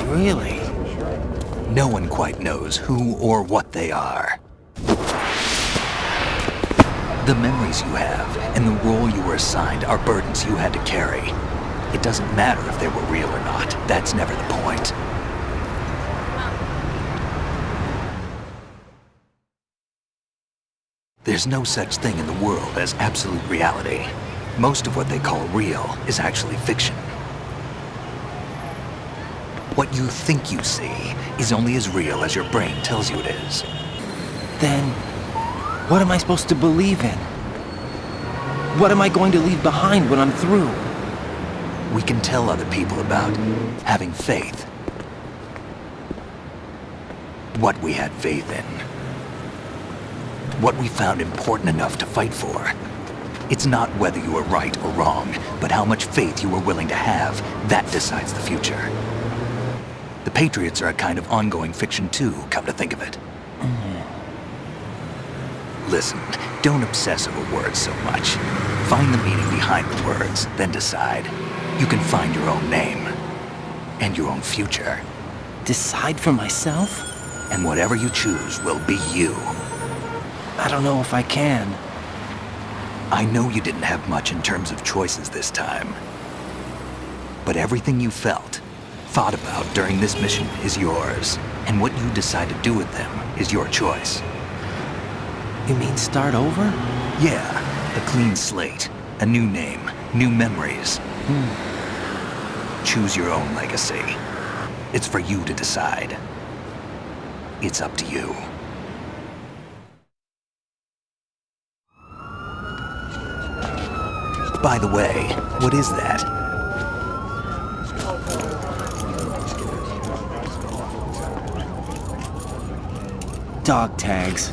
Really? No one quite knows who or what they are. The memories you have and the role you were assigned are burdens you had to carry. It doesn't matter if they were real or not. That's never the point. There's no such thing in the world as absolute reality. Most of what they call real is actually fiction. What you think you see is only as real as your brain tells you it is. Then, what am I supposed to believe in? What am I going to leave behind when I'm through? We can tell other people about having faith. What we had faith in. What we found important enough to fight for. It's not whether you were right or wrong, but how much faith you were willing to have. That decides the future. The Patriots are a kind of ongoing fiction too, come to think of it. Listen, don't obsess over words so much. Find the meaning behind the words, then decide. You can find your own name. And your own future. Decide for myself? And whatever you choose will be you. I don't know if I can. I know you didn't have much in terms of choices this time. But everything you felt, thought about during this mission is yours. And what you decide to do with them is your choice. You mean start over? Yeah, a clean slate, a new name, new memories. Choose your own legacy. It's for you to decide. It's up to you. By the way, what is that? Dog tags.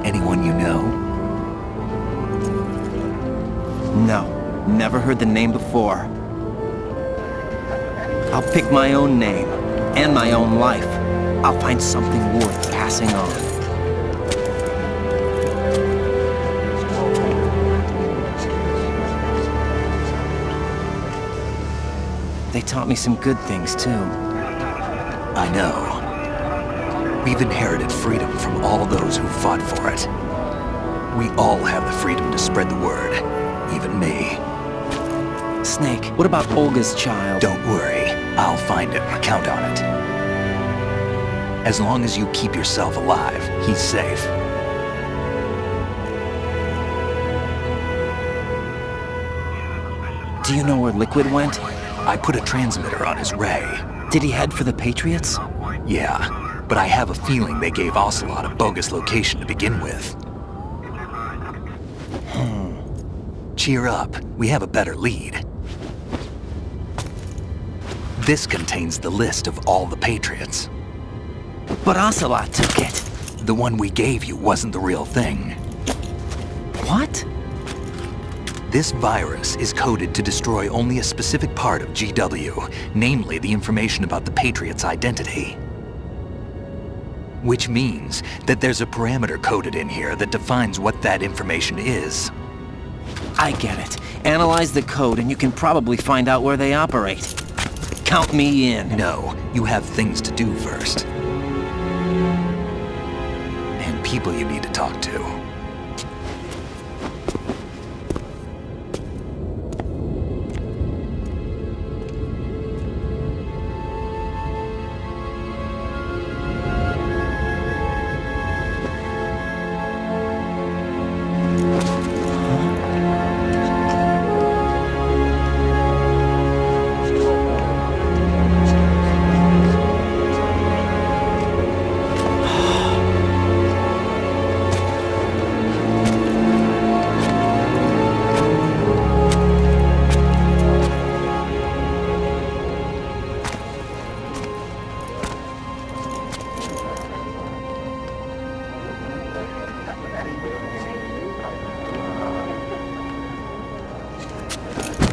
Anyone you know? No, never heard the name before. I'll pick my own name, and my own life. I'll find something worth passing on. They taught me some good things, too. I know. We've inherited freedom from all those who fought for it. We all have the freedom to spread the word, even me. Snake, what about Olga's child? Don't worry, I'll find him. Count on it. As long as you keep yourself alive, he's safe. Do you know where Liquid went? I put a transmitter on his ray. Did he head for the Patriots? Yeah, but I have a feeling they gave Ocelot a bogus location to begin with. Cheer up, we have a better lead. This contains the list of all the Patriots. But Ocelot took it. The one we gave you wasn't the real thing. What? This virus is coded to destroy only a specific part of GW, namely the information about the Patriots' identity. Which means that there's a parameter coded in here that defines what that information is. I get it. Analyze the code and you can probably find out where they operate. Count me in. No, you have things to do first. And people you need to talk to.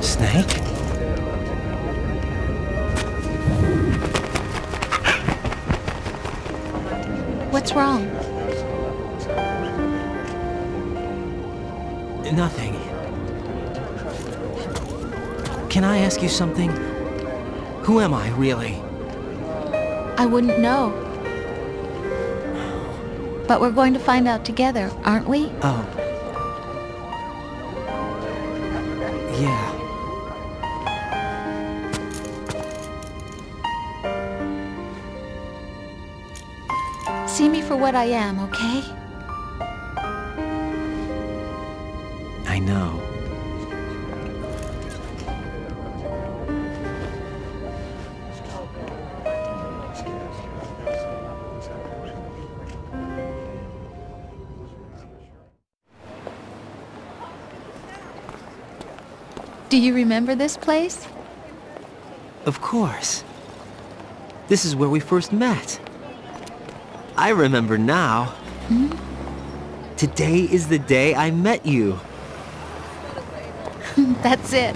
Snake? What's wrong? Nothing. Can I ask you something? Who am I, really? I wouldn't know. But we're going to find out together, aren't we? Oh. Yeah. See me for what I am, okay? I know. Do you remember this place? Of course. This is where we first met. I remember now. Hmm? Today is the day I met you. That's it.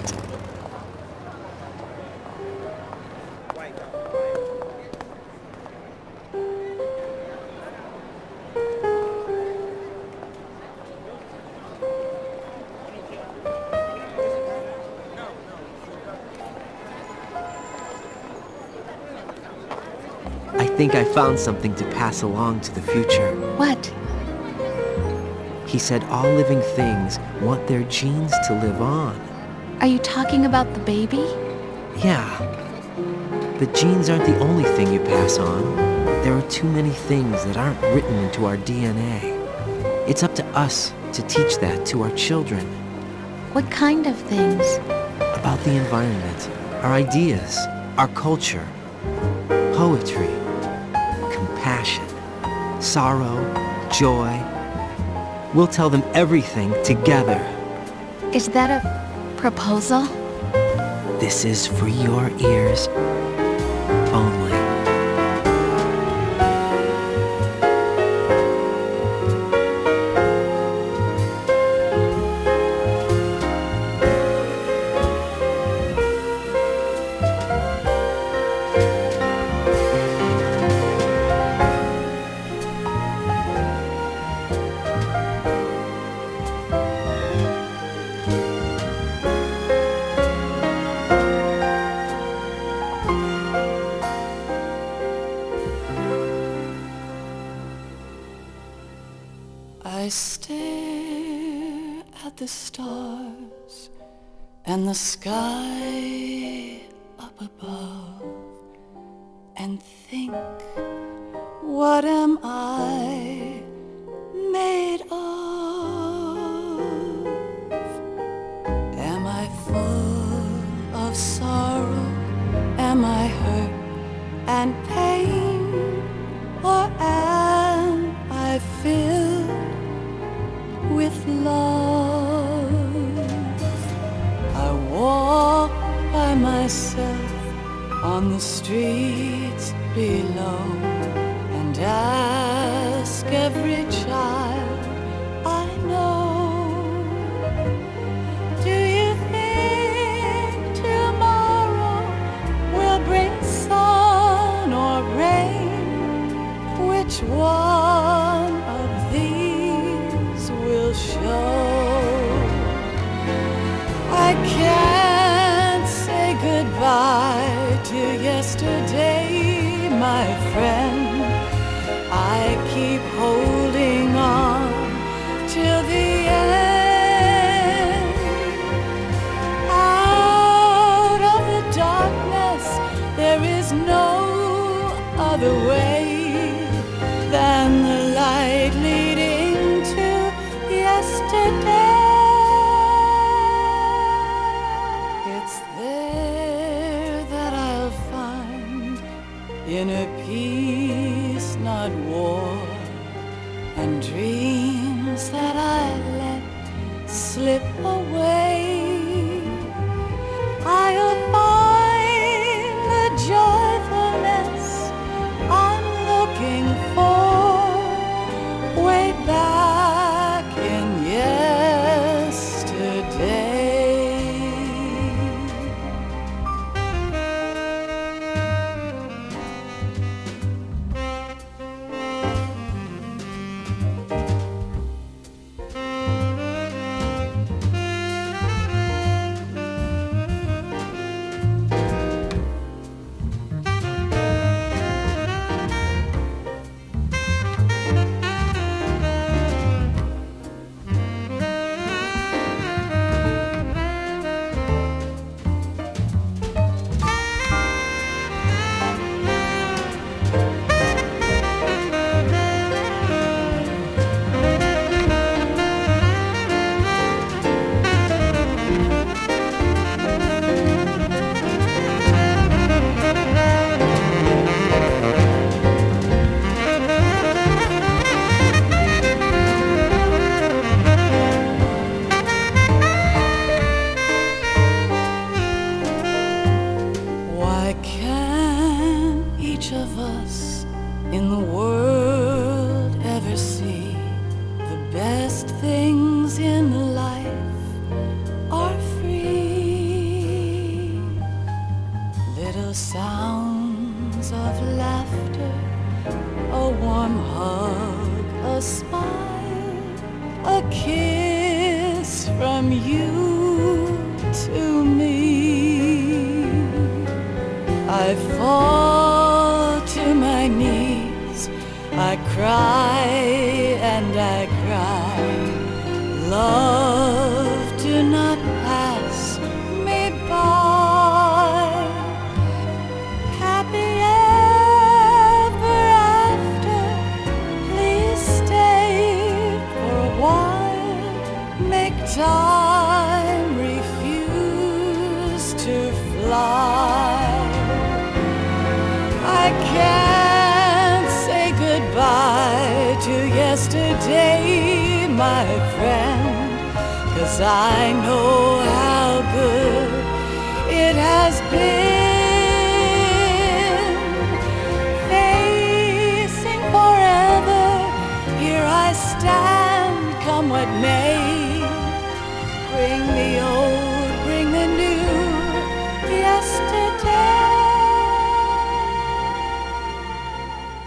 I think I found something to pass along to the future. What? He said all living things want their genes to live on. Are you talking about the baby? Yeah. But genes aren't the only thing you pass on. There are too many things that aren't written into our DNA. It's up to us to teach that to our children. What kind of things? About the environment, our ideas, our culture, poetry, compassion, sorrow, joy. We'll tell them everything together. Is that a proposal? This is for your ears only. I stare at the stars and the sky up above and think, what am I made of? Am I full of sorrow? Am I hurt and pain? Or am I filled with love? I walk by myself on the streets below and ask every child I know, do you think tomorrow will bring sun or rain? Which one of these will show? I can't say goodbye to yesterday, my friend. I keep holding on till the end. Out of the darkness, there is no other way than the light leading to yesterday. It's there that I'll find inner peace, not war, and dreams that I let slip away. I'll find the joyfulness I'm looking for way back in yesterday. each of us in the world ever see? The best things in life are free. Little sounds of laughter, a warm hug, a smile, a kiss from you to me. I fall to my knees, I cry and I cry. Love, do not pass me by. Happy ever after, please stay for a while. Make time refuse to fly. I can't say goodbye to yesterday, my friend, 'cause I know how good it has been. Facing forever, here I stand, come what may. Bring the old, bring the new, yesterday.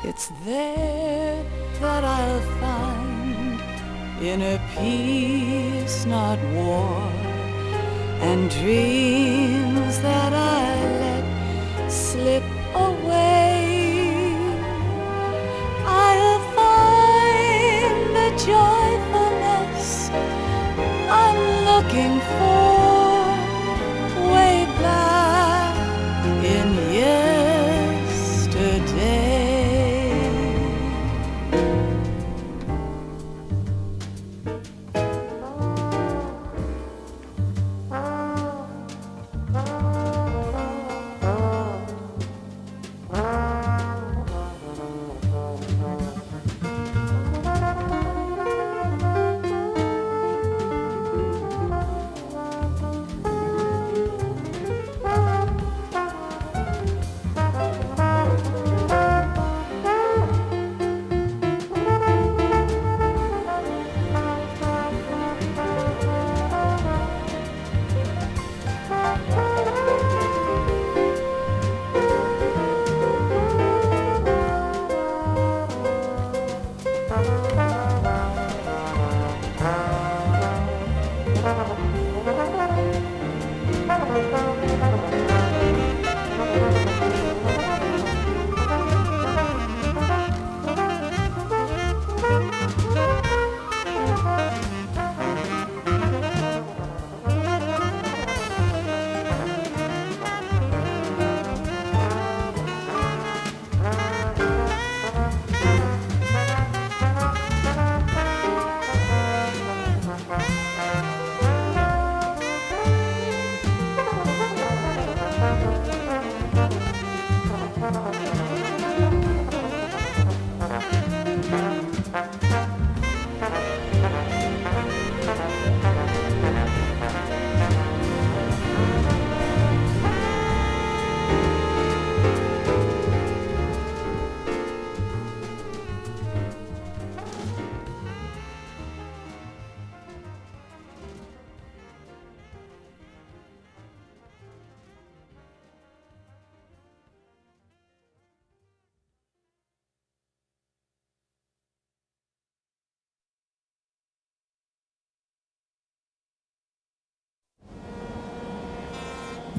It's there that I'll find inner peace, not war, and dreams that I let slip away. I'll find the joyfulness I'm looking for way back in yesterday.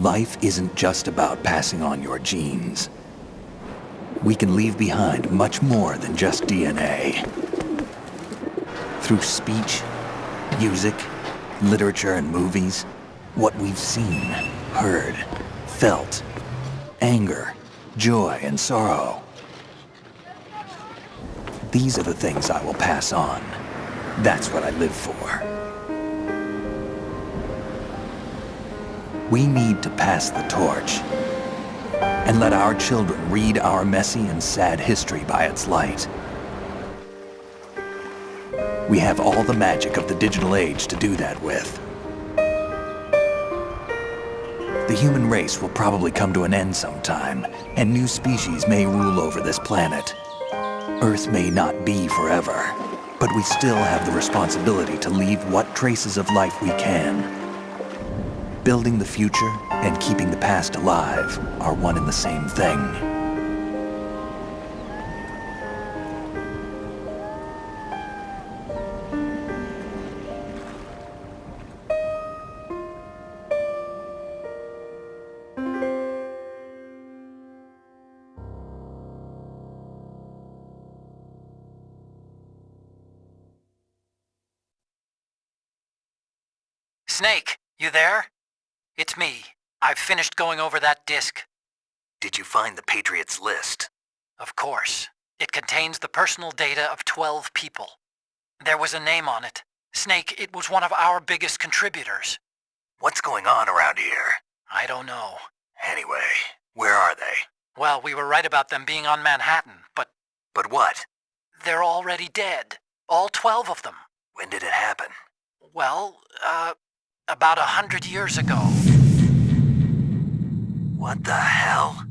Life isn't just about passing on your genes. We can leave behind much more than just DNA. Through speech, music, literature, and movies, what we've seen, heard, felt, anger, joy, and sorrow. These are the things I will pass on. That's what I live for. We need to pass the torch and let our children read our messy and sad history by its light. We have all the magic of the digital age to do that with. The The human race will probably come to an end sometime, and new species may rule over this planet. Earth may not be forever, but we still have the responsibility to leave what traces of life we can. Building the future and keeping the past alive are one and the same thing. Snake, you there? It's me. I've finished going over that disk. Did you find the Patriots list? Of course. It contains the personal data of 12 people. There was a name on it. Snake, it was one of our biggest contributors. What's going on around here? I don't know. Anyway, where are they? Well, we were right about them being on Manhattan, but... But what? They're already dead. All 12 of them. When did it happen? Well, about 100 years ago. What the hell?